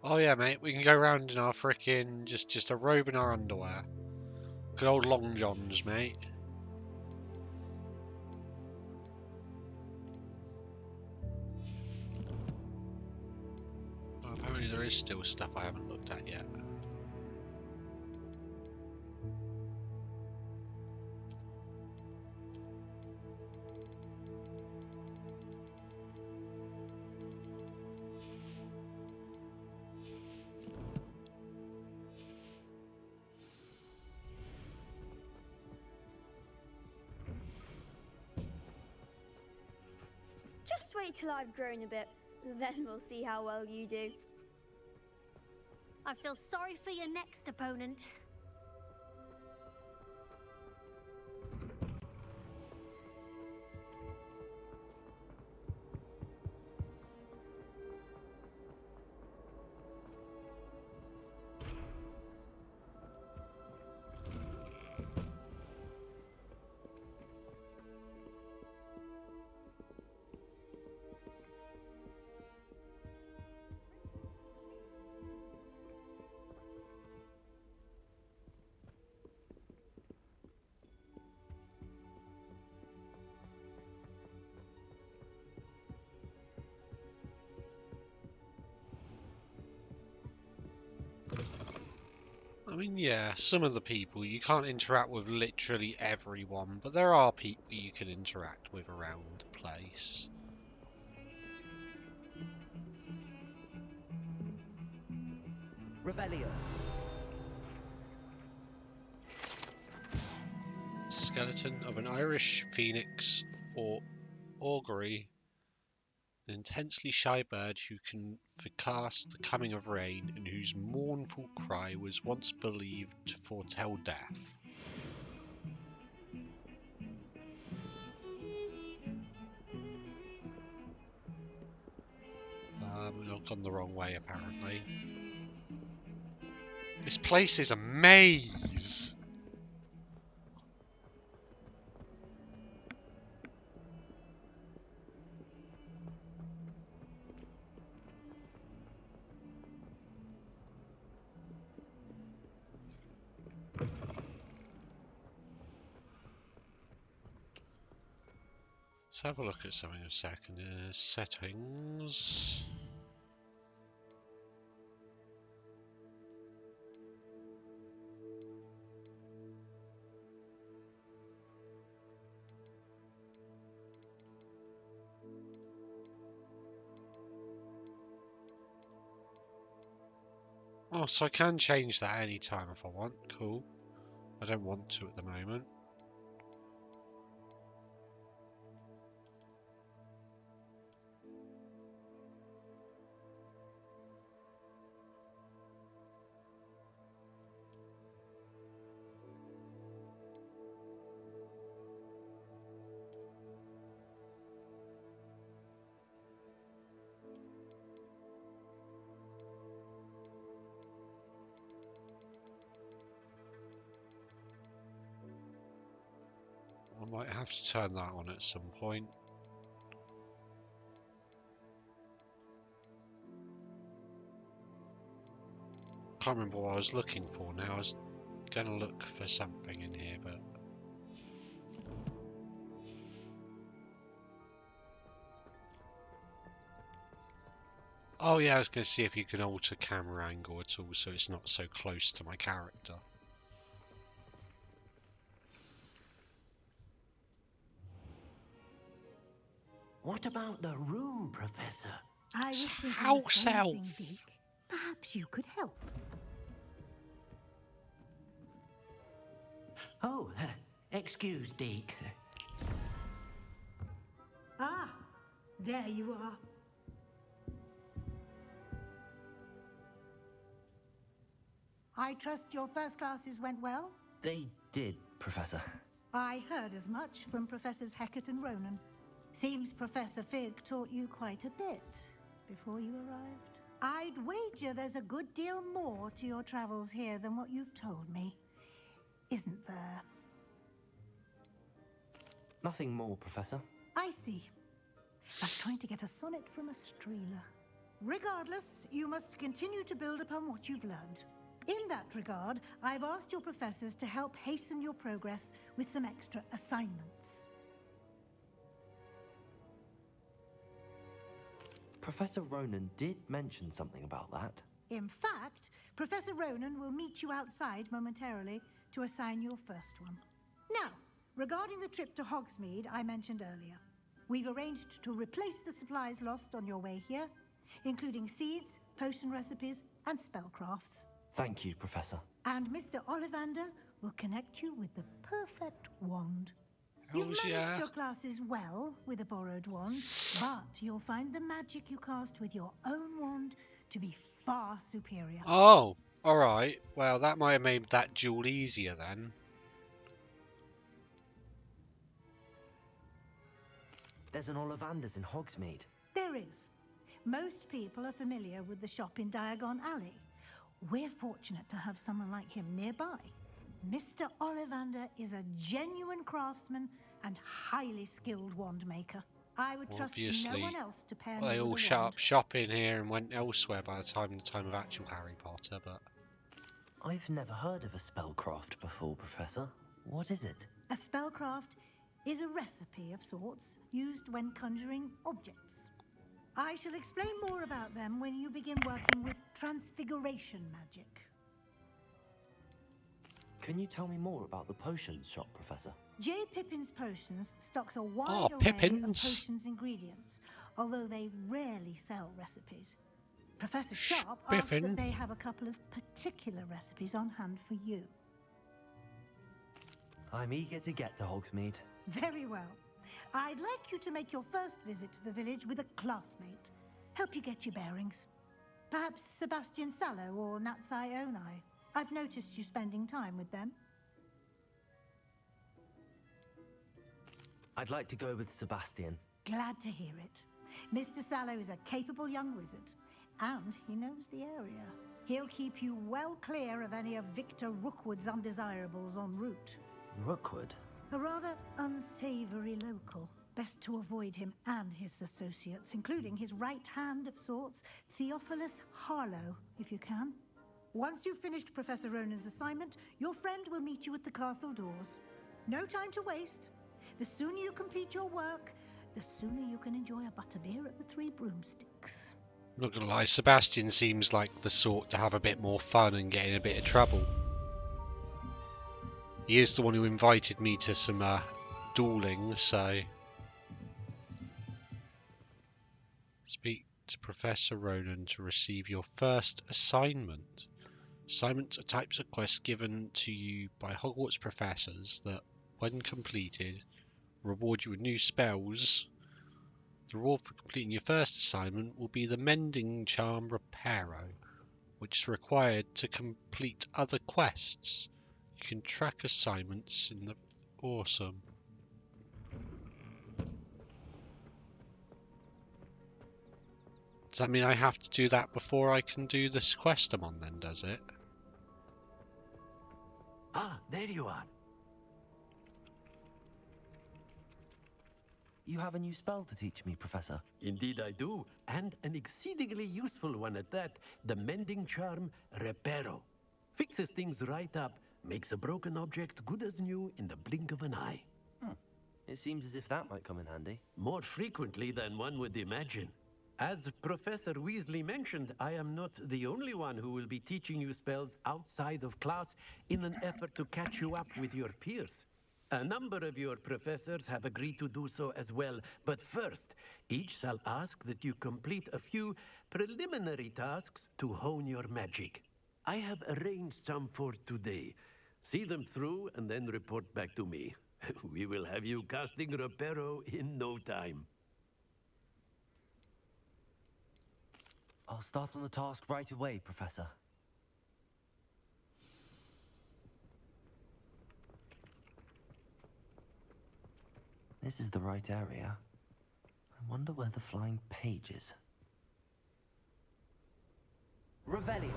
Oh yeah, mate, we can go round in our frickin' just a robe and our underwear. Good old long johns, mate. Well, apparently there is still stuff I haven't looked at yet. Just wait till I've grown a bit, then we'll see how well you do. I feel sorry for your next opponent. I mean, yeah, some of the people, you can't interact with literally everyone, but there are people you can interact with around the place. Revelio. Skeleton of an Irish phoenix or augury, an intensely shy bird who can forecast the coming of rain and whose mournful cry was once believed to foretell death. I've gone the wrong way apparently. This place is a maze! Let's have a look at something in a second. Settings. Oh, so I can change that anytime if I want. Cool. I don't want to at the moment. I might have to turn that on at some point. Can't remember what I was looking for now. I was going to look for something in here, but... Oh yeah, I was going to see if you can alter camera angle at all so it's not so close to my character. What about the room, Professor? I was thinking the House same elf. thing, Deke. Perhaps you could help. Oh, excuse, Deke. Ah, there you are. I trust your first classes went well? They did, Professor. I heard as much from Professors Hecat and Ronan. Seems Professor Fig taught you quite a bit before you arrived. I'd wager there's a good deal more to your travels here than what you've told me. Isn't there? Nothing more, Professor. I see. Like trying to get a sonnet from a streeler. Regardless, you must continue to build upon what you've learned. In that regard, I've asked your professors to help hasten your progress with some extra assignments. Professor Ronan did mention something about that. In fact, Professor Ronan will meet you outside momentarily to assign your first one. Now, regarding the trip to Hogsmeade I mentioned earlier, we've arranged to replace the supplies lost on your way here, including seeds, potion recipes, and spellcrafts. Thank you, Professor. And Mr. Ollivander will connect you with the perfect wand. You've managed your classes well with a borrowed wand, but you'll find the magic you cast with your own wand to be far superior. Oh, alright. Well, that might have made that duel easier then. There's an Ollivander's in Hogsmeade. There is. Most people are familiar with the shop in Diagon Alley. We're fortunate to have someone like him nearby. Mr. Ollivander is a genuine craftsman and highly skilled wand maker. I would trust no one else to pair me They with all a shut wand. up shop in here and went elsewhere by the time of actual Harry Potter, but... I've never heard of a spellcraft before, Professor. What is it? A spellcraft is a recipe of sorts used when conjuring objects. I shall explain more about them when you begin working with transfiguration magic. Can you tell me more about the potions shop, Professor? J. Pippin's Potions stocks a wide array of potions ingredients, although they rarely sell recipes. Professor Sharp asks that they have a couple of particular recipes on hand for you. I'm eager to get to Hogsmeade. Very well. I'd like you to make your first visit to the village with a classmate. Help you get your bearings. Perhaps Sebastian Sallow or Natsai Onai. I've noticed you spending time with them. I'd like to go with Sebastian. Glad to hear it. Mr. Sallow is a capable young wizard, and he knows the area. He'll keep you well clear of any of Victor Rookwood's undesirables en route. Rookwood? A rather unsavory local. Best to avoid him and his associates, including his right hand of sorts, Theophilus Harlow, if you can. Once you've finished Professor Ronan's assignment, your friend will meet you at the castle doors. No time to waste. The sooner you complete your work, the sooner you can enjoy a butterbeer at the Three Broomsticks. I'm not gonna lie, Sebastian seems like the sort to have a bit more fun and get in a bit of trouble. He is the one who invited me to some dueling, so... Speak to Professor Ronan to receive your first assignment. Assignments are types of quests given to you by Hogwarts professors that, when completed, reward you with new spells. The reward for completing your first assignment will be the Mending Charm Reparo, which is required to complete other quests. You can track assignments in the... Awesome. Does that mean I have to do that before I can do this quest I'm on then, does it? Ah, there you are. You have a new spell to teach me, Professor. Indeed I do, and an exceedingly useful one at that. The Mending Charm Reparo. Fixes things right up, makes a broken object good as new in the blink of an eye. It seems as if that might come in handy. More frequently than one would imagine. As Professor Weasley mentioned, I am not the only one who will be teaching you spells outside of class in an effort to catch you up with your peers. A number of your professors have agreed to do so as well, but first, each shall ask that you complete a few preliminary tasks to hone your magic. I have arranged some for today. See them through and then report back to me. We will have you casting Reparo in no time. I'll start on the task right away, Professor. This is the right area. I wonder where the flying page is. Revelio.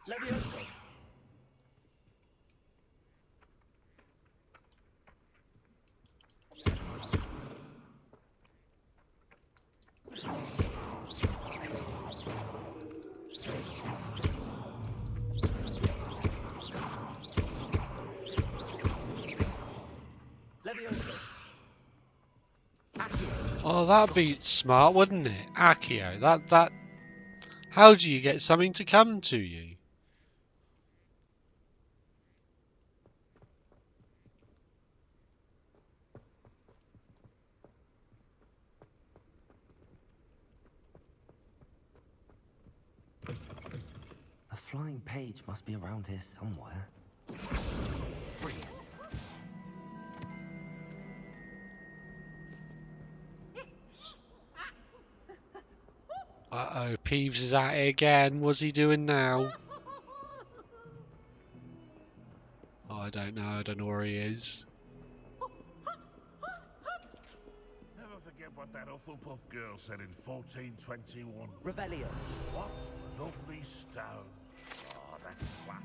Levioso. Oh, that'd be smart, wouldn't it? Accio, that... How do you get something to come to you? A flying page must be around here somewhere. Brilliant. Uh-oh, Peeves is at it again. What's he doing now? Oh, I don't know where he is. Never forget what that Hufflepuff girl said in 1421. Revelio. What lovely stone. Oh, that's class.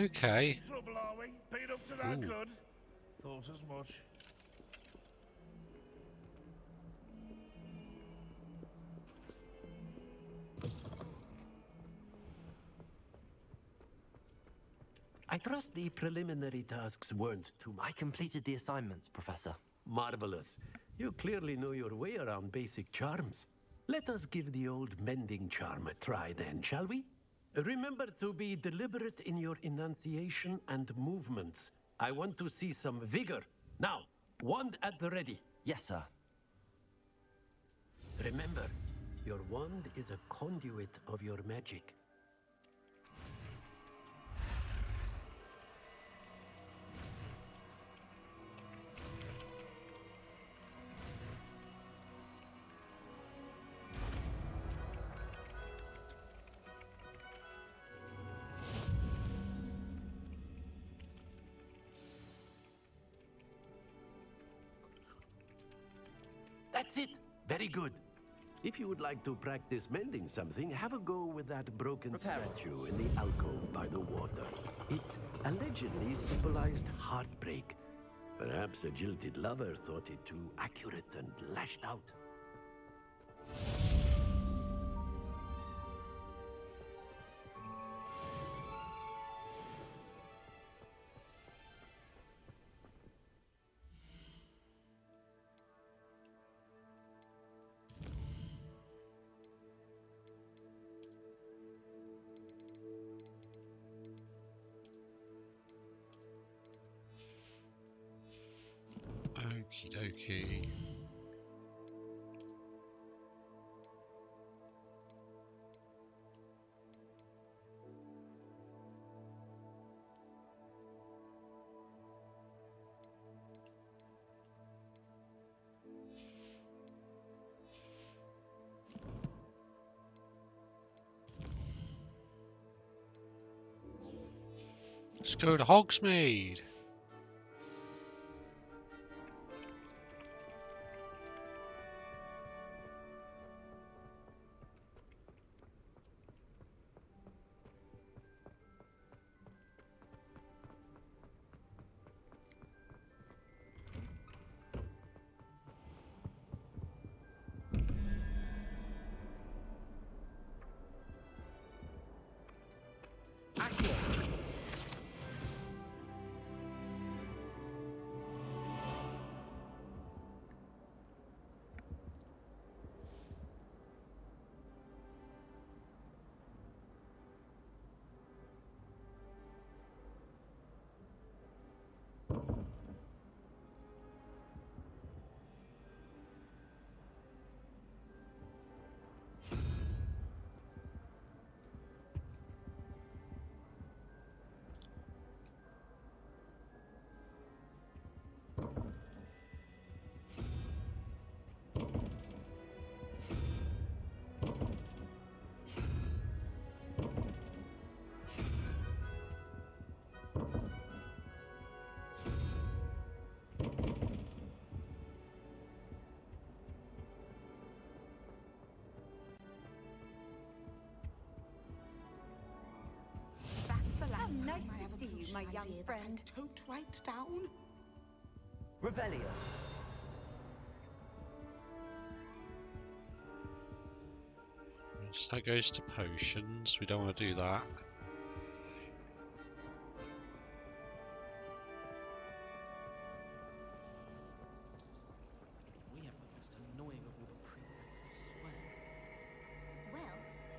Okay. Trouble, are we? Been up to no Ooh. good? Thought as much. I trust the preliminary tasks weren't too much. I completed the assignments, Professor. Marvelous. You clearly know your way around basic charms. Let us give the old mending charm a try then, shall we? Remember to be deliberate in your enunciation and movements. I want to see some vigor. Now, wand at the ready. Yes, sir. Remember, your wand is a conduit of your magic. That's it. Very good. If you would like to practice mending something, have a go with that broken statue in the alcove by the water. It allegedly symbolized heartbreak. Perhaps a jilted lover thought it too accurate and lashed out. dokie. Let's go to Hogsmeade. Nice to see you, my young friend. Tote right down. Revelio. So that goes to potions. We don't want to do that. We have the most annoying of all the prefects, I swear. Well,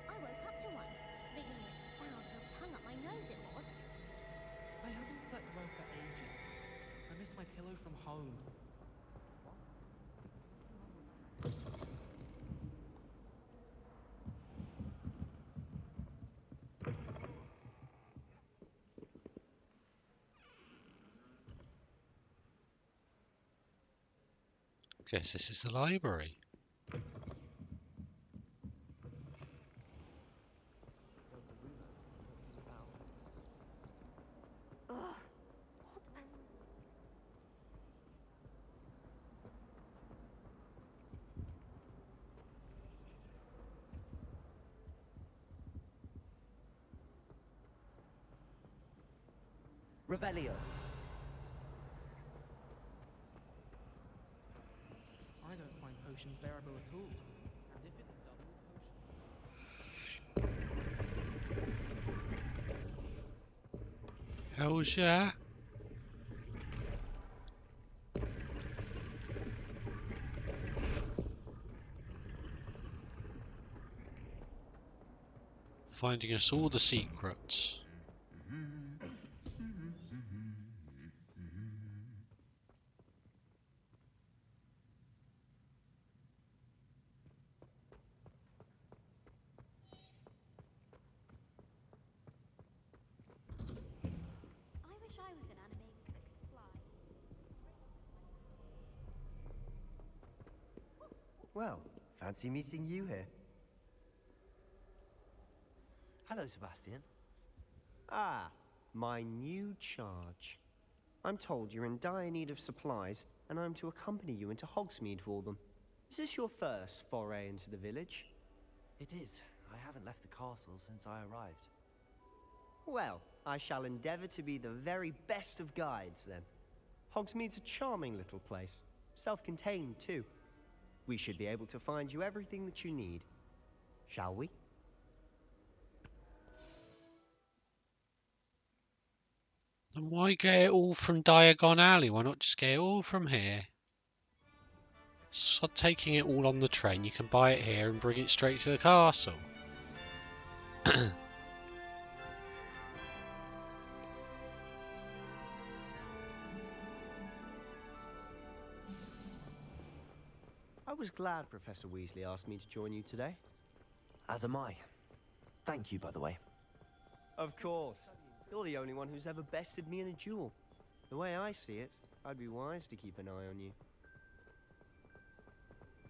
I woke up to one. Big its foul little tongue up my nose it was. I haven't slept well for ages. I miss my pillow from home. Guess this is the library. Revelio. I don't find potions bearable at all. And if it's double potion... Hell's yeah? Finding us all the secrets. Well, fancy meeting you here. Hello, Sebastian. Ah, my new charge. I'm told you're in dire need of supplies, and I'm to accompany you into Hogsmeade for them. Is this your first foray into the village? It is. I haven't left the castle since I arrived. Well, I shall endeavor to be the very best of guides, then. Hogsmeade's a charming little place. Self-contained, too. We should be able to find you everything that you need. Shall we? Then why get it all from Diagon Alley? Why not just get it all from here? Stop taking it all on the train. You can buy it here and bring it straight to the castle. glad Professor Weasley asked me to join you today. As am I. Thank you, by the way. Of course. You're the only one who's ever bested me in a duel. The way I see it, I'd be wise to keep an eye on you.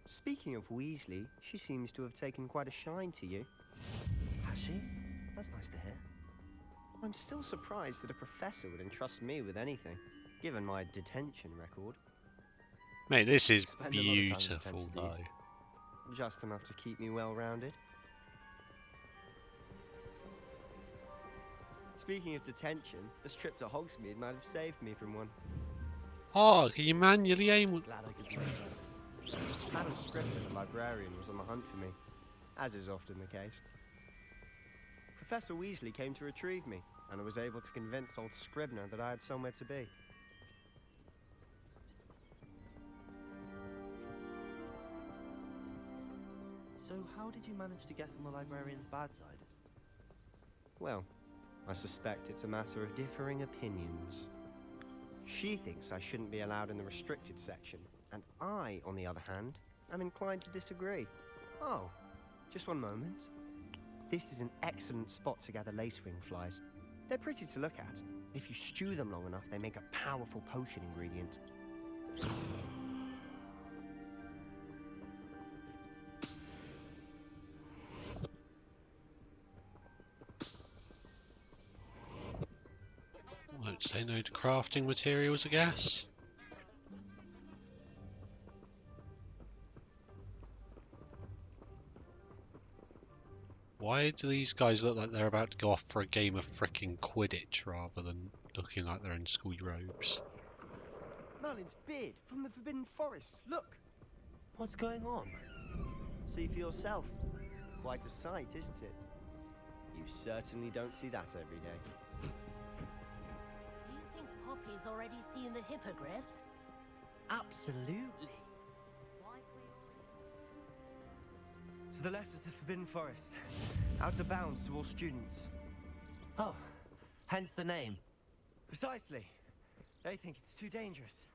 Speaking of Weasley, she seems to have taken quite a shine to you. Has she? That's nice to hear. I'm still surprised that a professor would entrust me with anything, given my detention record. Mate, this is Spend a lot of time in beautiful, detention, do you? though. Just enough to keep me well-rounded. Speaking of detention, this trip to Hogsmeade might have saved me from one. Oh, can you manually aim? Glad I could be of service. Madam Scrivener, the librarian, was on the hunt for me, as is often the case. Professor Weasley came to retrieve me, and I was able to convince old Scrivener that I had somewhere to be. So how did you manage to get on the librarian's bad side? Well, I suspect it's a matter of differing opinions. She thinks I shouldn't be allowed in the restricted section, and I, on the other hand, am inclined to disagree. Oh, just one moment. This is an excellent spot to gather lacewing flies. They're pretty to look at. If you stew them long enough, they make a powerful potion ingredient. Won't say no to crafting materials, I guess. Why do these guys look like they're about to go off for a game of frickin' Quidditch rather than looking like they're in school robes? Merlin's beard from the Forbidden Forest. Look! What's going on? See for yourself. Quite a sight, isn't it? You certainly don't see that every day. You think Poppy's already seen the hippogriffs? Absolutely. To the left is the Forbidden Forest. Out of bounds to all students. Oh, hence the name. Precisely. They think it's too dangerous.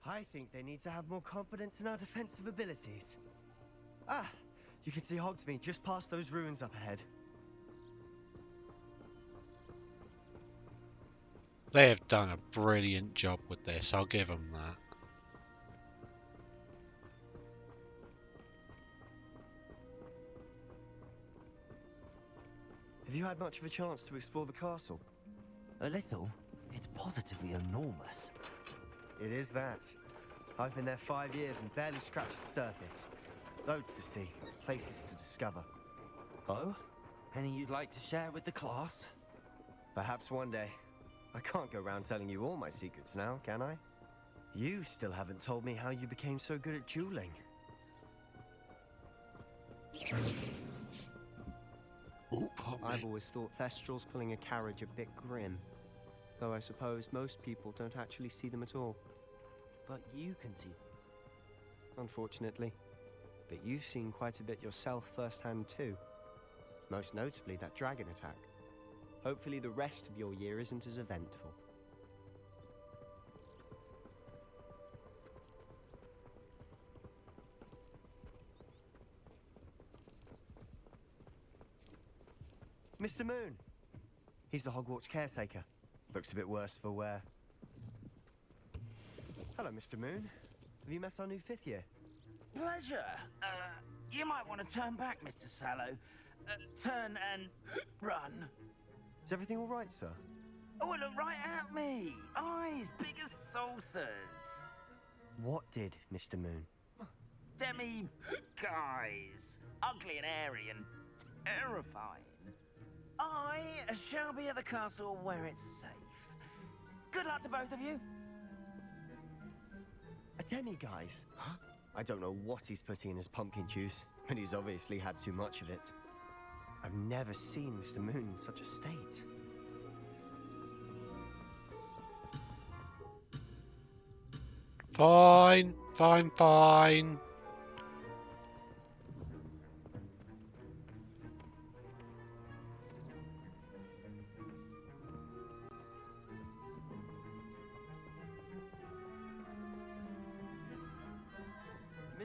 I think they need to have more confidence in our defensive abilities. Ah, you can see Hogsmeade just past those ruins up ahead. They have done a brilliant job with this, I'll give them that. Have you had much of a chance to explore the castle? A little. It's positively enormous. It is that. I've been there 5 years and barely scratched the surface. Loads to see, places to discover. Oh? Any you'd like to share with the class? Perhaps one day. I can't go around telling you all my secrets now, can I? You still haven't told me how you became so good at dueling. Ooh, I've always thought Thestrals pulling a carriage a bit grim. Though I suppose most people don't actually see them at all. But you can see them. Unfortunately. But you've seen quite a bit yourself firsthand too. Most notably that dragon attack. Hopefully the rest of your year isn't as eventful. Mr. Moon! He's the Hogwarts caretaker. Looks a bit worse for wear. Hello, Mr. Moon. Have you met our new 5th year? Pleasure. You might want to turn back, Mr. Sallow. Turn and run. Is everything all right, sir? Oh, look right at me. Eyes big as saucers. What did, Mr. Moon? Demi-guys. Ugly and airy and terrifying. I shall be at the castle where it's safe. Good luck to both of you. A demi-guise? Huh? I don't know what he's putting in his pumpkin juice, but he's obviously had too much of it. I've never seen Mr. Moon in such a state. Fine, fine, fine.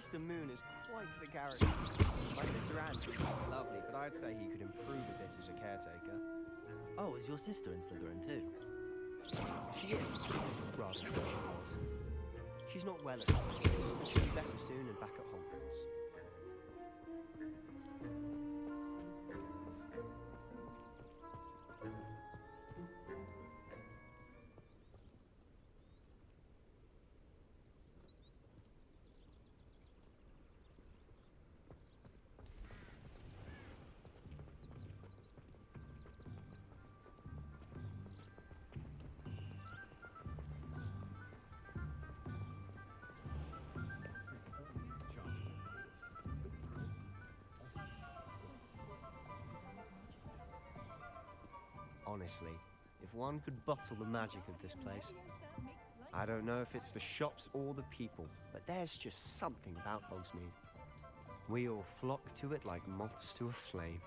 Mr. Moon is quite the character. My sister Anne thinks he's lovely, but I'd say he could improve a bit as a caretaker. Oh, is your sister in Slytherin too? She is. Rather than she was. She's not well at the moment, but she'll be better soon and back at Hogwarts. Honestly, if one could bottle the magic of this place. I don't know if it's the shops or the people, but there's just something about Hogsmeade. We all flock to it like moths to a flame.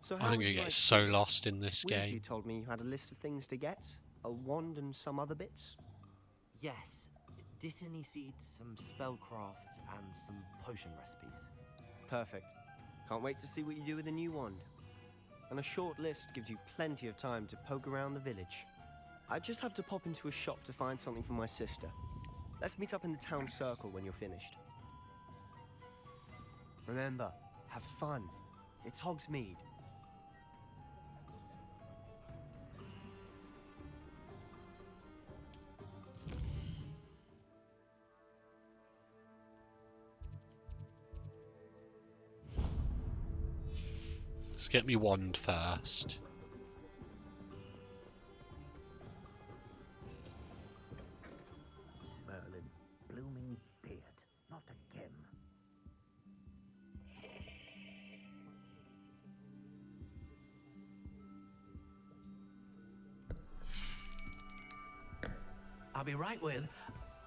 So I'm gonna get so lost in this game. You told me you had a list of things to get, a wand and some other bits. Yes, Dittany seeds, some spellcrafts, and some potion recipes. Perfect. Can't wait to see what you do with the new wand. And a short list gives you plenty of time to poke around the village. I just have to pop into a shop to find something for my sister. Let's meet up in the town circle when you're finished. Remember, have fun. It's Hogsmeade. Let's get me wand first. Merlin's blooming beard, not again. I'll be right with...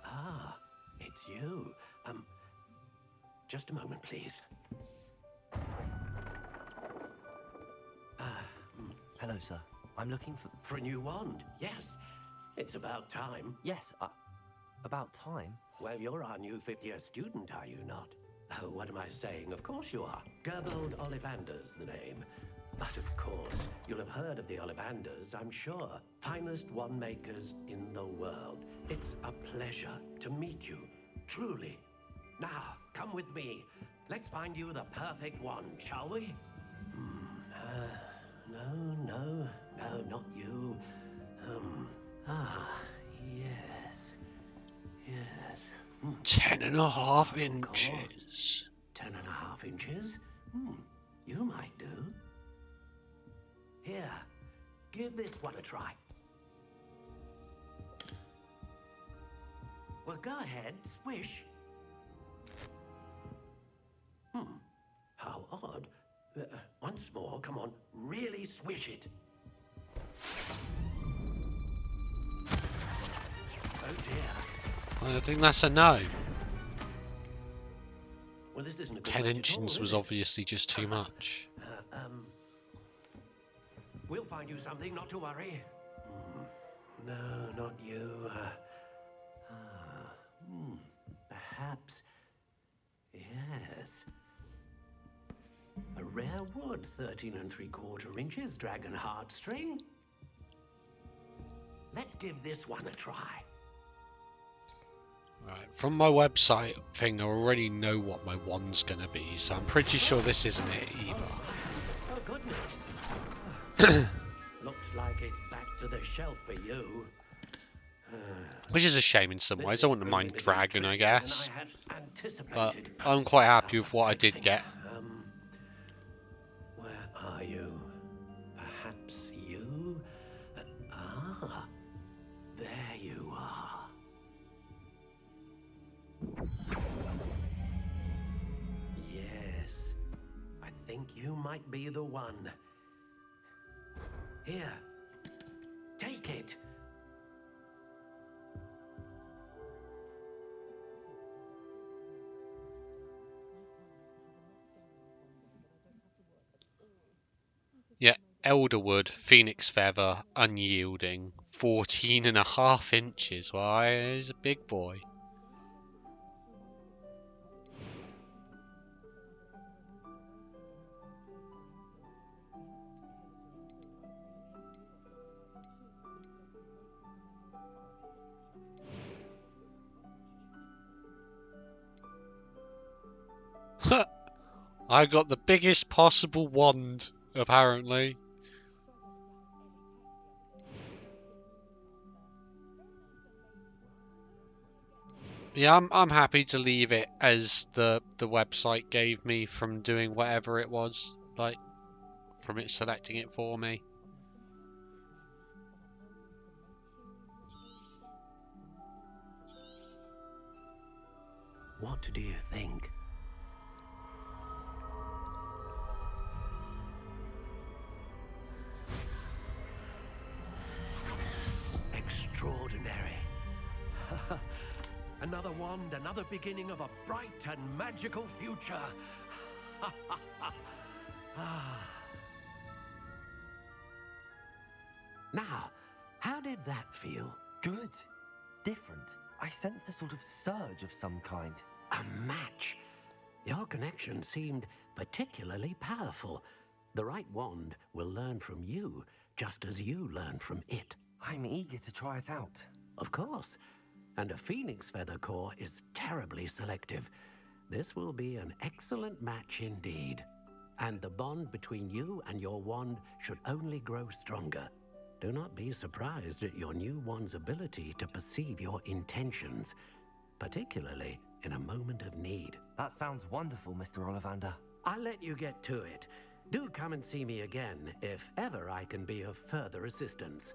Ah, it's you. Just a moment, please. Hello, sir. I'm looking For a new wand, yes. It's about time. Yes, about time? Well, you're our new fifth-year student, are you not? Oh, what am I saying? Of course you are. Gerbold Ollivander's the name. But of course, you'll have heard of the Ollivanders, I'm sure. Finest wand makers in the world. It's a pleasure to meet you, truly. Now, come with me. Let's find you the perfect wand, shall we? No, not you. Yes. 10.5 inches. 10.5 inches? You might do. Here, give this one a try. Well, go ahead, swish. How odd. Once more, come on, really swish it. Oh dear. I think that's a no. Well, this isn't a good 10 match at inches all, is was it? obviously just too much. We'll find you something, not to worry. No, not you. Perhaps. Yes. A rare wood, 13 3/4 inches, dragon heartstring. Let's give this one a try. Right, from my website thing, I already know what my wand's gonna be, so I'm pretty sure this isn't it either. Oh, goodness. Looks like it's back to the shelf for you. Which is a shame in some ways. I wouldn't mind dragon, I guess. But I'm quite happy with what I did get. Where are you? Perhaps you? There you are. Yes, I think you might be the one. Here, take it. Elderwood, Phoenix Feather, Unyielding, 14.5 inches. Why, he's a big boy. I got the biggest possible wand, apparently. Yeah, I'm happy to leave it as the website gave me from doing whatever it was, like from it selecting it for me. What do you think? Extraordinary. Another wand, another beginning of a bright and magical future. Now, how did that feel? Good. Different. I sensed a sort of surge of some kind. A match. Your connection seemed particularly powerful. The right wand will learn from you, just as you learn from it. I'm eager to try it out. Of course. And a Phoenix Feather core is terribly selective. This will be an excellent match indeed. And the bond between you and your wand should only grow stronger. Do not be surprised at your new wand's ability to perceive your intentions, particularly in a moment of need. That sounds wonderful, Mr. Ollivander. I'll let you get to it. Do come and see me again if ever I can be of further assistance.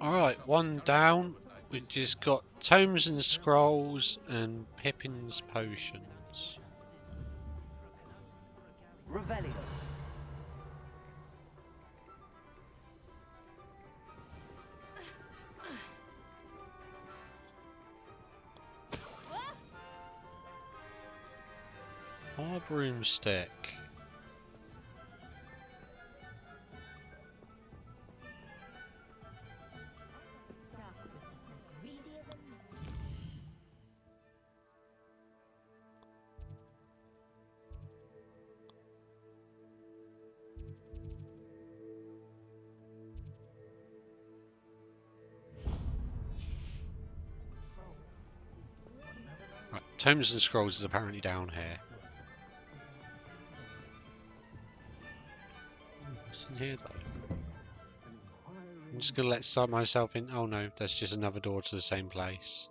Alright, one down. We just got Tomes and Scrolls and Pippin's Potions. Revelio. Our broomstick. Right, Tomes and Scrolls is apparently down here. What's in here though? I'm just gonna let myself in. Oh no, that's just another door to the same place.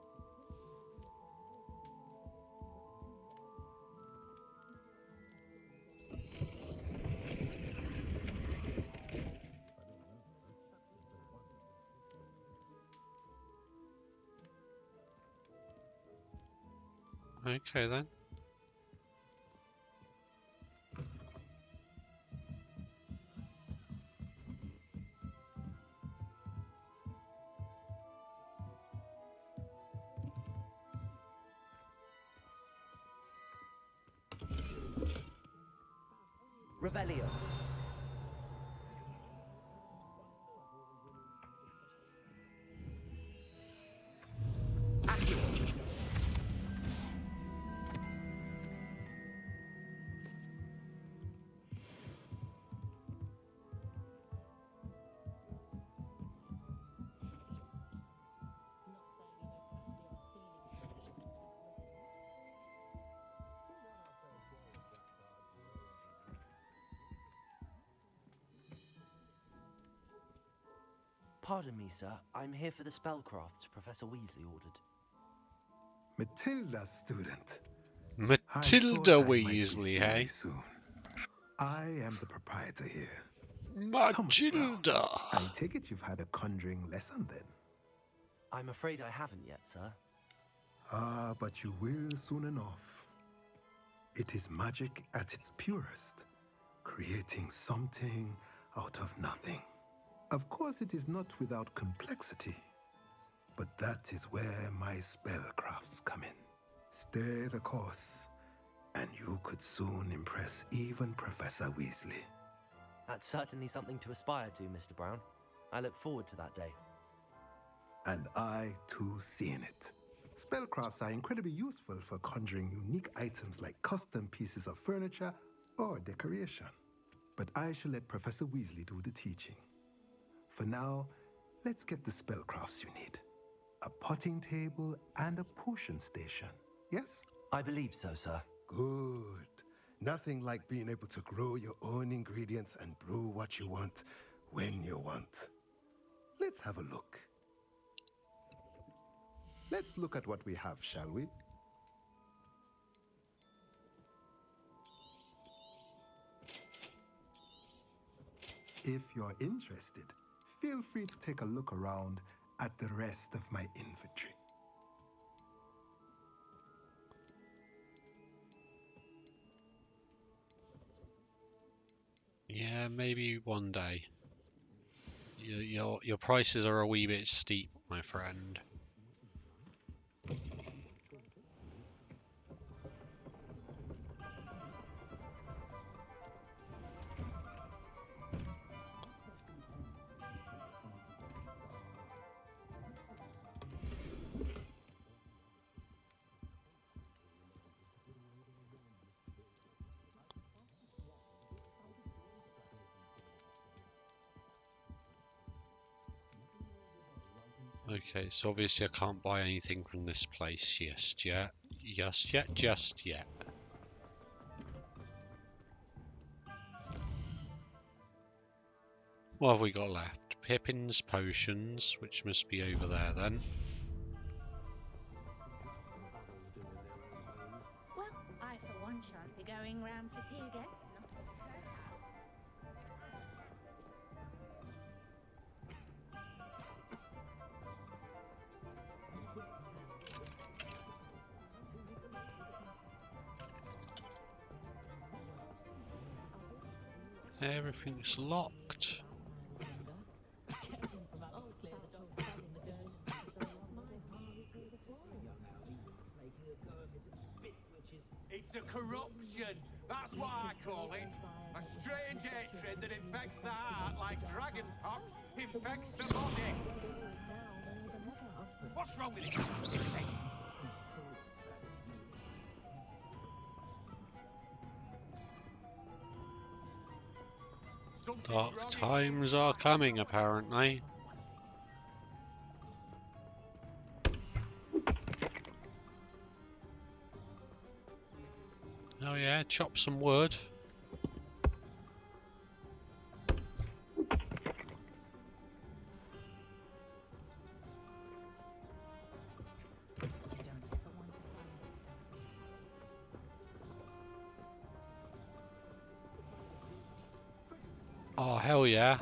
Okay then. Revelio. Pardon me, sir. I'm here for the spellcrafts Professor Weasley ordered. Matilda's student. Matilda Weasley, hey? Soon. I am the proprietor here. Matilda! I take it you've had a conjuring lesson then? I'm afraid I haven't yet, sir. Ah, but you will soon enough. It is magic at its purest, creating something out of nothing. Of course, it is not without complexity, but that is where my spellcrafts come in. Stay the course, and you could soon impress even Professor Weasley. That's certainly something to aspire to, Mr. Brown. I look forward to that day. And I, too, see in it. Spellcrafts are incredibly useful for conjuring unique items like custom pieces of furniture or decoration. But I shall let Professor Weasley do the teaching. For now, let's get the spellcrafts you need. A potting table and a potion station, yes? I believe so, sir. Good. Nothing like being able to grow your own ingredients and brew what you want when you want. Let's have a look. Let's look at what we have, shall we? If you're interested, feel free to take a look around at the rest of my inventory. Yeah, maybe one day. Your prices are a wee bit steep, my friend. Okay, so obviously I can't buy anything from this place just yet. Just yet. What have we got left? Pippin's potions, which must be over there then. Well, I for one shan't be going round for tea again. Everything's locked. It's a corruption. That's what I call it. A strange hatred that infects the heart like dragon pox infects the body. What's wrong with it? Dark times are coming, apparently. Oh yeah, chop some wood. Oh, hell yeah.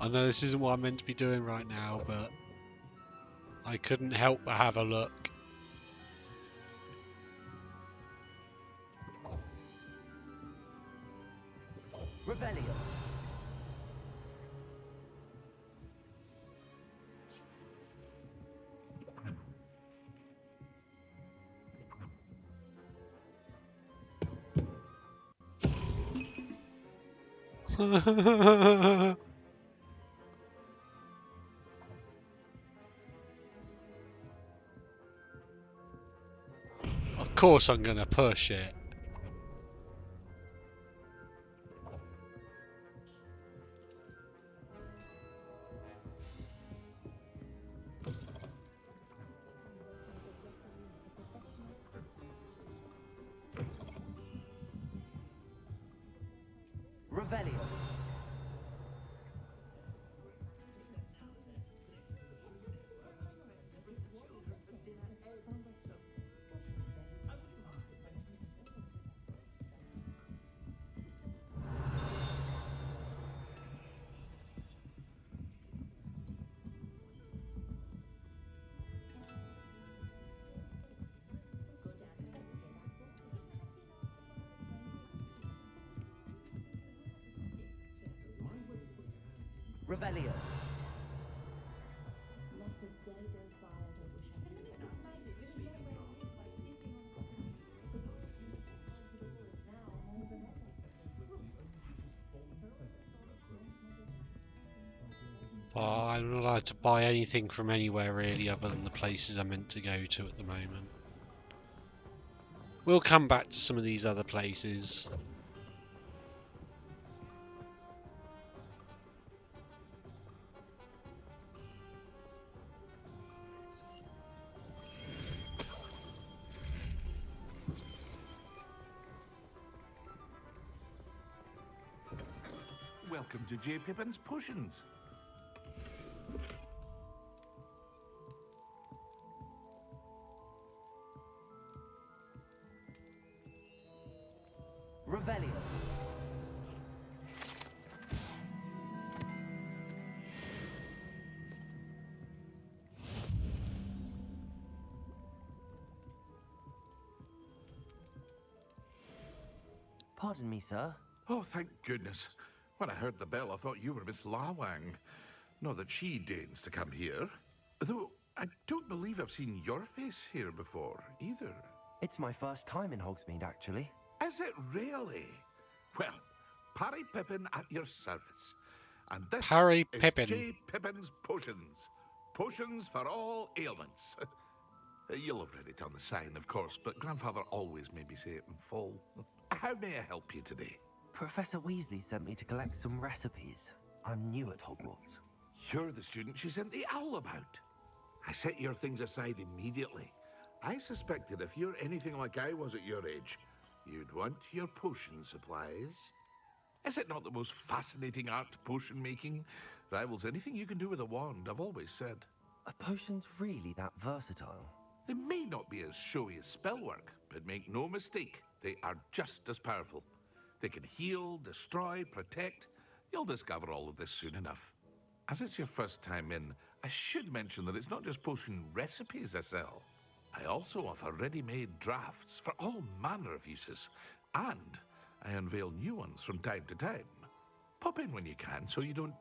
I know this isn't what I'm meant to be doing right now, but I couldn't help but have a look. Revelio. Of course I'm gonna push it. Revelio. Revelio. I'm not allowed to buy anything from anywhere really other than the places I'm meant to go to at the moment. We'll come back to some of these other places. Welcome to J. Pippin's Potions. Revelio. Pardon me, sir. Oh, thank goodness. When I heard the bell, I thought you were Miss Lawang. Not that she deigns to come here. Though, I don't believe I've seen your face here before, either. It's my first time in Hogsmeade, actually. Is it really? Well, Parry Pippin at your service. And this Parry is Pippin. J. Pippin's Potions. Potions for all ailments. You'll have read it on the sign, of course, but Grandfather always made me say it in full. How may I help you today? Professor Weasley sent me to collect some recipes. I'm new at Hogwarts. You're the student she sent the owl about. I set your things aside immediately. I suspected if you're anything like I was at your age, you'd want your potion supplies. Is it not the most fascinating art, potion making? Rivals anything you can do with a wand, I've always said. Are potions really that versatile? They may not be as showy as spellwork, but make no mistake, they are just as powerful. They can heal, destroy, protect. You'll discover all of this soon enough. As it's your first time in, I should mention that it's not just potion recipes I sell. I also offer ready-made drafts for all manner of uses, and I unveil new ones from time to time. Pop in when you can so you don't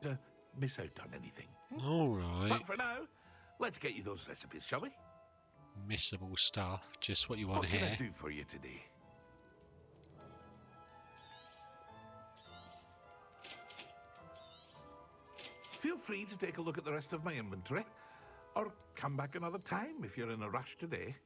miss out on anything. All right. But for now, let's get you those recipes, shall we? Missable stuff, just what you want What to can hear. I do for you today? Feel free to take a look at the rest of my inventory, or come back another time if you're in a rush today.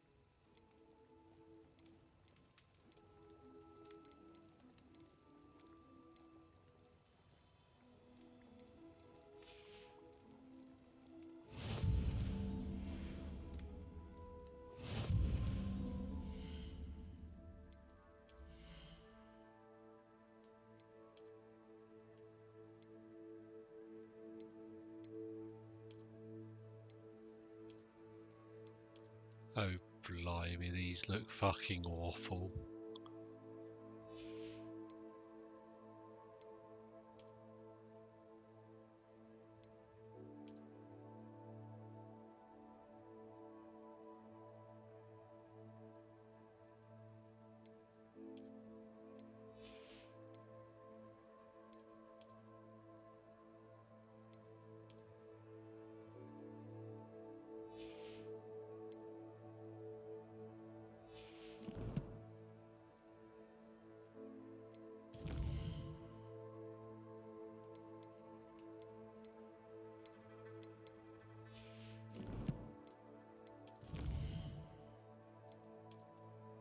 Oh, blimey, these look fucking awful.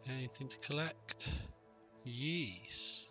Anything to collect? Yes.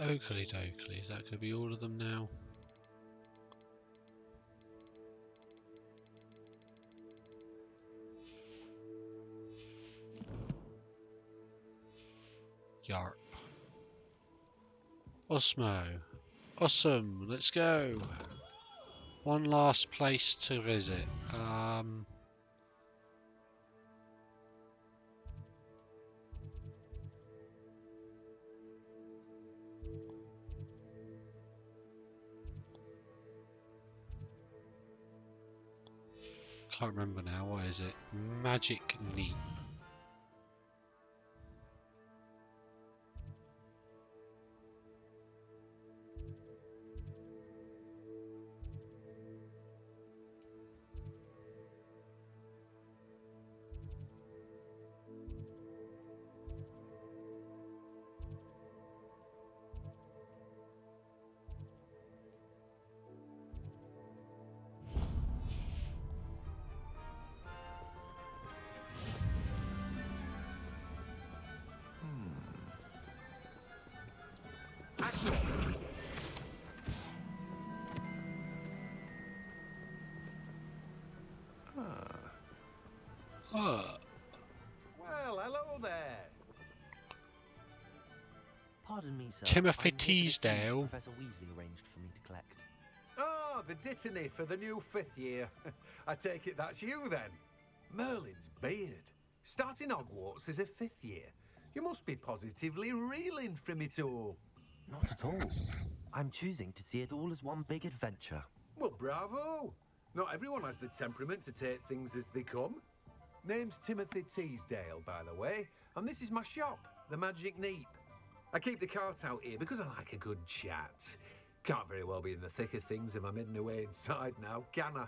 Oakley dokley, is that going to be all of them now? Yarp. Osmo. Awesome, let's go. One last place to visit. Can't remember now. What is it? Magic Neat. Well, hello there. Pardon me, sir. Timothy I'm here for the seeds Teasdale. Professor Weasley arranged for me to collect. Oh, the dittany for the new 5th year. I take it that's you then. Merlin's beard. Starting Hogwarts as a 5th year. You must be positively reeling from it all. Not at all. I'm choosing to see it all as one big adventure. Well, bravo. Not everyone has the temperament to take things as they come. Name's Timothy Teasdale, by the way, and this is my shop, the Magic Neep. I keep the cart out here because I like a good chat. Can't very well be in the thick of things if I'm hidden away inside now, can I?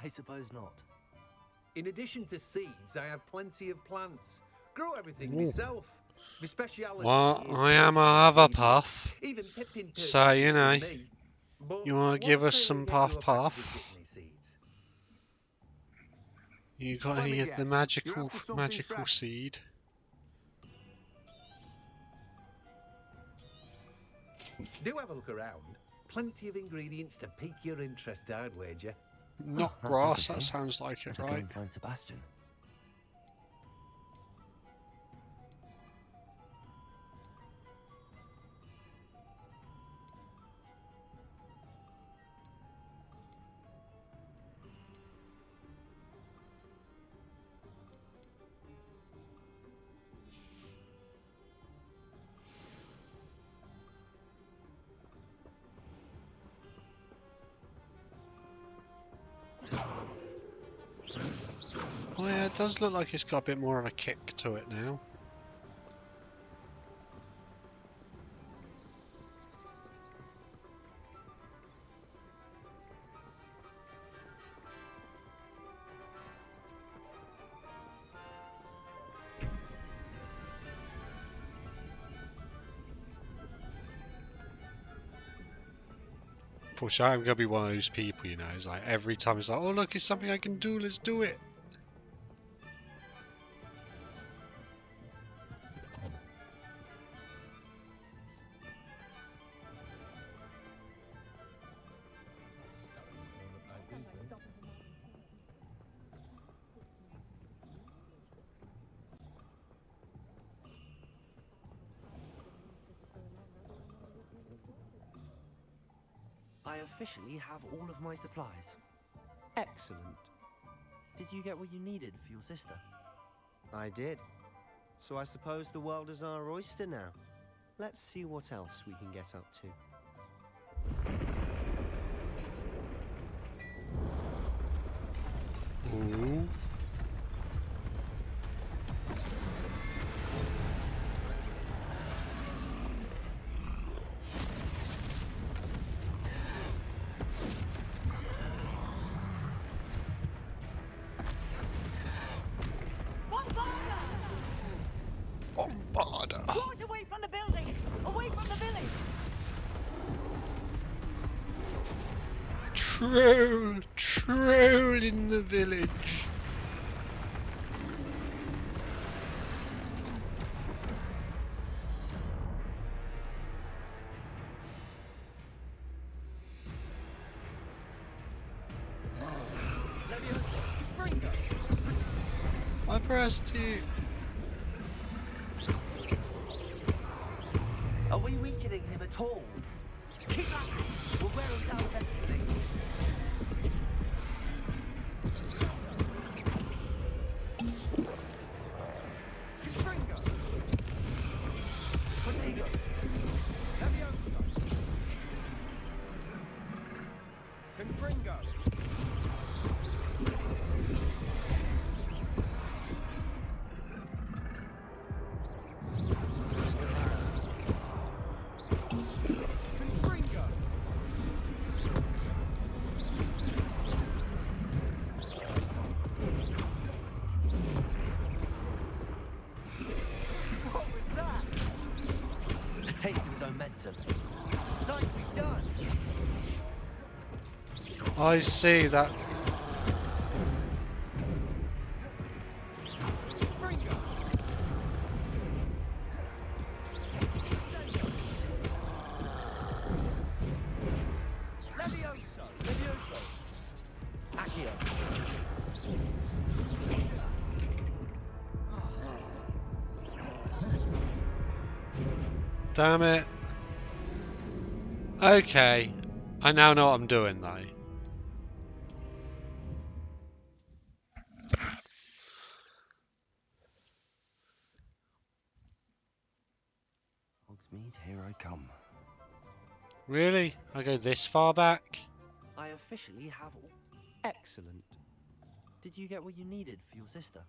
I suppose not. In addition to seeds, I have plenty of plants. Grow everything Ooh. myself. My speciality Well, is I am a Hufflepuff, even Pippin so you know. purchases from me. But You want to give us what's some get you a package of puff? dittany seeds? You got Let me any of guess, the you're magical after something fresh? seed? Do have a look around. Plenty of ingredients to pique your interest, I'd wager. Not that's grass. That interesting. sounds like it, Better go right? and find Sebastian. Oh yeah, it does look like it's got a bit more of a kick to it now. Unfortunately, I'm gonna be one of those people, you know. It's like every time it's like, oh look, it's something I can do. Let's do it. I officially have all of my supplies. Excellent. Did you get what you needed for your sister? I did. So I suppose the world is our oyster now. Let's see what else we can get up to. Ooh. Bombarder. Right away from the building! Away from the village! Troll in the village. I pressed it. Are we weakening him at all? Keep at it! We'll wear him down eventually. Confringo! Potato! Levioso! Confringo! Taste of his own medicine. Nicely done. I see that. Levioso. Levioso. Accio. Damn it. Okay. I now know what I'm doing though. Hogsmeade, here I come. Really? I go this far back? I officially have all. Excellent. Did you get what you needed for your sister?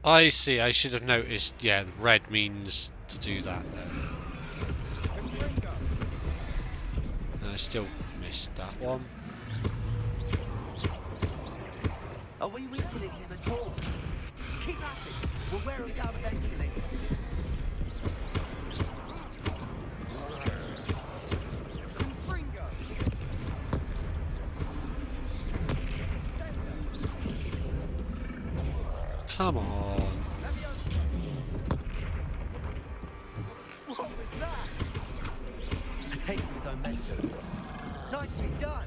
I see, I should have noticed, yeah, red means to do that then. And I still missed that one. Are we weakening him at all? Keep at it! We'll wear him down eventually. Confringo! Come on. What was that? A taste of his own medicine. Nicely done.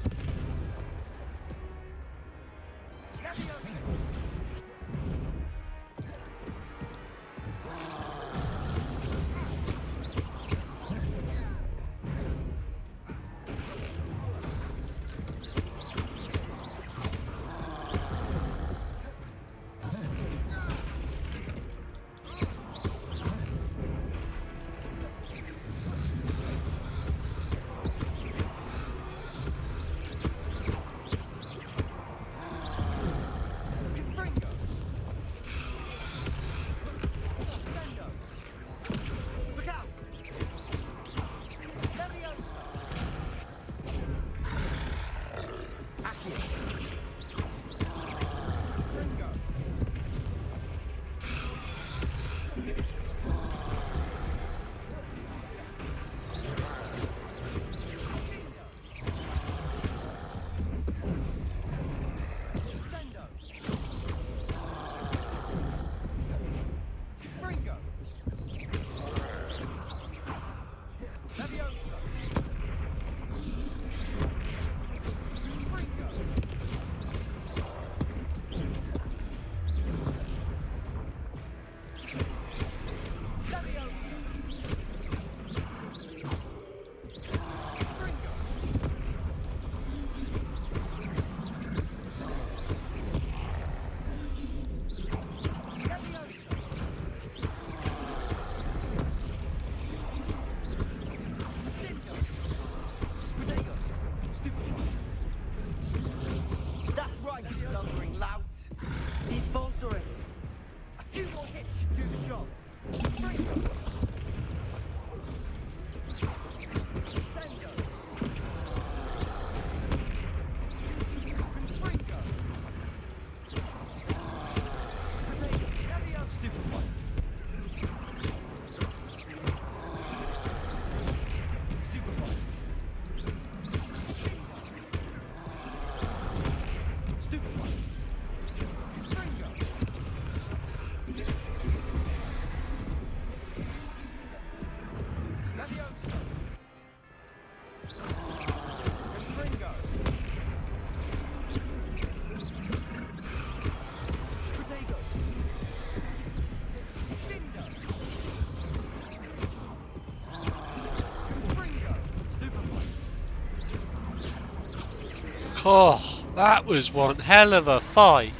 Oh, that was one hell of a fight.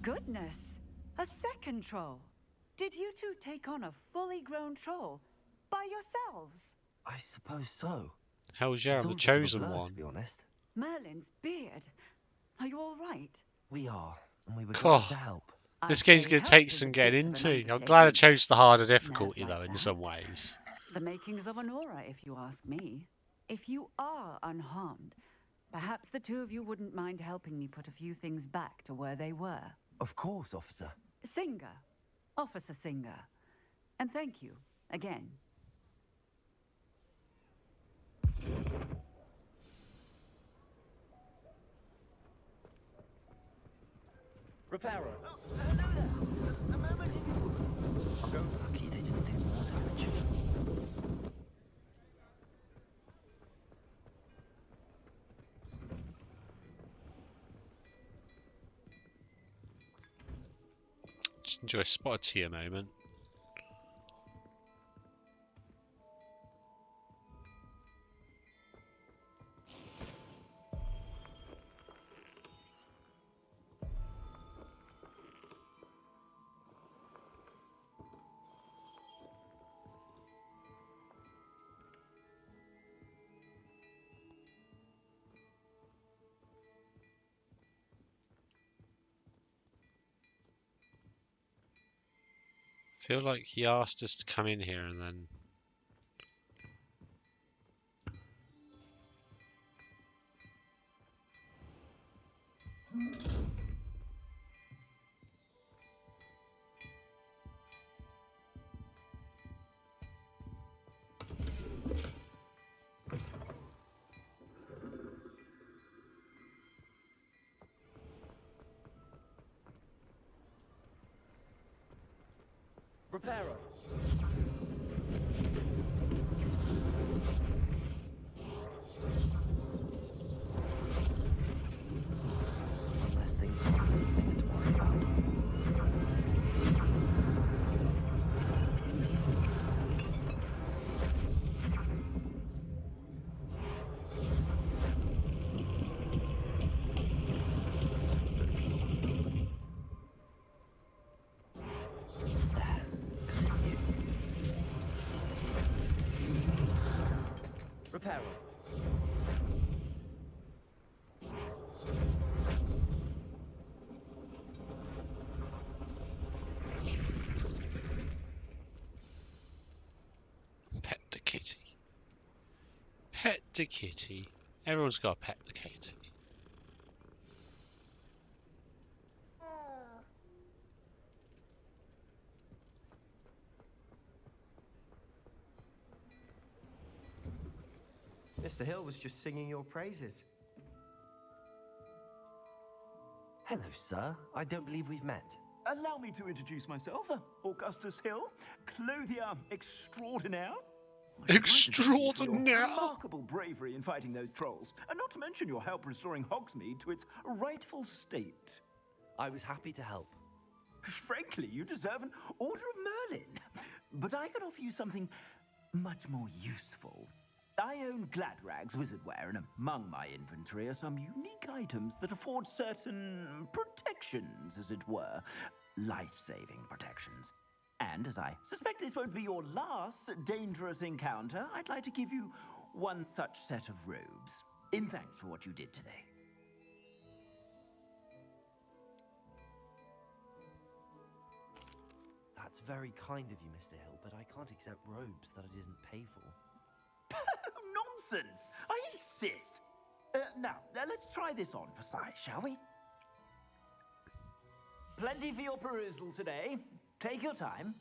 Goodness! A second troll. Did you two take on a fully grown troll by yourselves? I suppose so. Hell's It's yeah, I'm all the a bit of a chosen blur, one. to be honest. Merlin's beard. Are you all right? We are, and we were God. glad to help. This game's going to take some getting into. I'm glad I chose the harder difficulty, though, in some ways. The makings of an aura, if you ask me. If you are unharmed, perhaps the two of you wouldn't mind helping me put a few things back to where they were. Of course, officer. Singer. Officer Singer. And thank you, again. Repairer. Lucky they didn't do more damage. Just enjoy a spot here moment. I feel like he asked us to come in here and then... Repairer. One less thing for Officer Singer to worry about. Repairer. Pet the kitty. Pet the kitty. Everyone's got to pet the kitty. Mr. Hill was just singing your praises. Hello, sir. I don't believe we've met. Allow me to introduce myself, Augustus Hill, clothier extraordinaire. Extraordinaire! Remarkable bravery in fighting those trolls, and not to mention your help restoring Hogsmeade to its rightful state. I was happy to help. Frankly, you deserve an Order of Merlin. But I can offer you something much more useful. I own Gladrag's wizardware, and among my inventory are some unique items that afford certain protections, as it were. Life-saving protections. And as I suspect this won't be your last dangerous encounter, I'd like to give you one such set of robes, in thanks for what you did today. That's very kind of you, Mr. Hill, but I can't accept robes that I didn't pay for. Nonsense! I insist! Now, let's try this on for size, shall we? Plenty for your perusal today. Take your time.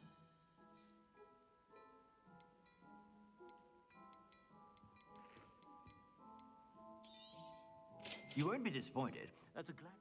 You won't be disappointed. That's a glad...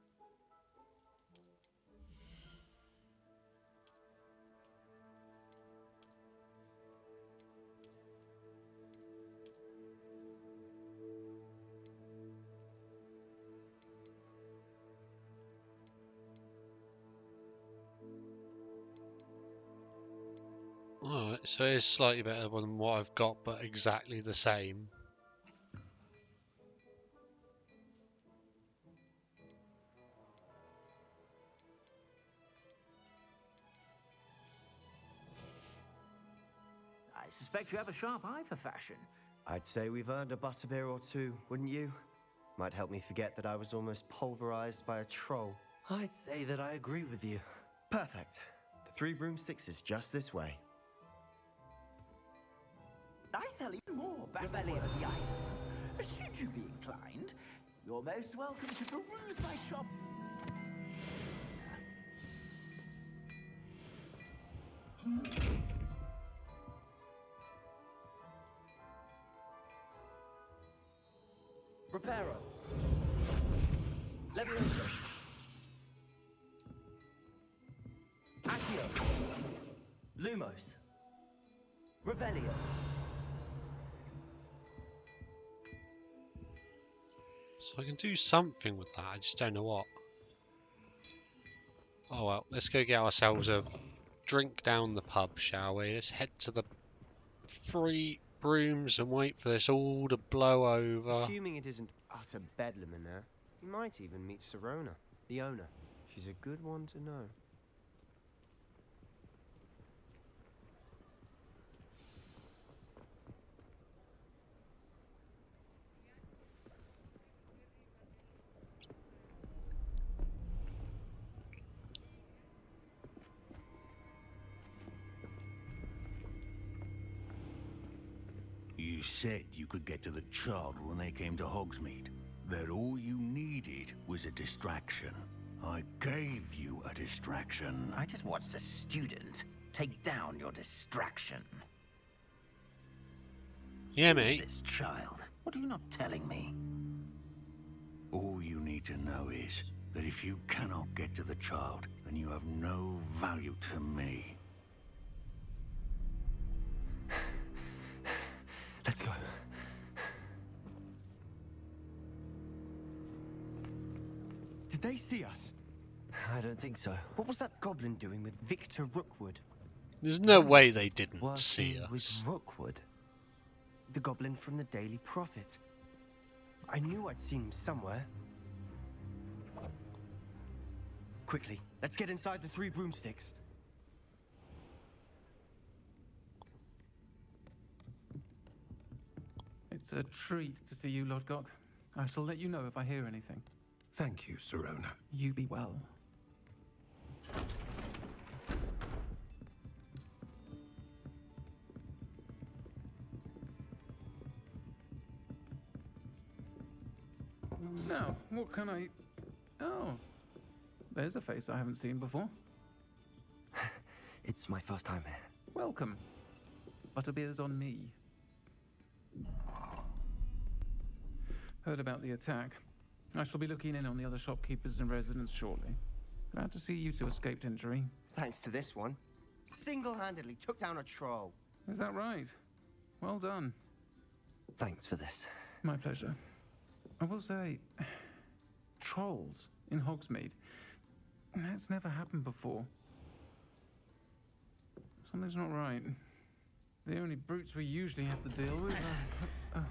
so it's slightly better than what I've got, but exactly the same. I suspect you have a sharp eye for fashion. I'd say we've earned a butterbeer or two, wouldn't you? Might help me forget that I was almost pulverized by a troll. I'd say that I agree with you. Perfect. The Three Broomsticks is just this way. I sell even more back of the items. Should you be inclined, you're most welcome to peruse my shop. Reparo. Leviosa. Accio. Lumos. Revelio. So I can do something with that, I just don't know what. Oh well, let's go get ourselves a drink down the pub, shall we? Let's head to the Three Brooms and wait for this all to blow over. Assuming it isn't utter bedlam in there, you might even meet Sirona, the owner. She's a good one to know. You said you could get to the child when they came to Hogsmeade. That all you needed was a distraction. I gave you a distraction. I just watched a student take down your distraction. Yeah, mate. This child. What are you not telling me? All you need to know is that if you cannot get to the child, then you have no value to me. Let's go. Did they see us? I don't think so. What was that goblin doing with Victor Rookwood? There's no way they didn't Working see us. with Rookwood? The goblin from the Daily Prophet. I knew I'd seen him somewhere. Quickly, let's get inside the Three Broomsticks. It's a treat to see you, Lodgok. I shall let you know if I hear anything. Thank you, Sirona. You be well. Now, what can I... Oh, there's a face I haven't seen before. It's my first time here. Welcome. Butterbeer's on me. Heard about the attack. I shall be looking in on the other shopkeepers and residents shortly. Glad to see you two escaped injury. Thanks to this one. Single-handedly took down a troll. Is that right? Well done. Thanks for this. My pleasure. I will say, trolls in Hogsmeade. That's never happened before. Something's not right. The only brutes we usually have to deal with are...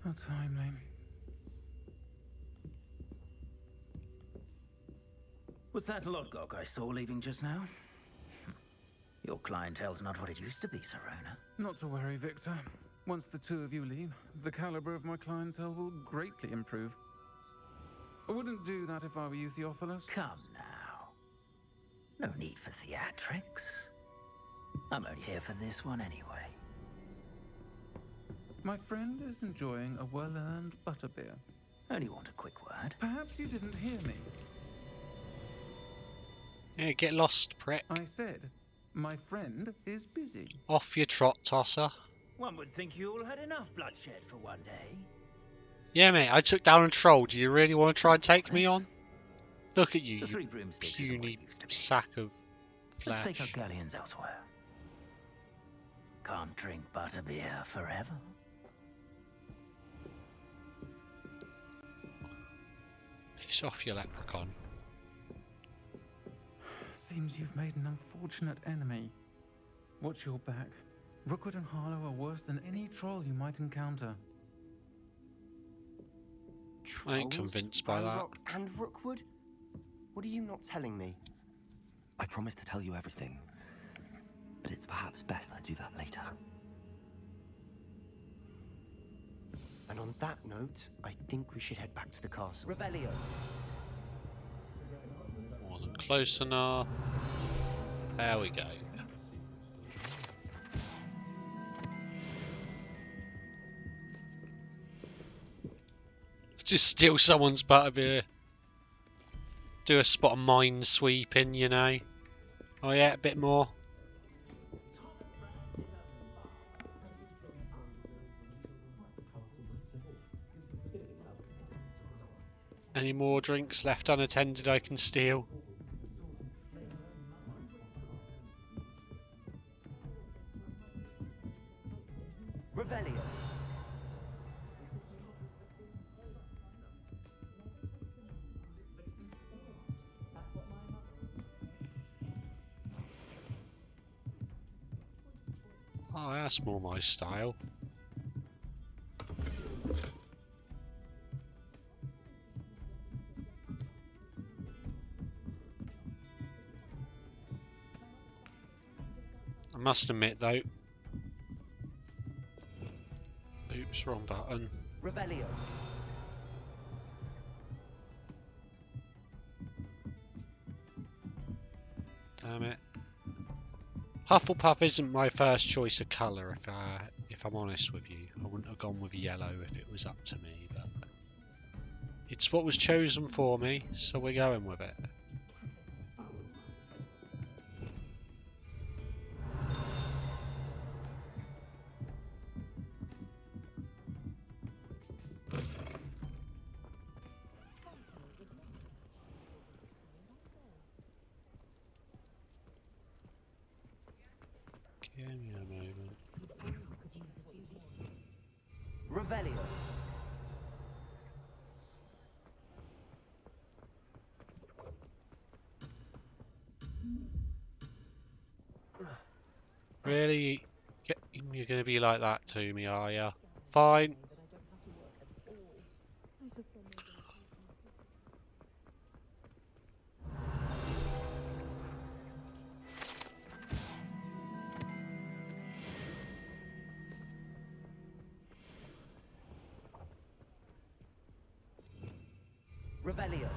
How timely. Was that Lodgok I saw leaving just now? Your clientele's not what it used to be, Sirona. Not to worry, Victor. Once the two of you leave, the caliber of my clientele will greatly improve. I wouldn't do that if I were you, Theophilus. Come now. No need for theatrics. I'm only here for this one anyway. My friend is enjoying a well-earned butterbeer. Only want a quick word. Perhaps you didn't hear me. Yeah, get lost, prick. I said, my friend is busy. Off your trot, tosser. One would think you all had enough bloodshed for one day. Yeah, mate, I took down a troll. Do you really want to try and take me on? Look at you, The Three you Broomsticks isn't what puny it used to be. sack of Let's take our flesh. galleons elsewhere. Can't drink butterbeer forever. Piss off, you leprechaun. Seems you've made an unfortunate enemy. Watch your back. Rookwood and Harlow are worse than any troll you might encounter. I ain't convinced by that. Ranrock and Rookwood? What are you not telling me? I promise to tell you everything, but it's perhaps best I do that later. And on that note, I think we should head back to the castle. Revelio. Wasn't close enough. There we go. Just steal someone's butterbeer. Do a spot of mine sweeping, you know. Oh yeah, a bit more. Any more drinks left unattended I can steal? Revelio. Oh, that's more my style. I must admit though. Oops, wrong button. Revelio. Damn it. Hufflepuff isn't my first choice of colour, if I'm honest with you. I wouldn't have gone with yellow if it was up to me, but it's what was chosen for me, so we're going with it. Give me a moment. Revelio. Really? You're going to be like that to me, are ya? Fine. Revelio.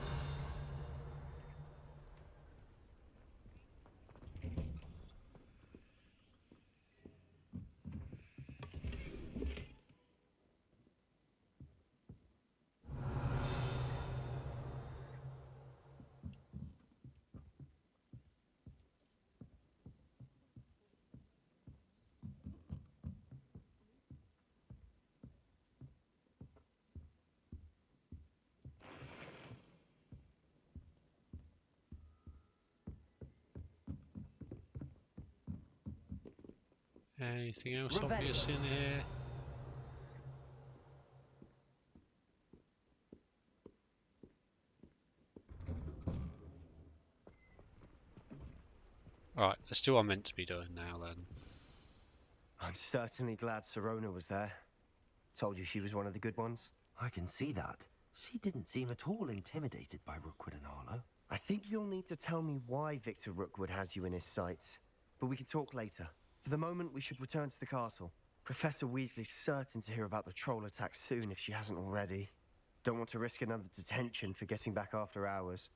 Anything else obvious in here? Alright, let's do what I'm meant to be doing now then. I'm certainly glad Sirona was there. Told you she was one of the good ones. I can see that. She didn't seem at all intimidated by Rookwood and Harlow. I think you'll need to tell me why Victor Rookwood has you in his sights. But we can talk later. For the moment, we should return to the castle. Professor Weasley's certain to hear about the troll attack soon if she hasn't already. Don't want to risk another detention for getting back after hours.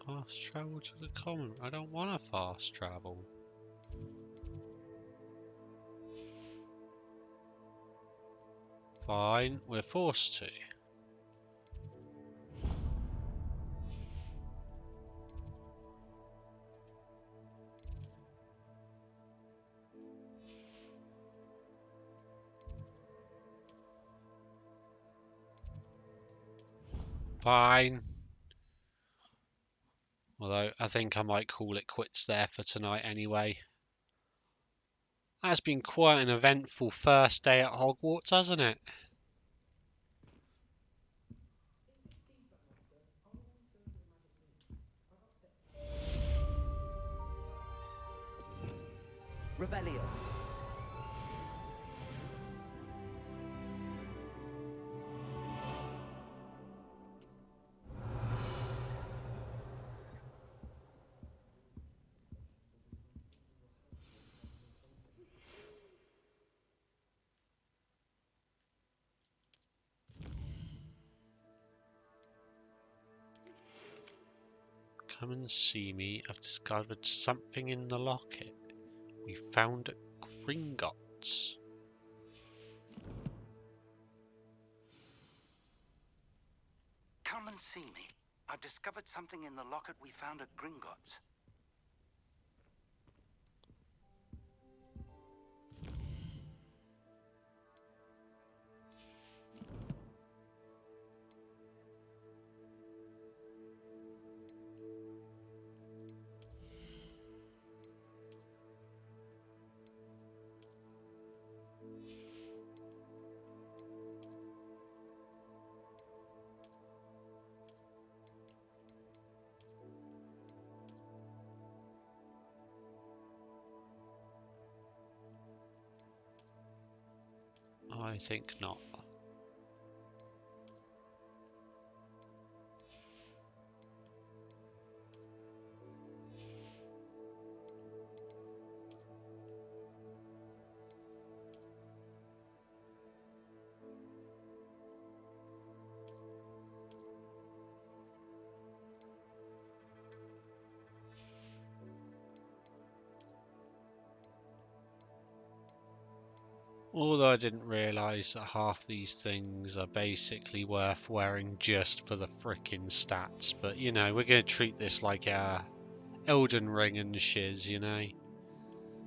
Fast travel to the common. I don't want to fast travel. Fine, we're forced to. Fine. Although I think I might call it quits there for tonight anyway. That's been quite an eventful first day at Hogwarts, hasn't it? Revelio. Come and see me. I've discovered something in the locket we found at Gringotts. Come and see me. I've discovered something in the locket we found at Gringotts. I think not. Although I didn't realise that half these things are basically worth wearing just for the frickin' stats. But, you know, we're going to treat this like a Elden Ring and shiz, you know.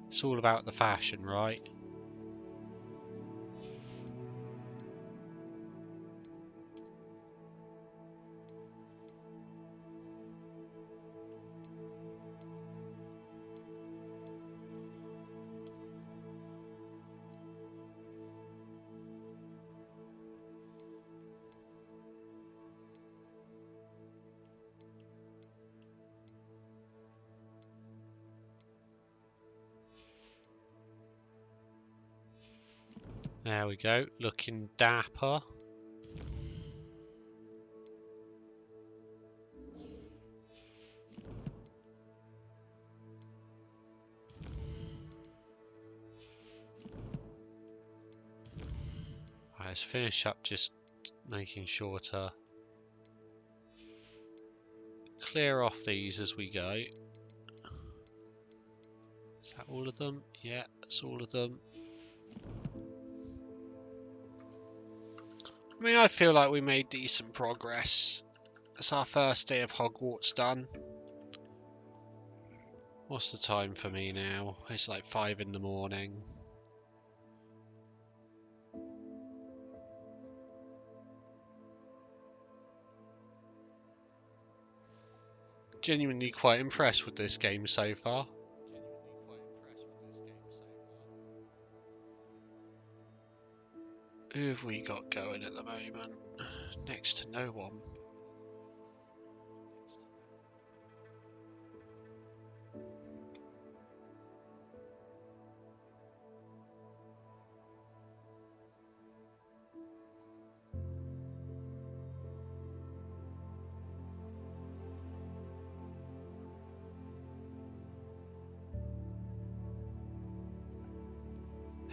It's all about the fashion, right? There we go, looking dapper. Let's finish up just making sure to clear off these as we go. Is that all of them? Yeah, that's all of them. I mean, I feel like we made decent progress. It's our first day of Hogwarts done. What's the time for me now? It's like 5 in the morning. Genuinely quite impressed with this game so far. Who have we got going at the moment? Next to no one.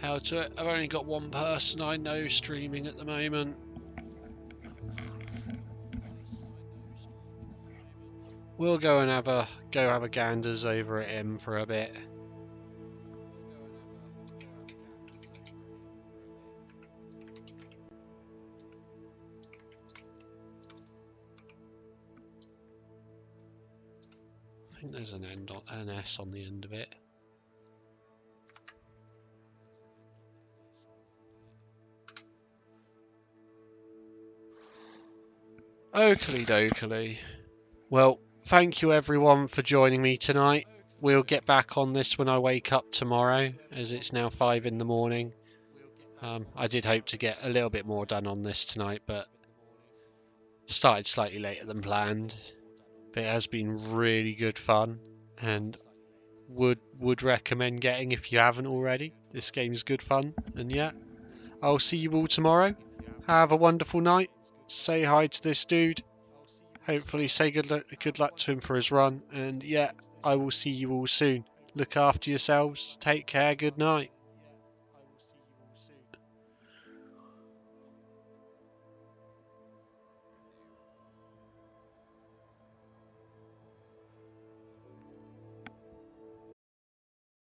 How to it? I've only got one person I know streaming at the moment. We'll go and have a ganders over at him for a bit. I think there's an S on the end of it. Oakley dokley. Well, thank you everyone for joining me tonight. We'll get back on this when I wake up tomorrow, as it's now 5 in the morning. I did hope to get a little bit more done on this tonight, but started slightly later than planned. But it has been really good fun, and would recommend getting if you haven't already. This game's good fun, and yeah, I'll see you all tomorrow. Have a wonderful night. Say hi to this dude. Hopefully say good luck to him for his run, and yeah, I will see you all soon. Look after yourselves. Take care. Good night.